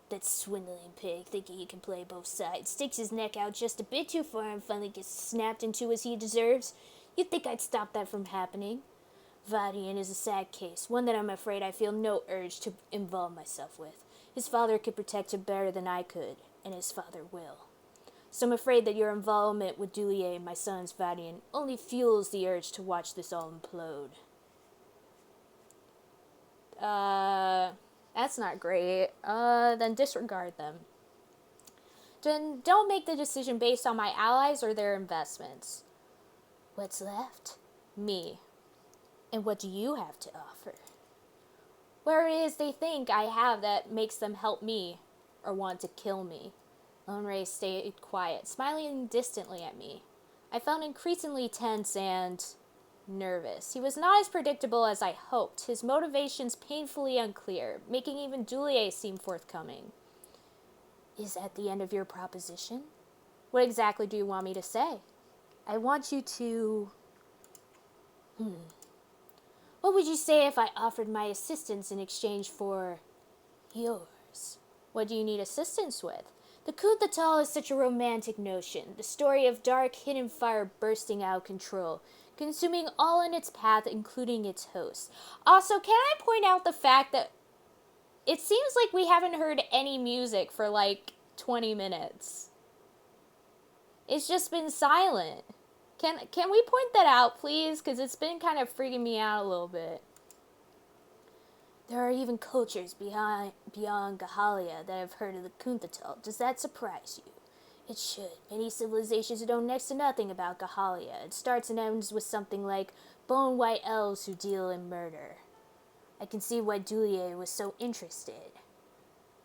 that swindling pig, thinking he can play both sides, sticks his neck out just a bit too far and finally gets snapped into as he deserves. You'd think I'd stop that from happening. Vadian is a sad case, one that I'm afraid I feel no urge to involve myself with. His father could protect him better than I could, and his father will. So I'm afraid that your involvement with Dulier and my son's Vadian only fuels the urge to watch this all implode. That's not great. Then disregard them. Then don't make the decision based on my allies or their investments. What's left? Me. And what do you have to offer? Where it is they think I have that makes them help me or want to kill me. Lonray stayed quiet, smiling distantly at me. I felt increasingly tense and nervous. He was not as predictable as I hoped, his motivations painfully unclear, making even Dulier seem forthcoming. Is that the end of your proposition? What exactly do you want me to say? I want you to... What would you say if I offered my assistance in exchange for yours? What do you need assistance with? The Kuntatal is such a romantic notion, the story of dark, hidden fire bursting out of control, consuming all in its path, including its host. Also, can I point out the fact that it seems like we haven't heard any music for like 20 minutes. It's just been silent. Can we point that out, please? Because it's been kind of freaking me out a little bit. There are even cultures beyond Gahalia that have heard of the Kuntatal. Does that surprise you? It should. Many civilizations know next to nothing about Gahalia. It starts and ends with something like bone white elves who deal in murder. I can see why Dulier was so interested.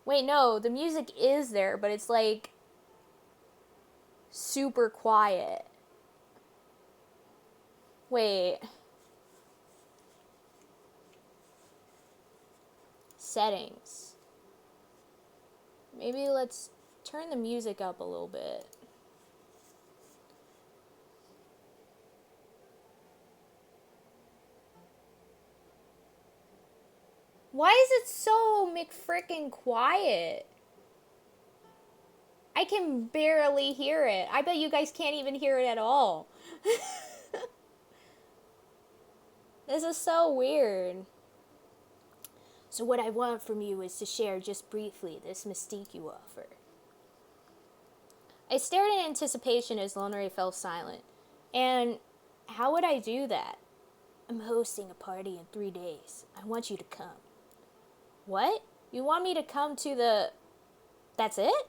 Wait, no, the music is there, but it's like super quiet. Wait. Settings. Maybe let's turn the music up a little bit. Why is it so McFrickin' quiet? I can barely hear it. I bet you guys can't even hear it at all. This is so weird. So what I want from you is to share just briefly this mystique you offer. I stared in anticipation as Lonray fell silent. And how would I do that? I'm hosting a party in 3 days. I want you to come. What? You want me to come to the... That's it?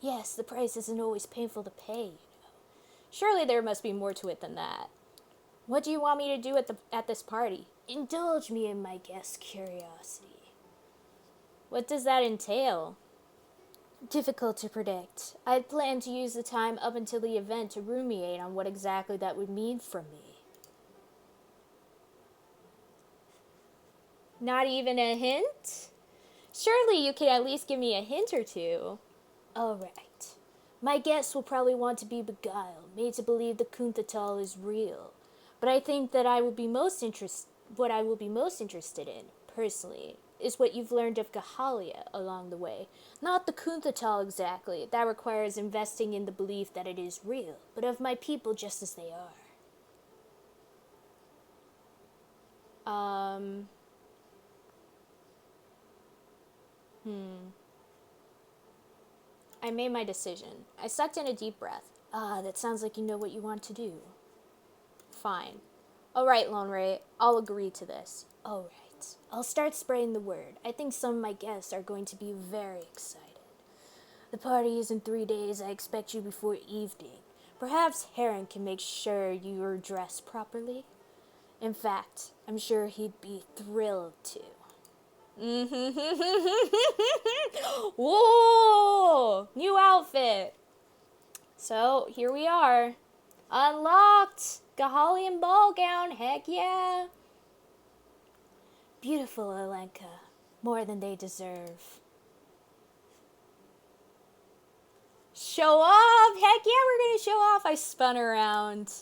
Yes, the price isn't always painful to pay, you know. Surely there must be more to it than that. What do you want me to do at this party? Indulge me in my guest's curiosity. What does that entail? Difficult to predict. I'd planned to use the time up until the event to ruminate on what exactly that would mean for me. Not even a hint? Surely you could at least give me a hint or two. All right. My guests will probably want to be beguiled, made to believe the Kuntatal is real. But I think that what I will be most interested in, personally, is what you've learned of Gahalia along the way. Not the Kuntatal exactly, that requires investing in the belief that it is real, but of my people just as they are. I made my decision. I sucked in a deep breath. Ah, that sounds like you know what you want to do. Fine. All right, Lone Ray, I'll agree to this. All right. I'll start spreading the word. I think some of my guests are going to be very excited. The party is in 3 days. I expect you before evening. Perhaps Heron can make sure you are dressed properly. In fact, I'm sure he'd be thrilled to. Whoa! New outfit. So, here we are. Unlocked! Gahalian ball gown, heck yeah! Beautiful, Alenka. More than they deserve. Show off! Heck yeah, we're gonna show off! I spun around.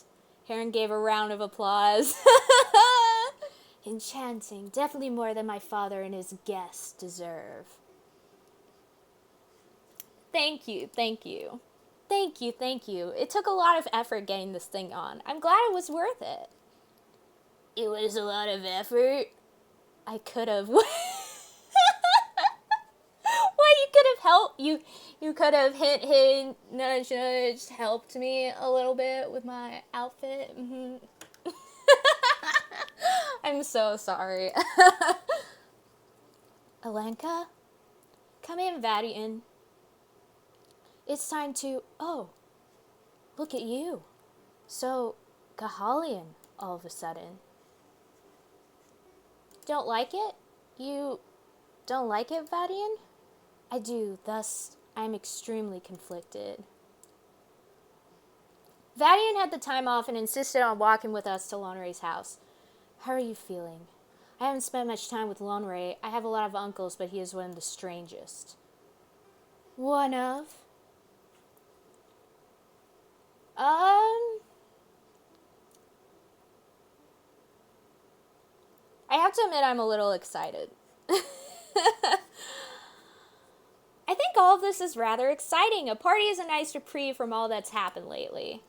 Heron gave a round of applause. Enchanting. Definitely more than my father and his guests deserve. Thank you, thank you. Thank you, thank you. It took a lot of effort getting this thing on. I'm glad it was worth it. It was a lot of effort. I could have. What, you could have helped. You could have hint, nudge, nudge, helped me a little bit with my outfit. I'm so sorry. Alenka? Come in, Vadian. It's time to... Oh, look at you. So, Gahalian, all of a sudden. Don't like it? You don't like it, Vadian? I do, thus I'm extremely conflicted. Vadian had the time off and insisted on walking with us to Lone Ray's house. How are you feeling? I haven't spent much time with Lone Ray. I have a lot of uncles, but he is one of the strangest. One of? I have to admit I'm a little excited. I think all of this is rather exciting. A party is a nice reprieve from all that's happened lately.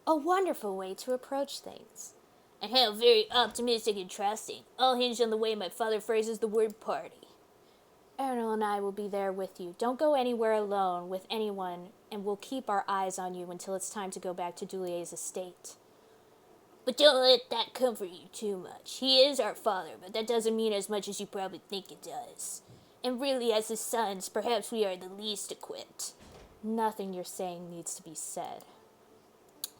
A wonderful way to approach things. And how very optimistic and trusting. All hinged on the way my father phrases the word party. Erno and I will be there with you. Don't go anywhere alone with anyone, and we'll keep our eyes on you until it's time to go back to Dulier's estate. But don't let that comfort you too much. He is our father, but that doesn't mean as much as you probably think it does. And really, as his sons, perhaps we are the least equipped. Nothing you're saying needs to be said.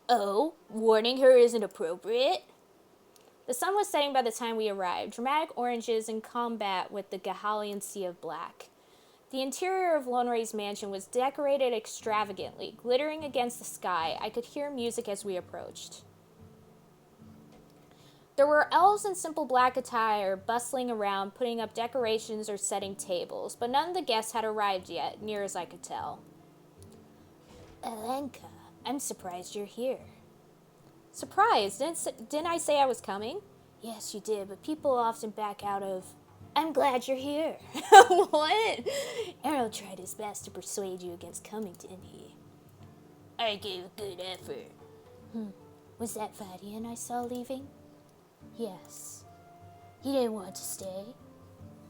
Oh, warning her isn't appropriate? The sun was setting by the time we arrived, dramatic oranges in combat with the Gahalian sea of black. The interior of Lone Ray's mansion was decorated extravagantly, glittering against the sky. I could hear music as we approached. There were elves in simple black attire bustling around, putting up decorations or setting tables, but none of the guests had arrived yet, near as I could tell. Alenka, I'm surprised you're here. Surprised? Didn't I say I was coming? Yes, you did, but people often back out of, I'm glad you're here. What? Errol tried his best to persuade you against coming, didn't he? I gave a good effort. Was that Vadian I saw leaving? Yes. He didn't want to stay.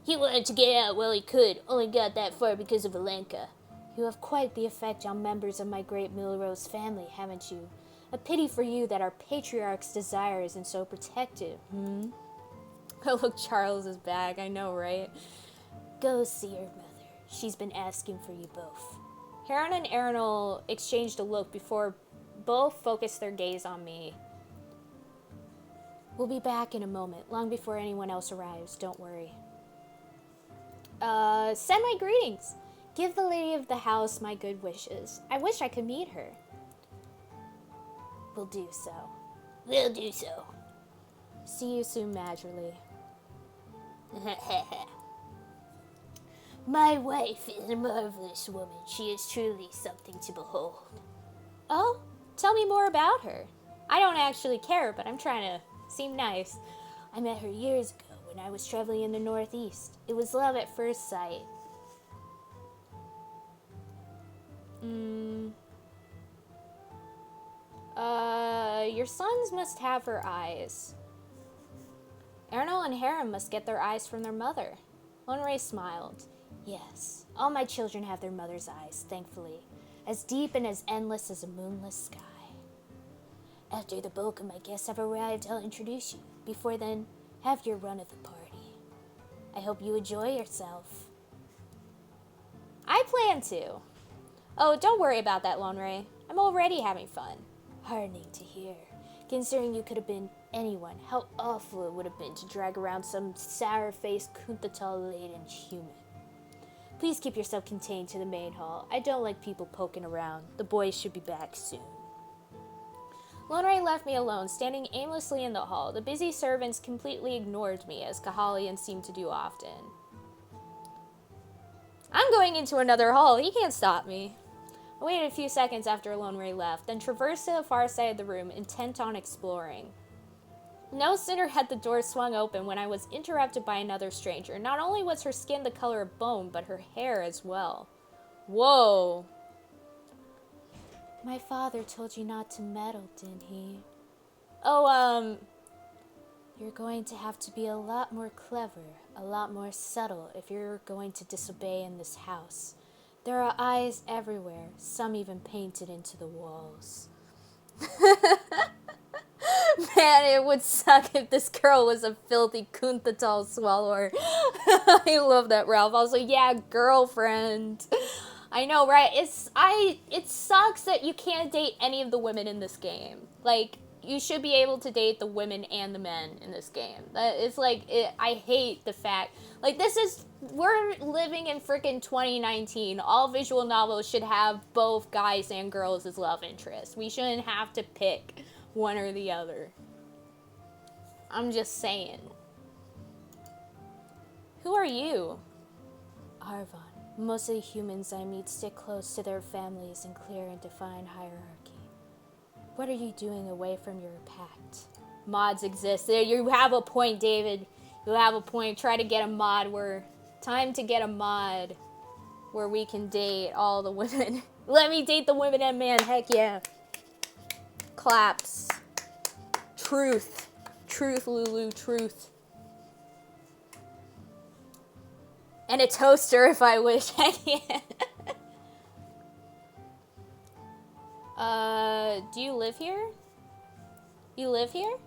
He wanted to get out while he could, only got that far because of Alenka. You have quite the effect on members of my great Milrose family, haven't you? A pity for you that our patriarch's desire isn't so protective, Oh, look, Charles is back, I know, right? Go see your mother. She's been asking for you both. Heron and Arenal exchanged a look before both focused their gaze on me. We'll be back in a moment, long before anyone else arrives, don't worry. Send my greetings. Give the lady of the house my good wishes. I wish I could meet her. We'll do so. We'll do so. See you soon, Madgerly. My wife is a marvelous woman. She is truly something to behold. Oh, tell me more about her. I don't actually care, but I'm trying to seem nice. I met her years ago when I was traveling in the Northeast. It was love at first sight. Your sons must have her eyes. Ernol and Harem must get their eyes from their mother. Lone Ray smiled. Yes, all my children have their mother's eyes, thankfully, as deep and as endless as a moonless sky. After the bulk of my guests have arrived, I'll introduce you. Before then, have your run of the party. I hope you enjoy yourself. I plan to. Oh, don't worry about that, Lone Ray. I'm already having fun. Heartening to hear. Considering you could have been anyone, how awful it would have been to drag around some sour-faced, kuntatal-laden human. Please keep yourself contained to the main hall. I don't like people poking around. The boys should be back soon. Lone Ray left me alone, standing aimlessly in the hall. The busy servants completely ignored me, as Kahalians seem to do often. I'm going into another hall. He can't stop me. I waited a few seconds after Lone Ray left, then traversed to the far side of the room, intent on exploring. No sooner had the door swung open when I was interrupted by another stranger. Not only was her skin the color of bone, but her hair as well. Whoa. My father told you not to meddle, didn't he? Oh, you're going to have to be a lot more clever, a lot more subtle if you're going to disobey in this house. There are eyes everywhere, some even painted into the walls. Man, it would suck if this girl was a filthy kuntatal swallower. I love that, Ralph. I was like, yeah, girlfriend. I know, right? It sucks that you can't date any of the women in this game. Like, you should be able to date the women and the men in this game. It's like, I hate the fact, like, we're living in freaking 2019. All visual novels should have both guys and girls as love interests. We shouldn't have to pick one or the other. I'm just saying. Who are you? Arvon. Most of the humans I meet stick close to their families in clear and defined hierarchy. What are you doing away from your pact? Mods exist. There, you have a point, David. You have a point. Try to get a mod time to get a mod where we can date all the women. Let me date the women and man. Heck yeah. Claps. Truth. Truth, Lulu. Truth. And a toaster if I wish. Heck yeah. Do you live here? You live here?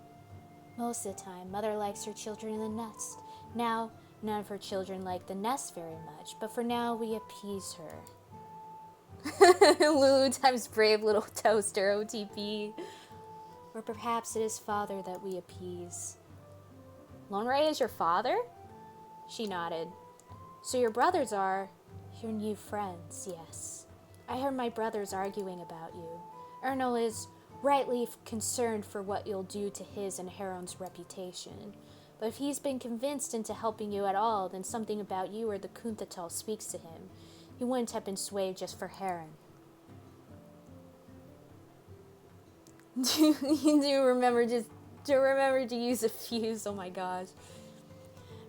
Most of the time, Mother likes her children in the nest. Now, none of her children like the nest very much, but for now, we appease her. Lulu times brave little toaster, OTP. Or perhaps it is father that we appease. Lone Ray is your father? She nodded. So your brothers are your new friends, yes. I heard my brothers arguing about you. Ernol is rightly concerned for what you'll do to his and Heron's reputation. But if he's been convinced into helping you at all, then something about you or the Kuntatal speaks to him. He wouldn't have been swayed just for Heron. Do remember to use a fuse, oh my gosh.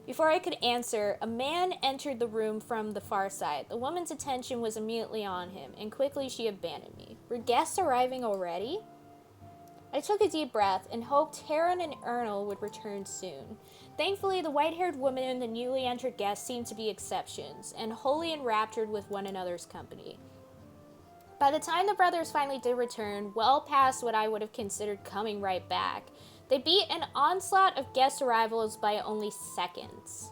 Before I could answer, a man entered the room from the far side. The woman's attention was immediately on him, and quickly she abandoned me. Were guests arriving already? I took a deep breath and hoped Heron and Ernol would return soon. Thankfully, the white-haired woman and the newly entered guests seemed to be exceptions, and wholly enraptured with one another's company. By the time the brothers finally did return, well past what I would have considered coming right back, they beat an onslaught of guest arrivals by only seconds.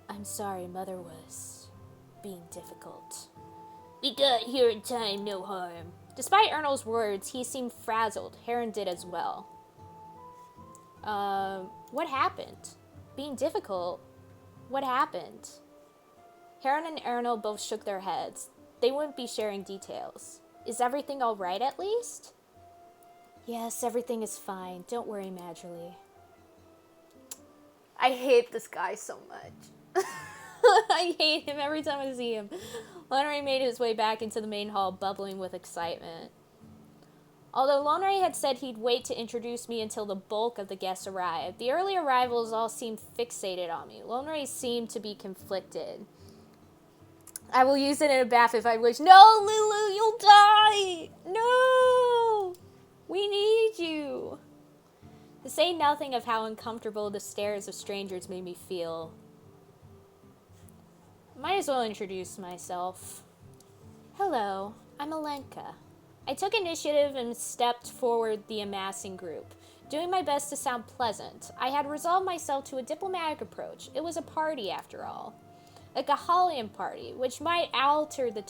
I'm sorry, Mother was being difficult. We got here in time, no harm. Despite Ernol's words, he seemed frazzled. Heron did as well. What happened? Being difficult? What happened? Heron and Ernol both shook their heads. They wouldn't be sharing details. Is everything all right at least? Yes, everything is fine. Don't worry, Madgerly. I hate this guy so much. I hate him every time I see him. Lone Ray made his way back into the main hall, bubbling with excitement. Although Lone Ray had said he'd wait to introduce me until the bulk of the guests arrived, the early arrivals all seemed fixated on me. Lone Ray seemed to be conflicted. I will use it in a bath if I wish. No, Lulu, you'll die! No! We need you! To say nothing of how uncomfortable the stares of strangers made me feel. Might as well introduce myself. Hello, I'm Alenka. I took initiative and stepped forward the amassing group, doing my best to sound pleasant. I had resolved myself to a diplomatic approach. It was a party, after all. A Gahalian party, which might alter the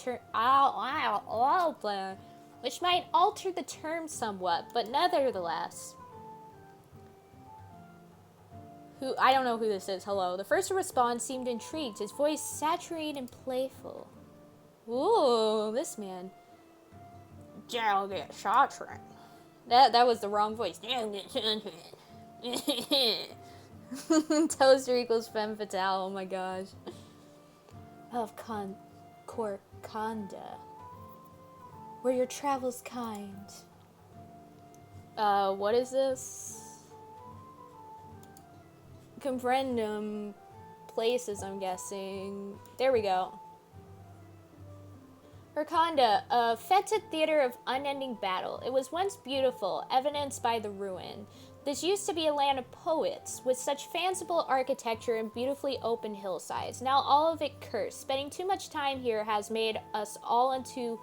term somewhat, but nevertheless. I don't know who this is. Hello. The first to respond seemed intrigued, his voice saturated and playful. Ooh, this man. That was the wrong voice. Toaster equals femme fatale. Oh my gosh. Of Corconda. Were your travels kind? What is this? Comprendum places, I'm guessing. There we go. Corconda, a fetid theater of unending battle. It was once beautiful, evidenced by the ruin. This used to be a land of poets, with such fanciful architecture and beautifully open hillsides. Now all of it cursed. Spending too much time here has made us all into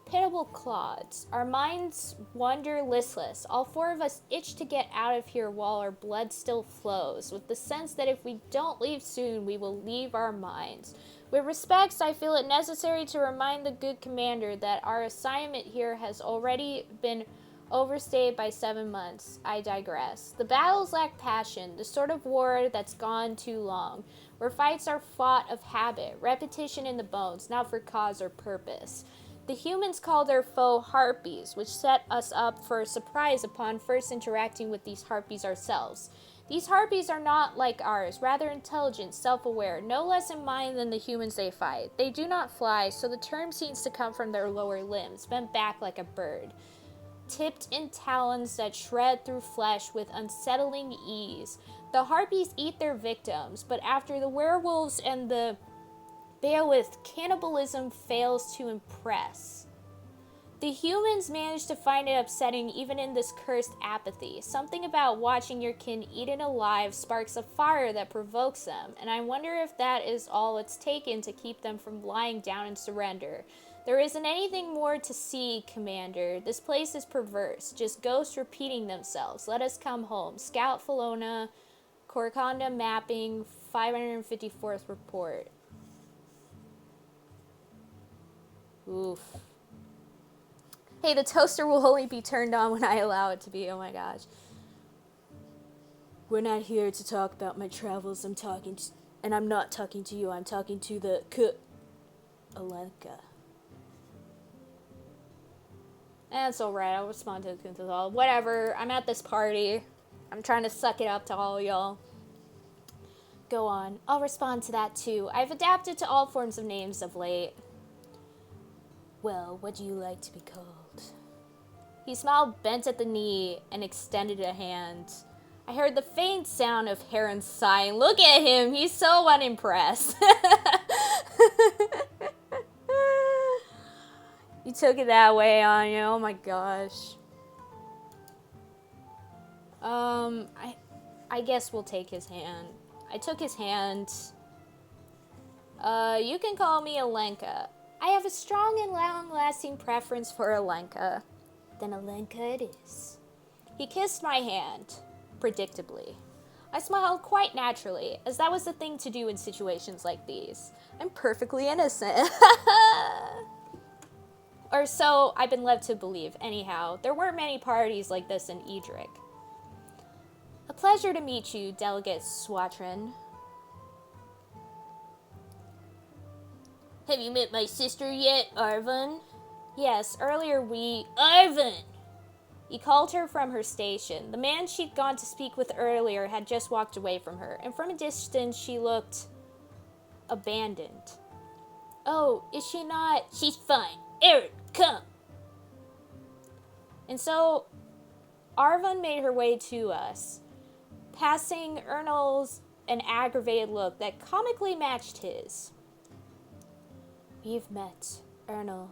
pitiable clods. Our minds wander listless. All four of us itch to get out of here while our blood still flows, with the sense that if we don't leave soon, we will leave our minds. With respects, I feel it necessary to remind the good commander that our assignment here has already been overstayed by 7 months. I digress. The battles lack passion, the sort of war that's gone too long, where fights are fought of habit, repetition in the bones, not for cause or purpose. The humans call their foe harpies, which set us up for a surprise upon first interacting with these harpies ourselves. These harpies are not like ours, rather intelligent, self-aware, no less in mind than the humans they fight. They do not fly, so the term seems to come from their lower limbs, bent back like a bird, tipped in talons that shred through flesh with unsettling ease. The harpies eat their victims, but after the werewolves and the Beowulf, cannibalism fails to impress. The humans manage to find it upsetting even in this cursed apathy. Something about watching your kin eaten alive sparks a fire that provokes them, and I wonder if that is all it's taken to keep them from lying down and surrender. There isn't anything more to see, Commander. This place is perverse, just ghosts repeating themselves. Let us come home. Scout Felona, Corconda mapping, 554th report. Oof. Hey, the toaster will only be turned on when I allow it to be. Oh my gosh. We're not here to talk about my travels. I'm not talking to you. I'm talking to the Alenka. That's alright. I'll respond to it. Whatever. I'm at this party. I'm trying to suck it up to all y'all. Go on. I'll respond to that too. I've adapted to all forms of names of late. Well, what do you like to be called? He smiled, bent at the knee, and extended a hand. I heard the faint sound of Heron sighing. Look at him! He's so unimpressed. You took it that way, Anya. Oh my gosh. I guess we'll take his hand. I took his hand. You can call me Alenka. I have a strong and long-lasting preference for Alenka. Then Alenka it is. He kissed my hand, predictably. I smiled quite naturally, as that was the thing to do in situations like these. I'm perfectly innocent. Or so I've been led to believe. Anyhow, there weren't many parties like this in Edric. A pleasure to meet you, Delegate Swatran. Have you met my sister yet, Arvon? Yes, earlier Arvon! He called her from her station. The man she'd gone to speak with earlier had just walked away from her, and from a distance she looked abandoned. Oh, is she not? She's fine. Eric, come! And so Arvon made her way to us, passing Ernol's an aggravated look that comically matched his. We've met. Ernol,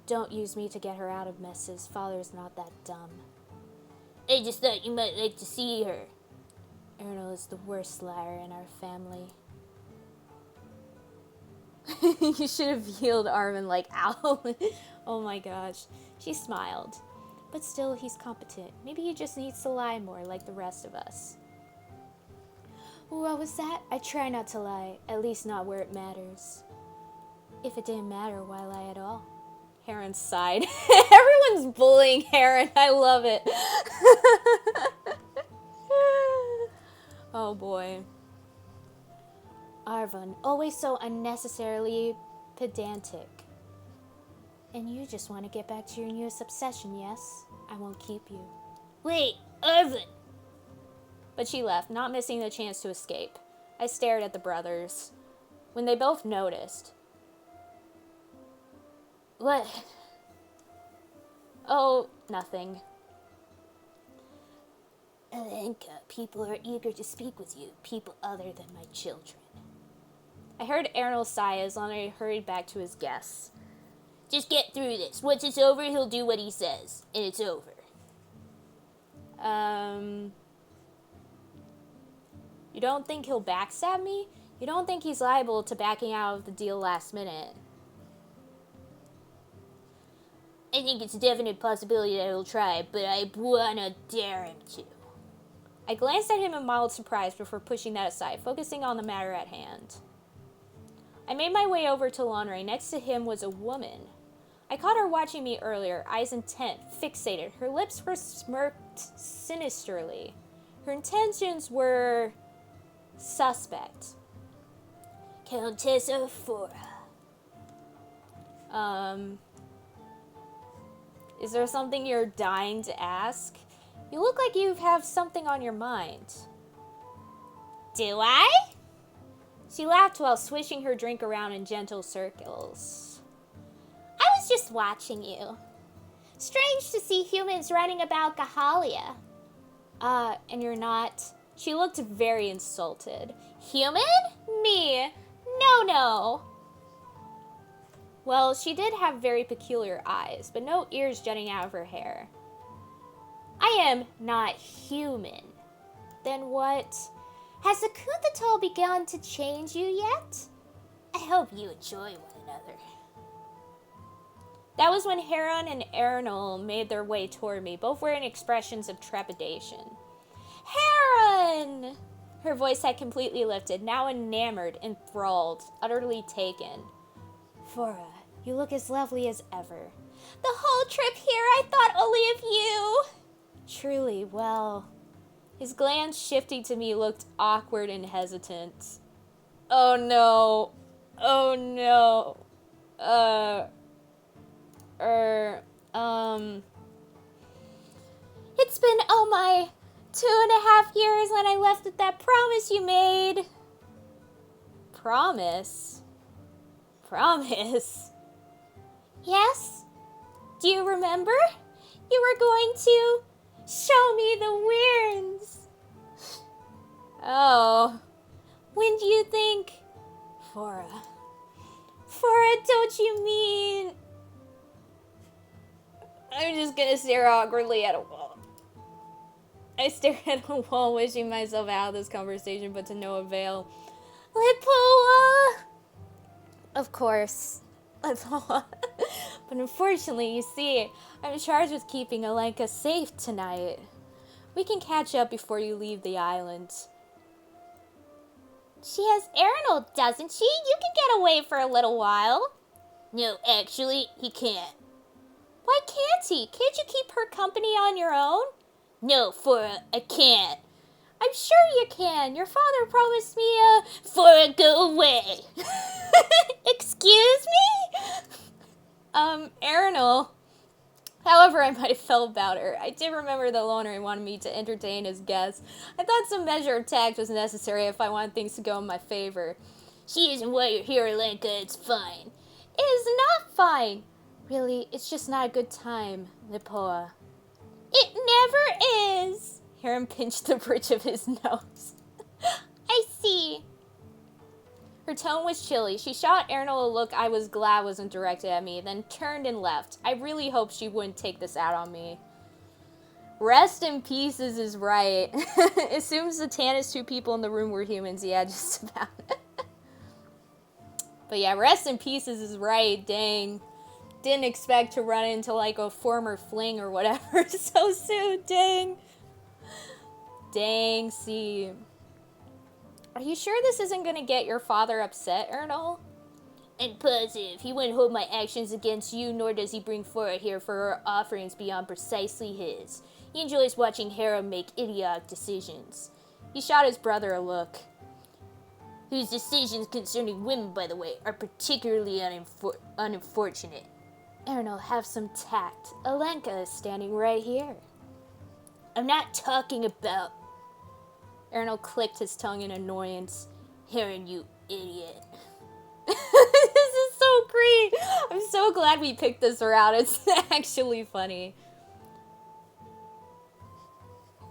don't use me to get her out of messes. Father's not that dumb. I just thought you might like to see her. Ernol is the worst liar in our family. You should have healed Armin like, ow. Oh my gosh. She smiled. But still, he's competent. Maybe he just needs to lie more like the rest of us. What was that? I try not to lie, at least not where it matters. If it didn't matter, why lie at all? Heron sighed. Everyone's bullying Heron. I love it. Oh boy. Arvon, always so unnecessarily pedantic. And you just want to get back to your newest obsession, yes? I won't keep you. Wait, Arvon! But she left, not missing the chance to escape. I stared at the brothers. When they both noticed. What? Oh, nothing. Alenka, people are eager to speak with you, people other than my children. I heard Arnold sigh as Lonnie hurried back to his guests. Just get through this. Once it's over, he'll do what he says, and it's over. You don't think he'll backstab me? You don't think he's liable to backing out of the deal last minute? I think it's a definite possibility that he'll try, but I wanna dare him to. I glanced at him in mild surprise before pushing that aside, focusing on the matter at hand. I made my way over to Lonray. Next to him was a woman. I caught her watching me earlier, eyes intent, fixated. Her lips were smirked sinisterly. Her intentions were suspect. Countess Fora. Is there something you're dying to ask? You look like you have something on your mind. Do I? She laughed while swishing her drink around in gentle circles. I was just watching you. Strange to see humans running about Gahalia. And you're not? She looked very insulted. Human? Me? No. Well, she did have very peculiar eyes, but no ears jutting out of her hair. I am not human. Then what? Has the Kuthatal begun to change you yet? I hope you enjoy one another. That was when Heron and Ernol made their way toward me, both wearing expressions of trepidation. Heron! Her voice had completely lifted, now enamored, enthralled, utterly taken. Fora, you look as lovely as ever. The whole trip here I thought only of you. Truly, well. His glance shifting to me looked awkward and hesitant. Oh no. It's been, 2.5 years when I left with that promise you made. Promise? Yes? Do you remember? You were going to show me the Wyrns. Oh. When do you think? Fora, don't you mean? I'm just gonna stare awkwardly at a wall. I stare at a wall, wishing myself out of this conversation, but to no avail. Lipoa! Of course. Lipoa. But unfortunately, you see, I'm charged with keeping Alenka safe tonight. We can catch up before you leave the island. She has Arnold, doesn't she? You can get away for a little while. No, actually, he can't. Why can't he? Can't you keep her company on your own? No, Fora, I can't. I'm sure you can. Your father promised me Fora, go away. Excuse me? Arnold. However I might have felt about her, I did remember that Loner wanted me to entertain his guests. I thought some measure of tact was necessary if I wanted things to go in my favor. She isn't why you're here, Alenka. It's fine. It is not fine. Really, it's just not a good time, Lipoa. It never is. Heron pinched the bridge of his nose. I see. Her tone was chilly. She shot Arnold a look I was glad wasn't directed at me, then turned and left. I really hoped she wouldn't take this out on me. Rest in pieces is right. Assumes the Tannis 2 people in the room were humans. Yeah, just about. But yeah, rest in pieces is right, dang. Didn't expect to run into like a former fling or whatever so soon, dang. Dang, see. Are you sure this isn't gonna get your father upset, Ernol? I'm positive he wouldn't hold my actions against you, nor does he bring forward here for offerings beyond precisely his. He enjoys watching Hera make idiotic decisions. He shot his brother a look. Whose decisions concerning women, by the way, are particularly unfortunate. Ernol, have some tact. Alenka is standing right here. I'm not talking about... Ernol clicked his tongue in annoyance. Hera, you idiot. This is so great. I'm so glad we picked this route. It's actually funny.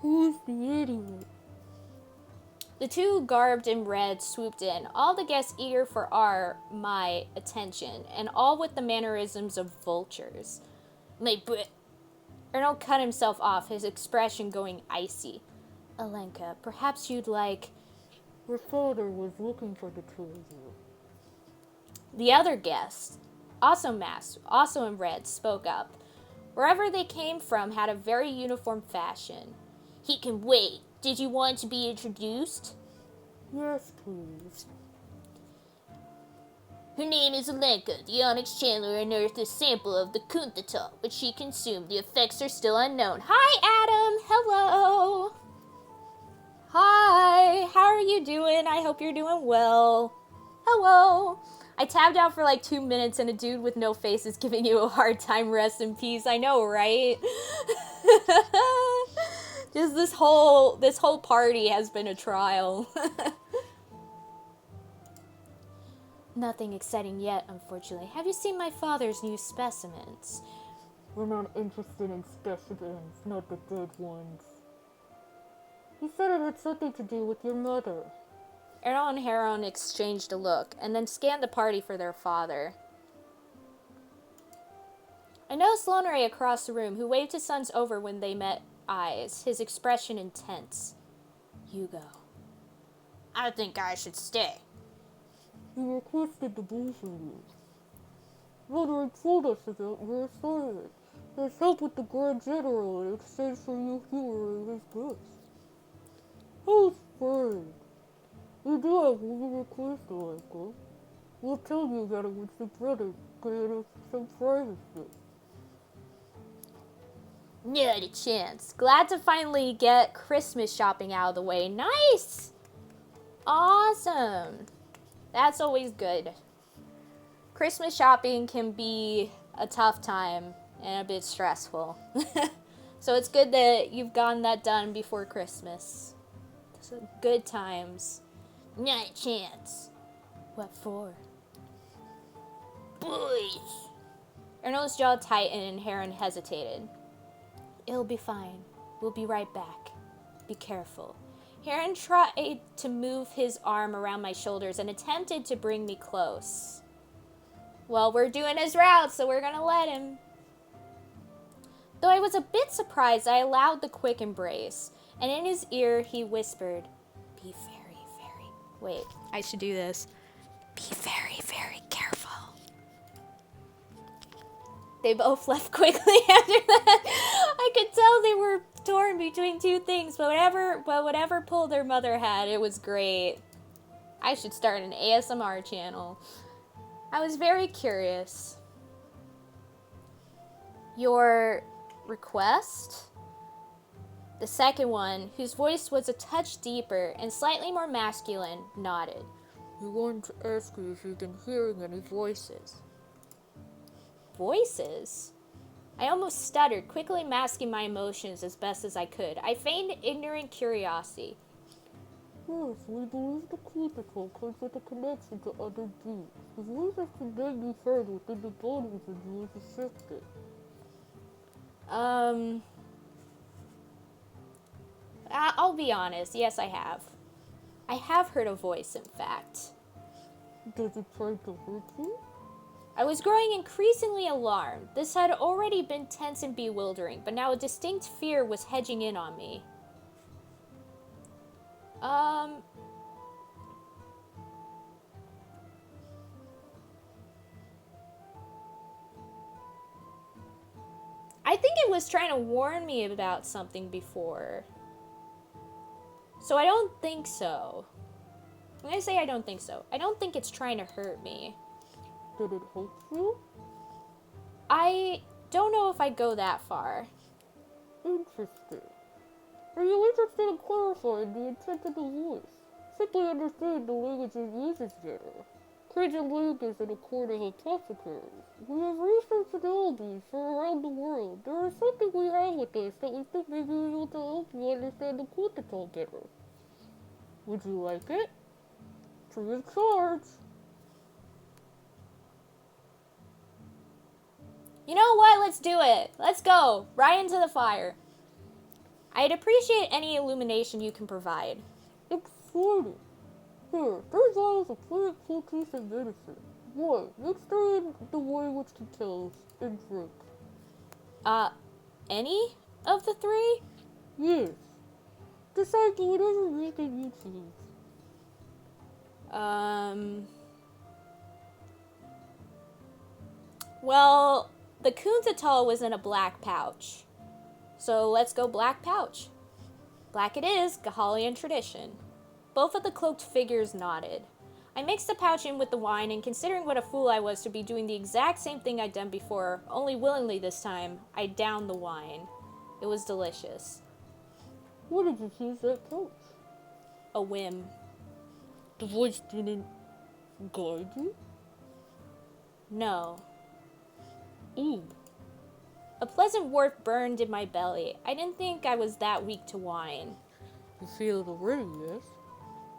Who's the idiot? The two garbed in red swooped in, all the guests eager for my attention, and all with the mannerisms of vultures. Ernol cut himself off, his expression going icy. Alenka, perhaps you'd like... Your father was looking for the two of you. The other guest, also masked, also in red, spoke up. Wherever they came from had a very uniform fashion. He can wait. Did you want to be introduced? Yes, please. Her name is Alenka. The Onyx Chandler unearthed a sample of the Kuntatal, which she consumed. The effects are still unknown. Hi, Adam. Hello. Hi. How are you doing? I hope you're doing well. Hello. I tabbed out for like 2 minutes and a dude with no face is giving you a hard time. Rest in peace. I know, right? Just this whole party has been a trial. Nothing exciting yet, unfortunately. Have you seen my father's new specimens? We're not interested in specimens, not the dead ones. He said it had something to do with your mother. Errol and Heron exchanged a look, and then scanned the party for their father. I noticed Loneray across the room, who waved his sons over when they met eyes, his expression intense. You go. I think I should stay. He requested to be for you. Loneray told us about your assignment. There's help with the Grand General in exchange for you humoring his gifts. Who's afraid? We do have one request, Alenka. We'll tell you that it was your brother granted us some privacy. Not a chance. Glad to finally get Christmas shopping out of the way. Nice! Awesome. That's always good. Christmas shopping can be a tough time and a bit stressful. So it's good that you've gotten that done before Christmas. So good times. Not a chance. What for? Boys. Ernol's jaw tightened and Heron hesitated. It'll be fine. We'll be right back. Be careful. Heron tried to move his arm around my shoulders and attempted to bring me close. Well, we're doing his route, so we're gonna let him. Though I was a bit surprised, I allowed the quick embrace, and in his ear he whispered, Be very, wait, I should do this. Be very, very careful. They both left quickly after that. I could tell they were torn between two things, but whatever pull their mother had, it was great. I should start an ASMR channel. I was very curious. Your request? The second one, whose voice was a touch deeper and slightly more masculine, nodded. We wanted to ask you if you've been hearing any voices. Voices? I almost stuttered, quickly masking my emotions as best as I could. I feigned ignorant curiosity. Yes, we believe the Kuntatal comes with a connection to other beings. The voices can then be heard within the bodies of those affected. I'll be honest. Yes, I have. I have heard a voice, in fact. Does it try to hurt you? I was growing increasingly alarmed. This had already been tense and bewildering, but now a distinct fear was hedging in on me. I think it was trying to warn me about something before. So I don't think so. When I say I don't think so, I don't think it's trying to hurt me. Did it help you? I don't know if I go that far. Interesting. Are you interested in clarifying the intent of the voice? Simply understand the language it uses better. Cajun language in a court of apothecaries. We have researched in Elvish from around the world. There is something we have with us that we think may be able to help you understand the Quintital better. Would you like it? Free of charge. You know what? Let's do it. Let's go. Right into the fire. I'd appreciate any illumination you can provide. Exciting. Here, there's vials of plant cookies and medicine. One, mix in the language details and drink. Any of the three? Yes. Decide whatever method you choose. Well, the Kuntatal was in a black pouch. So let's go black pouch. Black it is, Gahalian tradition. Both of the cloaked figures nodded. I mixed the pouch in with the wine, and considering what a fool I was to be doing the exact same thing I'd done before, only willingly this time, I downed the wine. It was delicious. Why did you choose that pouch? A whim. The voice didn't guide you? No. Ooh. A pleasant warmth burned in my belly. I didn't think I was that weak to wine. You feel it already, yes?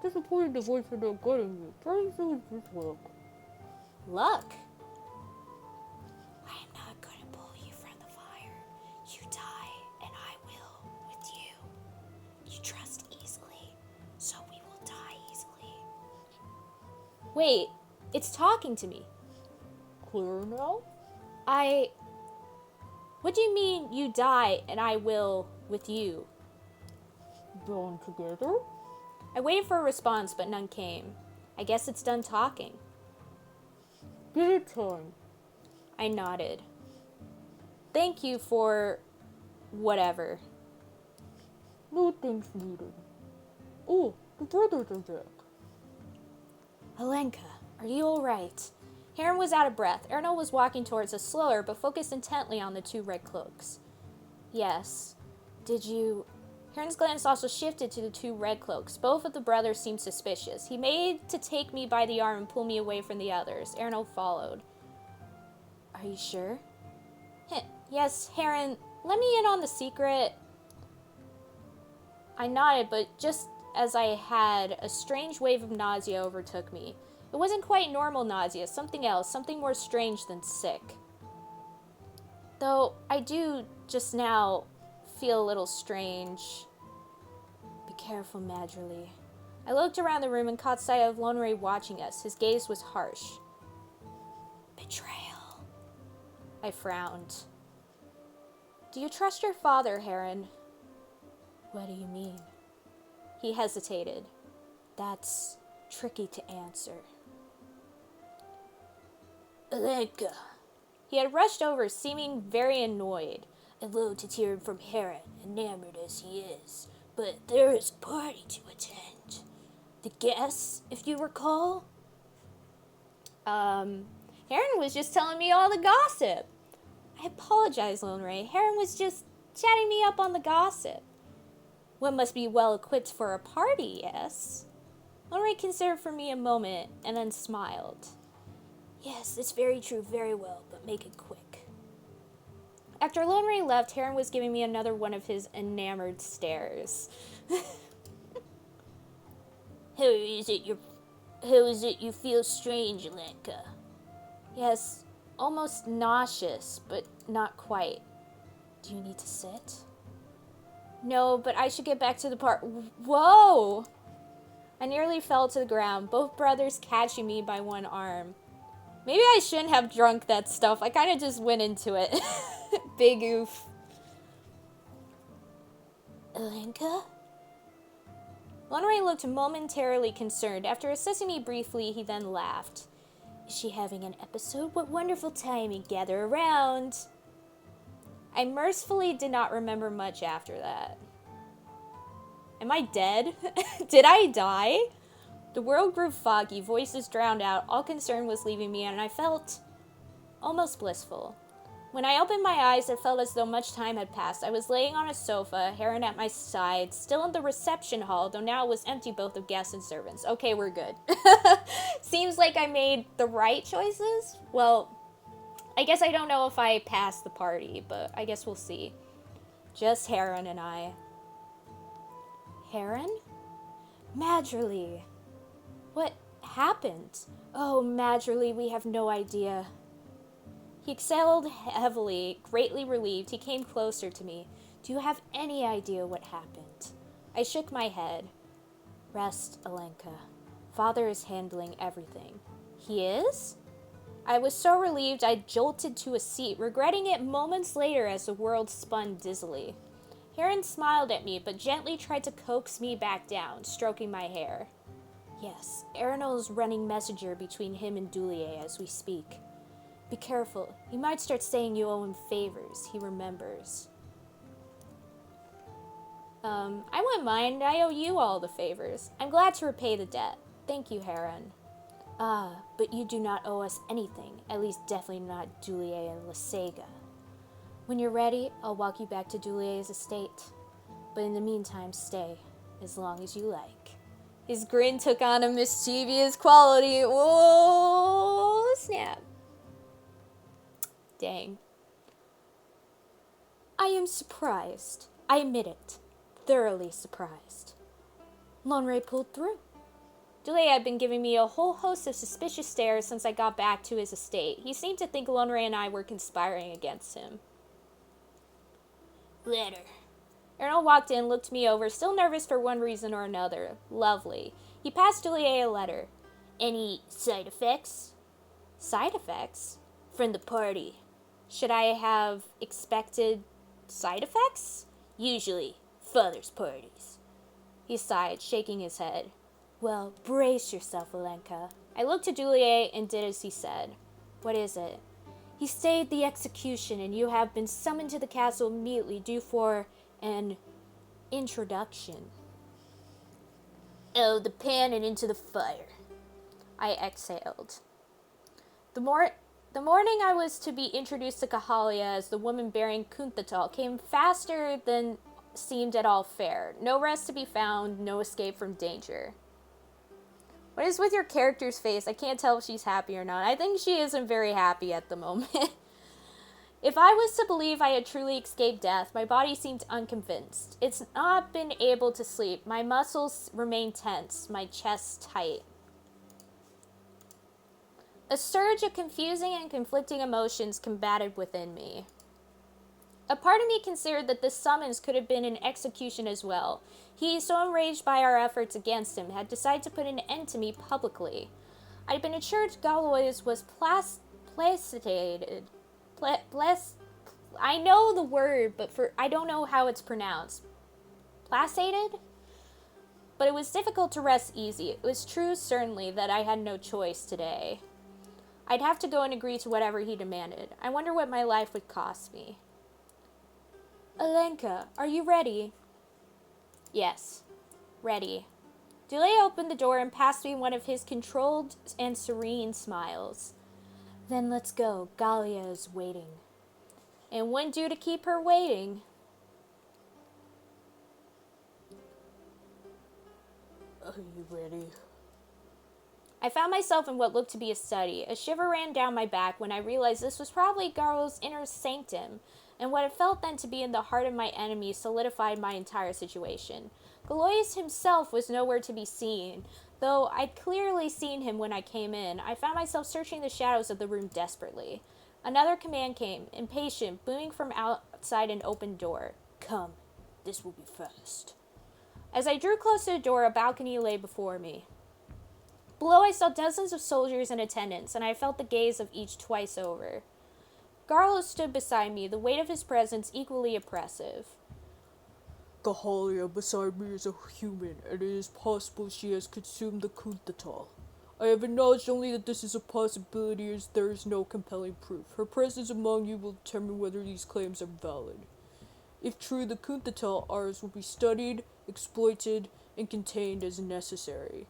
Disappointed the voice for not guiding you. Trying to with good luck. Luck? I am not going to pull you from the fire. You die, and I will with you. You trust easily, so we will die easily. Wait, it's talking to me. Clear now? What do you mean you die and I will with you? Drawn together? I waited for a response, but none came. I guess it's done talking. Give it time. I nodded. Thank you for whatever. No thanks needed. Oh, the brothers are back. Alenka, are you alright? Heron was out of breath. Erno was walking towards us slower, but focused intently on the two red cloaks. Yes. Did you... Heron's glance also shifted to the two red cloaks. Both of the brothers seemed suspicious. He made to take me by the arm and pull me away from the others. Erno followed. Are you sure? Yes, Heron, let me in on the secret. I nodded, but just as I had, a strange wave of nausea overtook me. It wasn't quite normal nausea, something else, something more strange than sick. Though I do, just now, feel a little strange. Be careful, Madrilee. I looked around the room and caught sight of Lone Ray watching us. His gaze was harsh. Betrayal. I frowned. Do you trust your father, Heron? What do you mean? He hesitated. That's tricky to answer. Alenka. He had rushed over, seeming very annoyed. Hello to hear from Heron, enamored as he is. But there is a party to attend. The guests, if you recall? Heron was just telling me all the gossip. I apologize, Lone Ray. Heron was just chatting me up on the gossip. One must be well equipped for a party, yes? Lone Ray considered for me a moment and then smiled. Yes, it's very true, very well, but make it quick. After Lone Ray left, Heron was giving me another one of his enamored stares. How is it you feel strange, Alenka? Yes, almost nauseous, but not quite. Do you need to sit? No, but I should get back to the part. Whoa! I nearly fell to the ground, both brothers catching me by one arm. Maybe I shouldn't have drunk that stuff. I kind of just went into it. Big oof. Alenka? Lone Ray looked momentarily concerned. After assessing me briefly, he then laughed. Is she having an episode? What wonderful timing. Gather around. I mercifully did not remember much after that. Am I dead? Did I die? The world grew foggy, voices drowned out, all concern was leaving me, and I felt almost blissful. When I opened my eyes, it felt as though much time had passed. I was laying on a sofa, Heron at my side, still in the reception hall, though now it was empty both of guests and servants. Okay, we're good. Seems like I made the right choices. Well, I guess I don't know if I passed the party, but I guess we'll see. Just Heron and I. Heron? Madrilee. What happened? Oh, Madrilee, we have no idea. He exhaled heavily, greatly relieved. He came closer to me. Do you have any idea what happened? I shook my head. Rest, Alenka. Father is handling everything. He is? I was so relieved I jolted to a seat, regretting it moments later as the world spun dizzily. Heron smiled at me, but gently tried to coax me back down, stroking my hair. Yes, Arenal's running messenger between him and Dulier as we speak. Be careful. He might start saying you owe him favors. He remembers. I wouldn't mind. I owe you all the favors. I'm glad to repay the debt. Thank you, Heron. Ah, but you do not owe us anything. At least definitely not Dulier and Lasega. When you're ready, I'll walk you back to Dulier's estate. But in the meantime, stay. As long as you like. His grin took on a mischievous quality. Whoa, snap. Dang. I am surprised. I admit it. Thoroughly surprised. Lonray pulled through. Dulier had been giving me a whole host of suspicious stares since I got back to his estate. He seemed to think Lonray and I were conspiring against him. Letter. Arnold walked in, looked me over, still nervous for one reason or another. Lovely. He passed Dulier a letter. Any side effects? Side effects? From the party. Should I have expected side effects? Usually, father's parties. He sighed, shaking his head. Well, brace yourself, Alenka. I looked to Dulier and did as he said. What is it? He stayed the execution, and you have been summoned to the castle immediately due for an introduction. Oh, the pan and into the fire. I exhaled. The morning I was to be introduced to Kahalia as the woman bearing Kunthatal came faster than seemed at all fair. No rest to be found, no escape from danger. What is with your character's face? I can't tell if she's happy or not. I think she isn't very happy at the moment. If I was to believe I had truly escaped death, my body seemed unconvinced. It's not been able to sleep. My muscles remain tense, my chest tight. A surge of confusing and conflicting emotions combated within me. A part of me considered that this summons could have been an execution as well. He, so enraged by our efforts against him, had decided to put an end to me publicly. I'd been assured Galois was placidated. I know the word, but I don't know how it's pronounced. Placated? But it was difficult to rest easy. It was true, certainly, that I had no choice today. I'd have to go and agree to whatever he demanded. I wonder what my life would cost me. Alenka, are you ready? Yes, ready. Dulier opened the door and passed me one of his controlled and serene smiles. Then let's go. Galia is waiting. And wouldn't do to keep her waiting. Are you ready? I found myself in what looked to be a study. A shiver ran down my back when I realized this was probably Garl's inner sanctum, and what it felt then to be in the heart of my enemy solidified my entire situation. Galois himself was nowhere to be seen, though I'd clearly seen him when I came in. I found myself searching the shadows of the room desperately. Another command came, impatient, booming from outside an open door. Come, this will be fast. As I drew close to the door, a balcony lay before me. Below I saw dozens of soldiers and attendants, and I felt the gaze of each twice over. Garlo stood beside me, the weight of his presence equally oppressive. Kahalia beside me is a human, and it is possible she has consumed the Kunthatal. I have acknowledged only that this is a possibility as there is no compelling proof. Her presence among you will determine whether these claims are valid. If true, the Kuntatel Rs will be studied, exploited, and contained as necessary.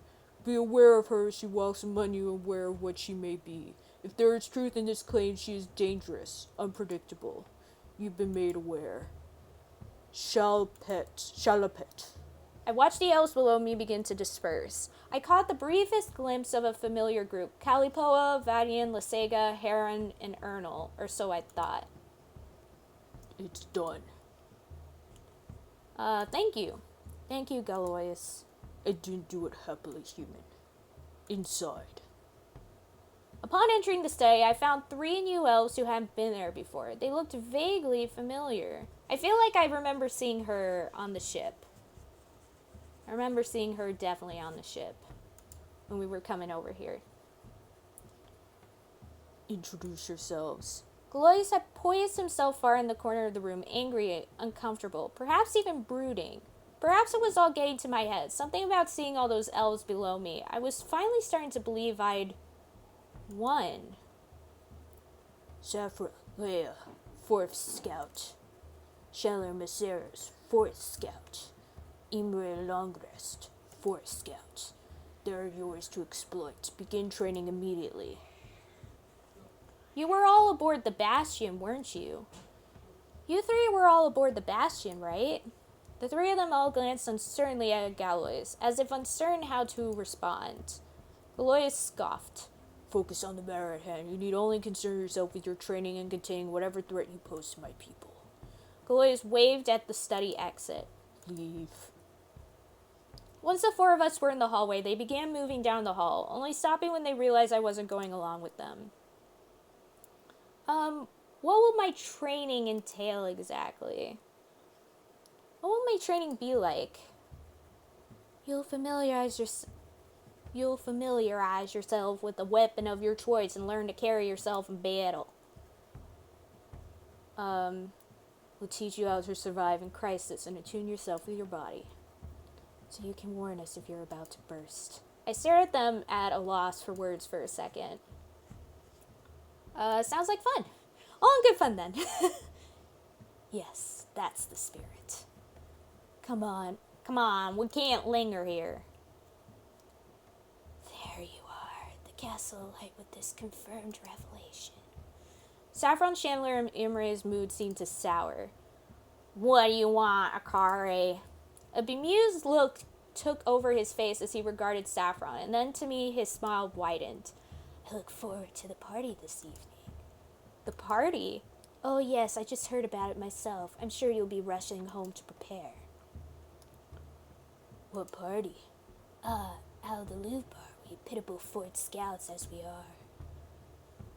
Be aware of her as she walks among you and aware of what she may be. If there is truth in this claim, she is dangerous, unpredictable. You've been made aware. Shalapet. I watched the elves below me begin to disperse. I caught the briefest glimpse of a familiar group. Kalipoa, Vadian, Lasega, Heron, and Ernal, or so I thought. It's done. Thank you. Thank you, Galois. I didn't do it happily, human. Inside. Upon entering the study, I found 3 new elves who hadn't been there before. They looked vaguely familiar. I feel like I remember seeing her on the ship. I remember seeing her definitely on the ship when we were coming over here. Introduce yourselves. Galois had poised himself far in the corner of the room, angry, uncomfortable, perhaps even brooding. Perhaps it was all getting to my head. Something about seeing all those elves below me. I was finally starting to believe I'd won. Zafra Leia, 4th Scout. Chandler Maceras, 4th Scout. Imre Longrest, 4th Scout. They're yours to exploit. Begin training immediately. You were all aboard the Bastion, weren't you? You 3 were all aboard the Bastion, right? The 3 of them all glanced uncertainly at Galois, as if uncertain how to respond. Galois scoffed. Focus on the matter at hand. You need only concern yourself with your training and containing whatever threat you pose to my people. Galois waved at the study exit. Leave. Once the 4 of us were in the hallway, they began moving down the hall, only stopping when they realized I wasn't going along with them. What will my training entail exactly? What will my training be like? You'll familiarize yourself with the weapon of your choice and learn to carry yourself in battle. We'll teach you how to survive in crisis and attune yourself with your body, so you can warn us if you're about to burst. I stared at them at a loss for words for a second. Sounds like fun. All in good fun then. Yes, that's the spirit. Come on, we can't linger here. There you are, the castle light with this confirmed revelation. Saffron, Chandler, and Imre's mood seemed to sour. What do you want, Akari? A bemused look took over his face as he regarded Saffron, and then to me his smile widened. I look forward to the party this evening. The party? Oh yes, I just heard about it myself. I'm sure you'll be rushing home to prepare. What party? Out of the Louvre bar, we pitiable 4th Scouts as we are.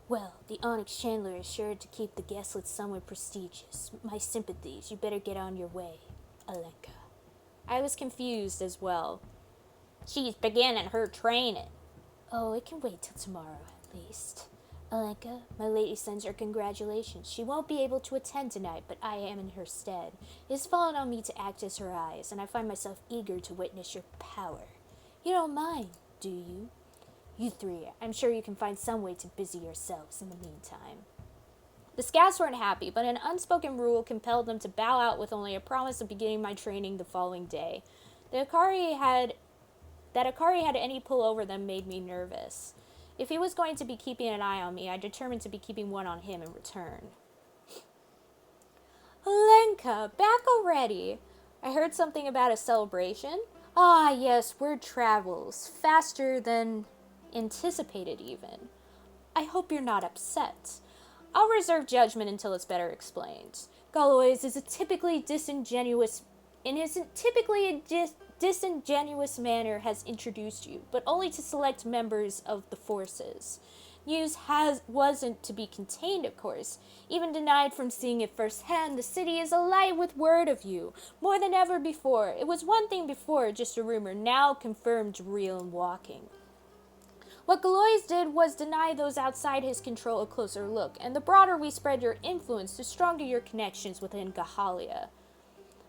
Well, the Onyx Chandler is sure to keep the guest list somewhat prestigious. My sympathies, you better get on your way, Alenka. I was confused as well. She's beginning her training. Oh, it can wait till tomorrow at least. Alenka, my lady sends her congratulations. She won't be able to attend tonight, but I am in her stead. It has fallen on me to act as her eyes, and I find myself eager to witness your power. You don't mind, do you? You 3, I'm sure you can find some way to busy yourselves in the meantime. The scouts weren't happy, but an unspoken rule compelled them to bow out with only a promise of beginning my training the following day. That Akari had any pull over them made me nervous. If he was going to be keeping an eye on me, I determined to be keeping one on him in return. Lenka, back already! I heard something about a celebration. Ah, yes, word travels. Faster than anticipated, even. I hope you're not upset. I'll reserve judgment until it's better explained. Galois is typically a disingenuous manner has introduced you, but only to select members of the forces. News wasn't to be contained, of course. Even denied from seeing it firsthand, the city is alight with word of you, more than ever before. It was one thing before, just a rumor, now confirmed real and walking. What Galois did was deny those outside his control a closer look, and the broader we spread your influence, the stronger your connections within Gahalia.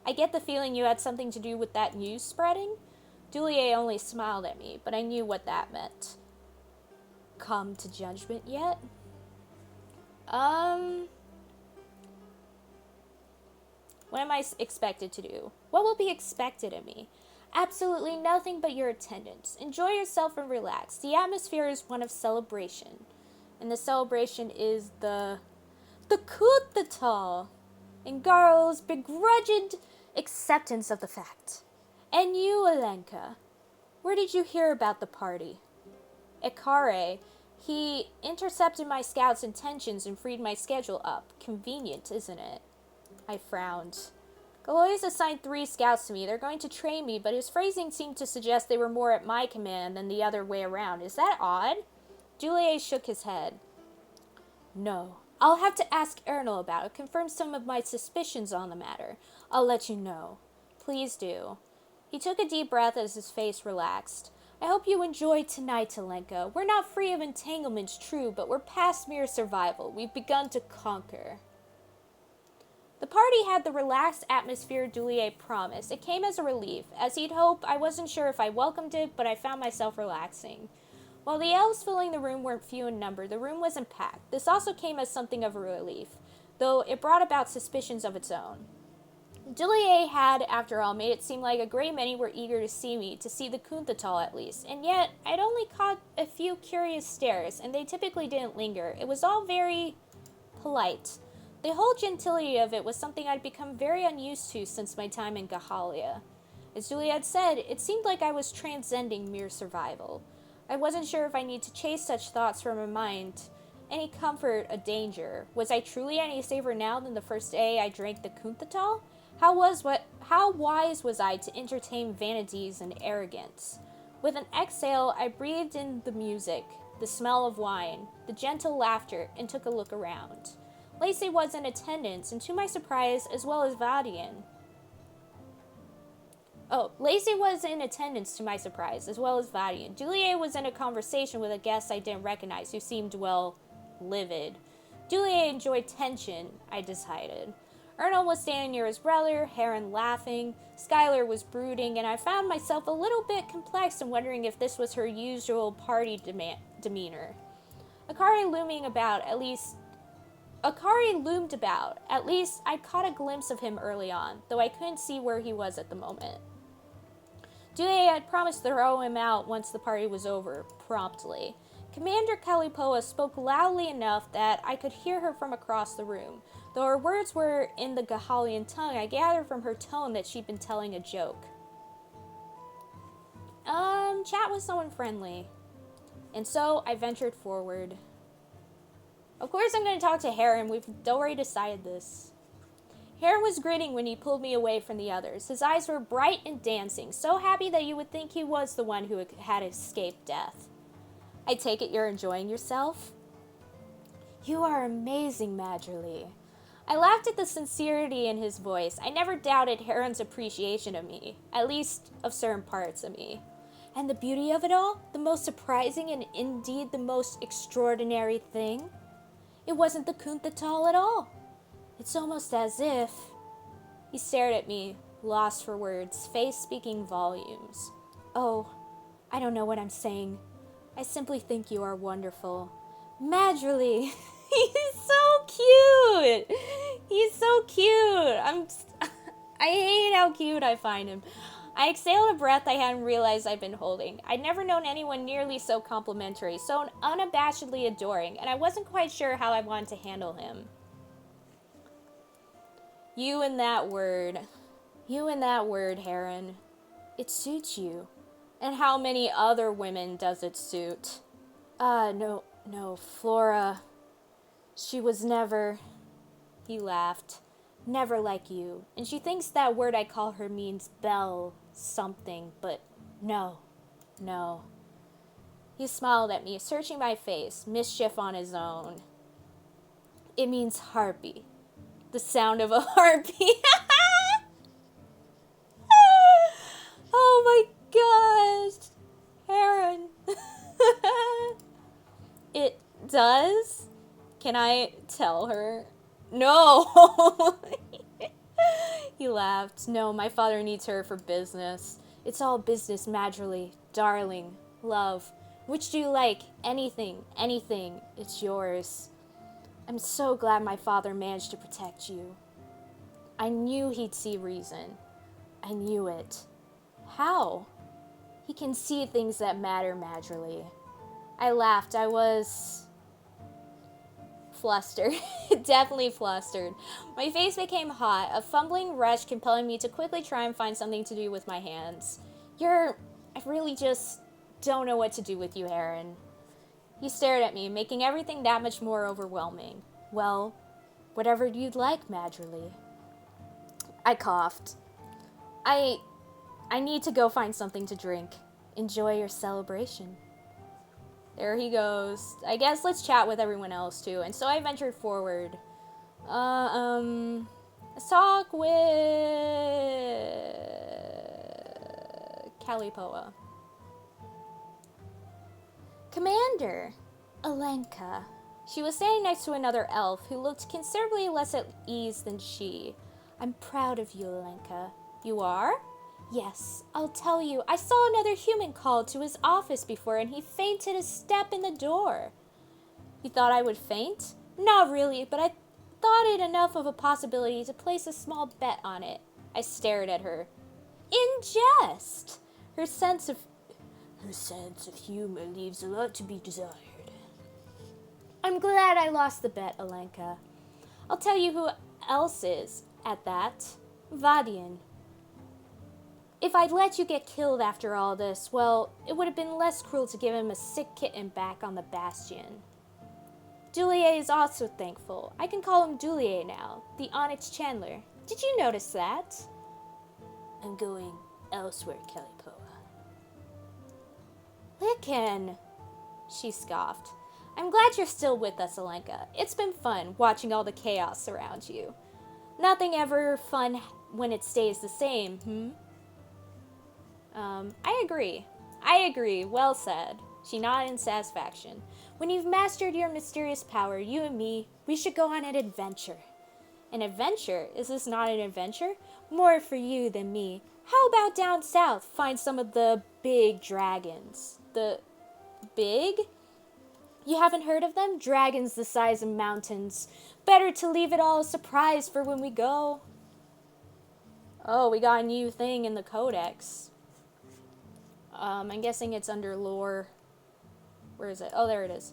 I get the feeling you had something to do with that news spreading? Dulier only smiled at me, but I knew what that meant. come to judgment yet. What am I expected to do? What will be expected of me? Absolutely nothing but your attendance. Enjoy yourself and relax. The atmosphere is one of celebration. And the celebration is the coup d'etat. And Garl's begrudged acceptance of the fact. And you, Alenka, where did you hear about the party? Ikare, he intercepted my scout's intentions and freed my schedule up. Convenient, isn't it? I frowned. Galois assigned 3 scouts to me. They're going to train me, but his phrasing seemed to suggest they were more at my command than the other way around. Is that odd? Juliet shook his head. No. I'll have to ask Ernal about it, confirm some of my suspicions on the matter. I'll let you know. Please do. He took a deep breath as his face relaxed. I hope you enjoyed tonight, Alenka. We're not free of entanglements, true, but we're past mere survival. We've begun to conquer. The party had the relaxed atmosphere Juliet promised. It came as a relief. As he'd hoped, I wasn't sure if I welcomed it, but I found myself relaxing. While the elves filling the room weren't few in number, the room wasn't packed. This also came as something of a relief, though it brought about suspicions of its own. Juliet had, after all, made it seem like a great many were eager to see me, to see the Kuntatal at least, and yet I'd only caught a few curious stares, and they typically didn't linger. It was all very polite. The whole gentility of it was something I'd become very unused to since my time in Gahalia. As Juliet said, it seemed like I was transcending mere survival. I wasn't sure if I need to chase such thoughts from my mind. Any comfort a danger? Was I truly any safer now than the first day I drank the Kuntatal? How wise was I to entertain vanities and arrogance? With an exhale, I breathed in the music, the smell of wine, the gentle laughter, and took a look around. Lacey was in attendance, and to my surprise, as well as Vadian. Lacey was in attendance to my surprise, as well as Vadian. Juliet was in a conversation with a guest I didn't recognize, who seemed, well, livid. Juliet enjoyed tension, I decided. Ernal was standing near his brother, Heron laughing, Skylar was brooding, and I found myself a little bit perplexed and wondering if this was her usual party demeanor. Akari loomed about, at least I caught a glimpse of him early on, though I couldn't see where he was at the moment. Juliet had promised to throw him out once the party was over, promptly. Commander Kalipoa spoke loudly enough that I could hear her from across the room. Though her words were in the Gahalian tongue, I gathered from her tone that she'd been telling a joke. Chat with someone friendly. And so I ventured forward. Of course I'm going to talk to Heron, we've already decided this. Heron was grinning when he pulled me away from the others. His eyes were bright and dancing, so happy that you would think he was the one who had escaped death. I take it you're enjoying yourself? You are amazing, Madgerly. I laughed at the sincerity in his voice. I never doubted Heron's appreciation of me, at least of certain parts of me. And the beauty of it all, the most surprising and indeed the most extraordinary thing, it wasn't the Kuntatal at all. It's almost as if... He stared at me, lost for words, face speaking volumes. Oh, I don't know what I'm saying. I simply think you are wonderful. Madgerly! He's so cute! He's so cute! I hate how cute I find him. I exhaled a breath I hadn't realized I'd been holding. I'd never known anyone nearly so complimentary, so unabashedly adoring, and I wasn't quite sure how I wanted to handle him. You and that word, Heron. It suits you. And how many other women does it suit? No, Flora. She was never... He laughed. Never like you. And she thinks that word I call her means belle something, but no. He smiled at me, searching my face, mischief on his own. It means harpy. The sound of a harpy. Oh my gosh. Heron. It does? Can I tell her? No. He laughed. No, my father needs her for business. It's all business, Madgerly. Darling. Love. Which do you like? Anything, anything. It's yours. I'm so glad my father managed to protect you. I knew he'd see reason. I knew it. How? He can see things that matter, Madrilee. I laughed. I was flustered. Definitely flustered. My face became hot, a fumbling rush compelling me to quickly try and find something to do with my hands. I really just don't know what to do with you, Aaron. He stared at me, making everything that much more overwhelming. Well, whatever you'd like, Madrilee. I coughed. I need to go find something to drink. Enjoy your celebration. There he goes. I guess let's chat with everyone else too. And so I ventured forward. Let's talk with Calipoa. Commander, Alenka. She was standing next to another elf who looked considerably less at ease than she. I'm proud of you, Alenka. You are? Yes, I'll tell you. I saw another human called to his office before and he fainted a step in the door. You thought I would faint? Not really, but I thought it enough of a possibility to place a small bet on it. I stared at her. In jest! Her sense of humor leaves a lot to be desired. I'm glad I lost the bet, Alenka. I'll tell you who else is at that. Vadian. If I'd let you get killed after all this, well, it would have been less cruel to give him a sick kitten back on the bastion. Dulier is also thankful. I can call him Dulier now, the Onyx Chandler. Did you notice that? I'm going elsewhere, Calipoa. Lycan, she scoffed. I'm glad you're still with us, Alenka. It's been fun watching all the chaos around you. Nothing ever fun when it stays the same, I agree. Well said. She nodded in satisfaction. When you've mastered your mysterious power, you and me, we should go on an adventure. An adventure? Is this not an adventure? More for you than me. How about down south, find some of the big dragons? The big? You haven't heard of them? Dragons the size of mountains. Better to leave it all a surprise for when we go. Oh, we got a new thing in the codex. I'm guessing it's under lore. Where is it? Oh, there it is.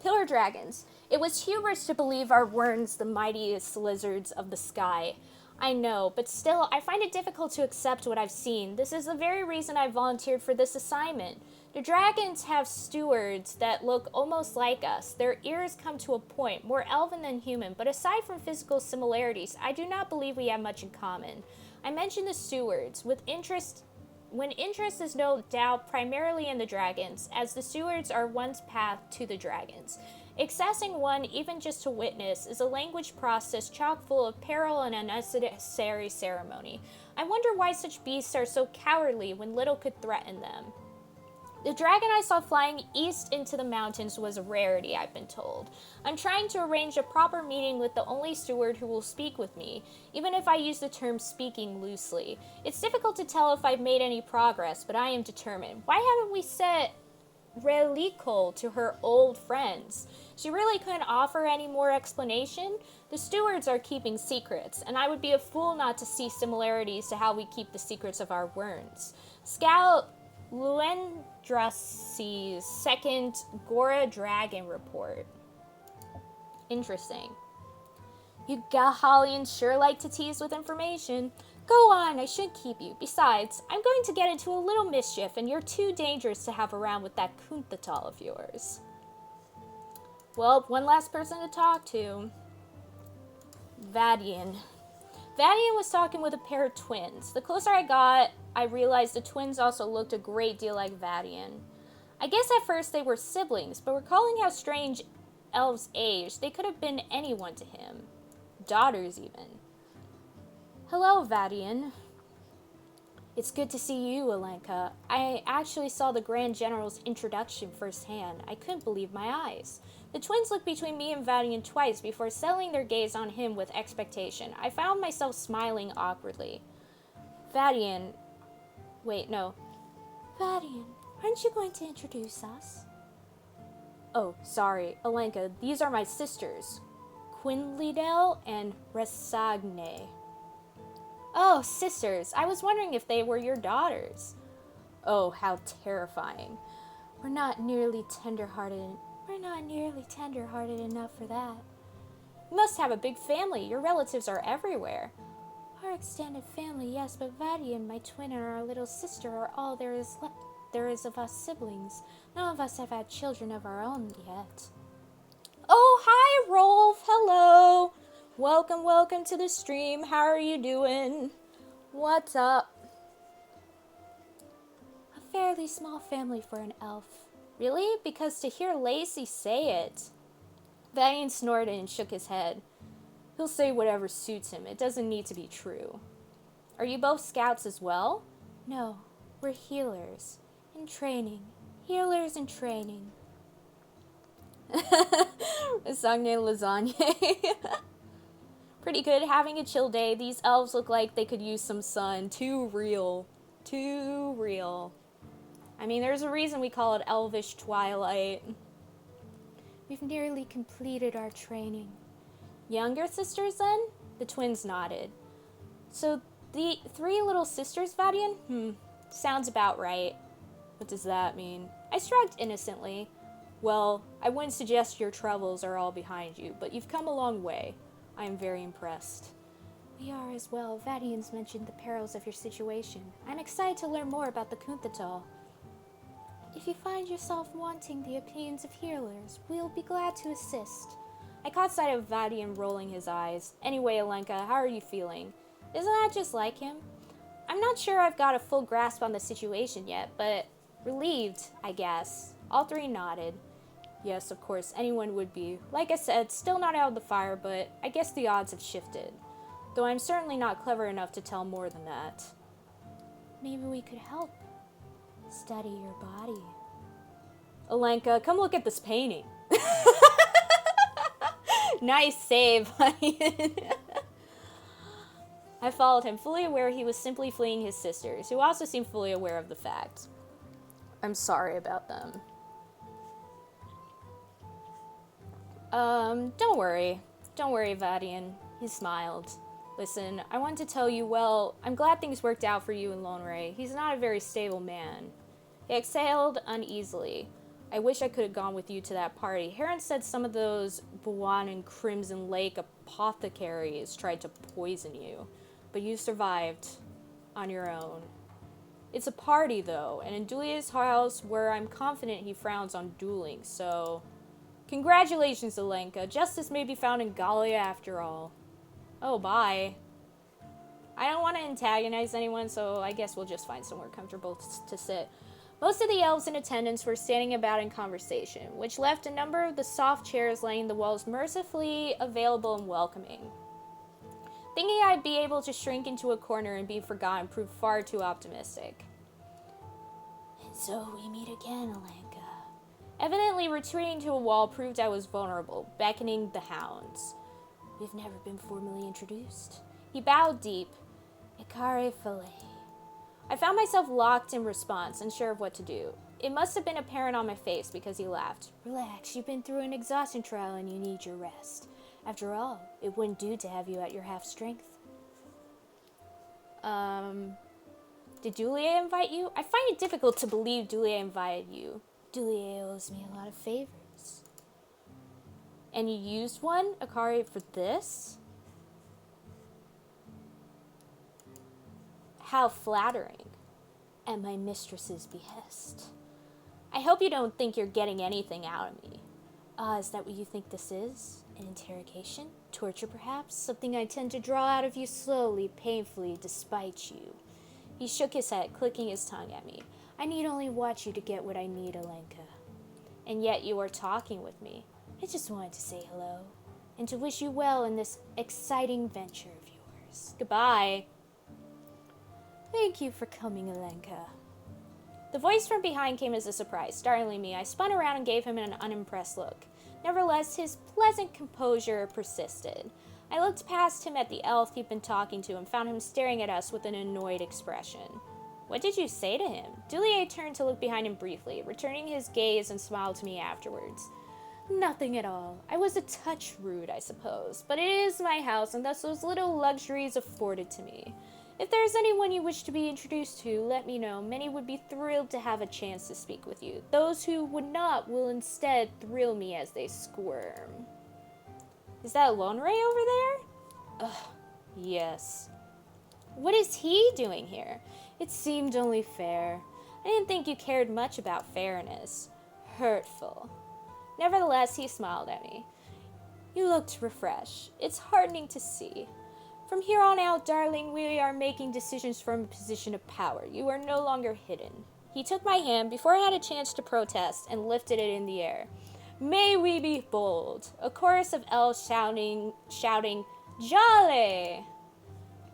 Pillar dragons. It was hubris to believe our werns the mightiest lizards of the sky. I know, but still, I find it difficult to accept what I've seen. This is the very reason I volunteered for this assignment. The dragons have stewards that look almost like us. Their ears come to a point, more elven than human, but aside from physical similarities, I do not believe we have much in common. I mentioned the stewards when interest is no doubt primarily in the dragons, as the stewards are one's path to the dragons. Accessing one, even just to witness, is a language process chock full of peril and unnecessary ceremony. I wonder why such beasts are so cowardly when little could threaten them. The dragon I saw flying east into the mountains was a rarity, I've been told. I'm trying to arrange a proper meeting with the only steward who will speak with me, even if I use the term speaking loosely. It's difficult to tell if I've made any progress, but I am determined. Why haven't we set Relico to her old friends? She really couldn't offer any more explanation? The stewards are keeping secrets, and I would be a fool not to see similarities to how we keep the secrets of our werns. Scout Luendrassi's second Gora Dragon report. Interesting. You Gahalians sure like to tease with information. Go on, I should keep you. Besides, I'm going to get into a little mischief, and you're too dangerous to have around with that Kunthatal of yours. Well, one last person to talk to. Vadian. Vadian was talking with a pair of twins. The closer I got, I realized the twins also looked a great deal like Vadian. I guess at first they were siblings, but recalling how strange elves age, they could have been anyone to him. Daughters, even. Hello, Vadian. It's good to see you, Alenka. I actually saw the Grand General's introduction firsthand. I couldn't believe my eyes. The twins looked between me and Vadian twice before settling their gaze on him with expectation. I found myself smiling awkwardly. Vadian. Wait, no. Vadian. Aren't you going to introduce us? Oh, sorry, Alenka, these are my sisters, Quinlidel and Resagne. Oh, sisters, I was wondering if they were your daughters. Oh, how terrifying. We're not nearly tender-hearted enough for that. You must have a big family. Your relatives are everywhere. Our extended family, yes, but Vadian, my twin, and our little sister are all there is of us siblings. None of us have had children of our own yet. Oh, hi, Rolf. Hello. Welcome to the stream. How are you doing? What's up? A fairly small family for an elf. Really? Because to hear Lacey say it. Vadian snorted and shook his head. He'll say whatever suits him. It doesn't need to be true. Are you both scouts as well? No, we're healers. In training. Healers in training. Sagne lasagne. Pretty good, having a chill day. These elves look like they could use some sun. Too real. Too real. I mean, there's a reason we call it Elvish Twilight. We've nearly completed our training. Younger sisters, then? The twins nodded. So, the 3 little sisters, Vadian? Sounds about right. What does that mean? I shrugged innocently. Well, I wouldn't suggest your troubles are all behind you, but you've come a long way. I am very impressed. We are as well. Vadian's mentioned the perils of your situation. I'm excited to learn more about the Kunthatal. If you find yourself wanting the opinions of healers, we'll be glad to assist. I caught sight of Vadian rolling his eyes. Anyway, Alenka, how are you feeling? Isn't that just like him? I'm not sure I've got a full grasp on the situation yet, but relieved, I guess. All 3 nodded. Yes, of course, anyone would be. Like I said, still not out of the fire, but I guess the odds have shifted. Though I'm certainly not clever enough to tell more than that. Maybe we could help. Study your body. Alenka, come look at this painting. Nice save, honey. I followed him, fully aware he was simply fleeing his sisters, who also seemed fully aware of the fact. I'm sorry about them. Don't worry. Don't worry, Vadian. He smiled. Listen, I wanted to tell you, well, I'm glad things worked out for you and Lone Ray. He's not a very stable man. He exhaled uneasily. I wish I could have gone with you to that party. Heron said some of those Buwan and Crimson Lake apothecaries tried to poison you, but you survived on your own. It's a party, though, and in Dulia's house, where I'm confident he frowns on dueling, so... Congratulations, Alenka. Justice may be found in Gallia after all. Oh, bye. I don't want to antagonize anyone, so I guess we'll just find somewhere comfortable to sit. Most of the elves in attendance were standing about in conversation, which left a number of the soft chairs lining the walls mercifully available and welcoming. Thinking I'd be able to shrink into a corner and be forgotten proved far too optimistic. And so we meet again, Alenka. Evidently retreating to a wall proved I was vulnerable, beckoning the hounds. We've never been formally introduced. He bowed deep. Ikare Filet. I found myself locked in response, unsure of what to do. It must have been apparent on my face because he laughed. Relax, you've been through an exhaustion trial and you need your rest. After all, it wouldn't do to have you at your half strength. Did Dulier invite you? I find it difficult to believe Dulier invited you. Dulier owes me a lot of favors. And you used one, Akari, for this? How flattering. At my mistress's behest. I hope you don't think you're getting anything out of me. Ah, is that what you think this is? An interrogation? Torture, perhaps? Something I tend to draw out of you slowly, painfully, despite you. He shook his head, clicking his tongue at me. I need only watch you to get what I need, Alenka. And yet you are talking with me. I just wanted to say hello, and to wish you well in this exciting venture of yours. Goodbye. Thank you for coming, Alenka. The voice from behind came as a surprise, startling me. I spun around and gave him an unimpressed look. Nevertheless, his pleasant composure persisted. I looked past him at the elf he'd been talking to and found him staring at us with an annoyed expression. What did you say to him? Dulier turned to look behind him briefly, returning his gaze and smiled to me afterwards. Nothing at all. I was a touch rude, I suppose, but it is my house, and thus those little luxuries afforded to me. If there is anyone you wish to be introduced to, let me know. Many would be thrilled to have a chance to speak with you. Those who would not will instead thrill me as they squirm. Is that Lonray over there? Ugh, yes. What is he doing here? It seemed only fair. I didn't think you cared much about fairness. Hurtful. Nevertheless, he smiled at me. You looked refreshed. It's heartening to see. From here on out, darling, we are making decisions from a position of power. You are no longer hidden. He took my hand before I had a chance to protest and lifted it in the air. May we be bold. A chorus of elves shouting, Jolly!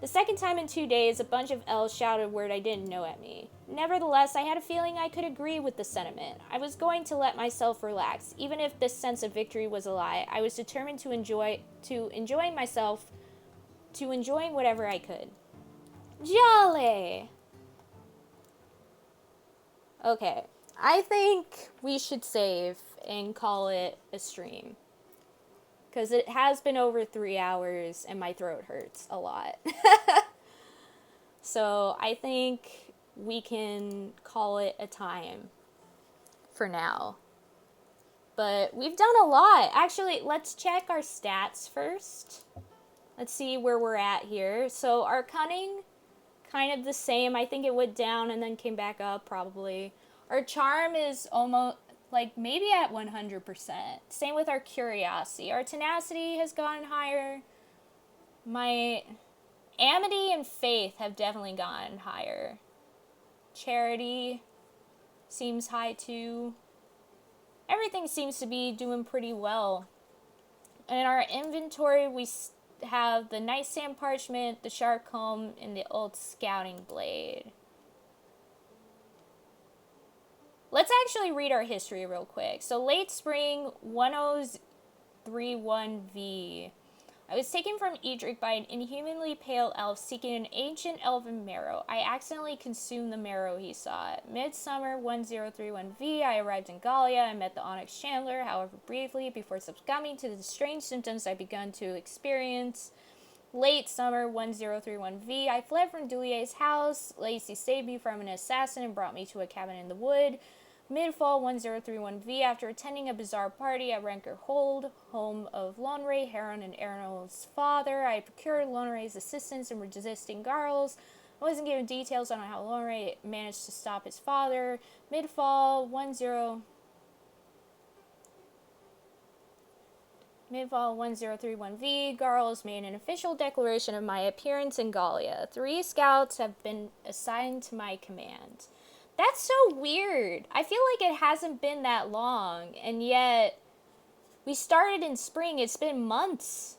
The second time in 2 days, a bunch of elves shouted a word I didn't know at me. Nevertheless, I had a feeling I could agree with the sentiment. I was going to let myself relax. Even if this sense of victory was a lie, I was determined to enjoying myself, to enjoying whatever I could. Jolly! Okay, I think we should save and call it a stream. Because it has been over 3 hours and my throat hurts a lot. So I think we can call it a time for now. But we've done a lot. Actually, let's check our stats first. Let's see where we're at here. So our cunning, kind of the same. I think it went down and then came back up probably. Our charm is almost, like, maybe at 100%. Same with our curiosity. Our tenacity has gone higher. My amity and faith have definitely gone higher. Charity seems high too. Everything seems to be doing pretty well. In our inventory, we have the nightstand parchment, the shark comb, and the old scouting blade. Let's actually read our history real quick. So, late spring 1031V. I was taken from Edric by an inhumanly pale elf seeking an ancient elven marrow. I accidentally consumed the marrow he sought. Midsummer 1031V, I arrived in Gallia and met the Onyx Chandler, however briefly, before succumbing to the strange symptoms I begun to experience. Late summer 1031V, I fled from Dulier's house. Lacey saved me from an assassin and brought me to a cabin in the wood. Midfall 1031V, after attending a bizarre party at Ranker Hold, home of Lonray, Heron, and Arnold's father, I procured Lonray's assistance in resisting Garls. I wasn't given details on how Lonray managed to stop his father. Midfall 1031V, Garls made an official declaration of my appearance in Gallia. 3 scouts have been assigned to my command. That's so weird. I feel like it hasn't been that long, and yet we started in spring. It's been months.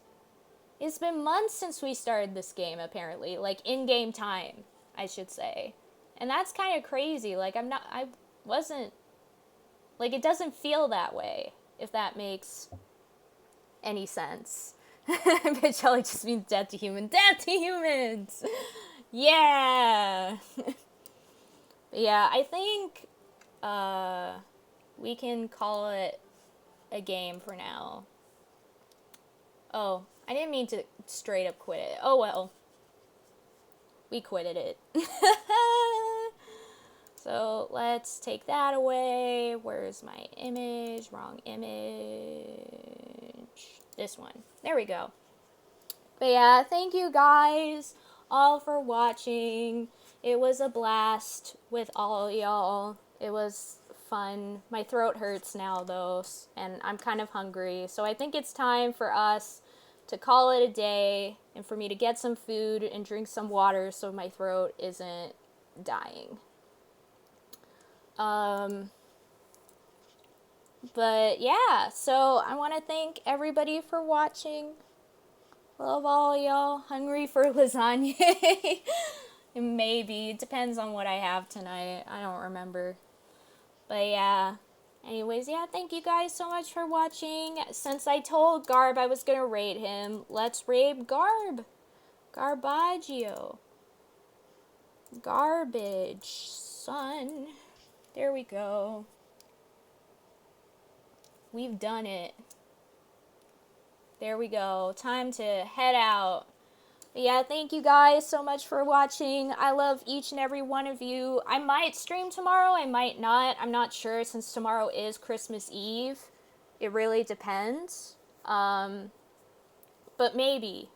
It's been months since we started this game, apparently. Like, in-game time, I should say. And that's kind of crazy. Like, it doesn't feel that way, if that makes any sense. Bitchelli just means death to human. Death to humans! Yeah! Yeah, I think we can call it a game for now. Oh, I didn't mean to straight up quit it. Oh well. We quitted it. So let's take that away. Where's my image? Wrong image. This one. There we go. But yeah, thank you guys all for watching. It was a blast with all y'all. It was fun. My throat hurts now, though, and I'm kind of hungry. So I think it's time for us to call it a day and for me to get some food and drink some water so my throat isn't dying. But yeah, so I want to thank everybody for watching. Love all y'all. Hungry for lasagna. Maybe. It depends on what I have tonight. I don't remember. But yeah. Anyways, yeah, thank you guys so much for watching. Since I told Garb I was going to raid him, let's raid Garb. Garbaggio. Garbage, son. There we go. We've done it. There we go. Time to head out. Yeah, thank you guys so much for watching. I love each and every one of you. I might stream tomorrow, I might not. I'm not sure since tomorrow is Christmas Eve. It really depends. But maybe.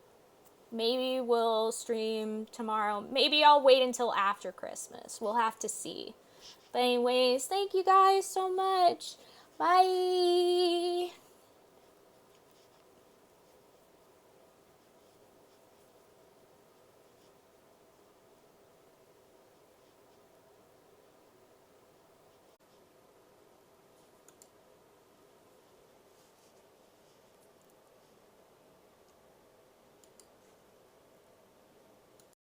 Maybe we'll stream tomorrow. Maybe I'll wait until after Christmas. We'll have to see. But anyways, thank you guys so much. Bye!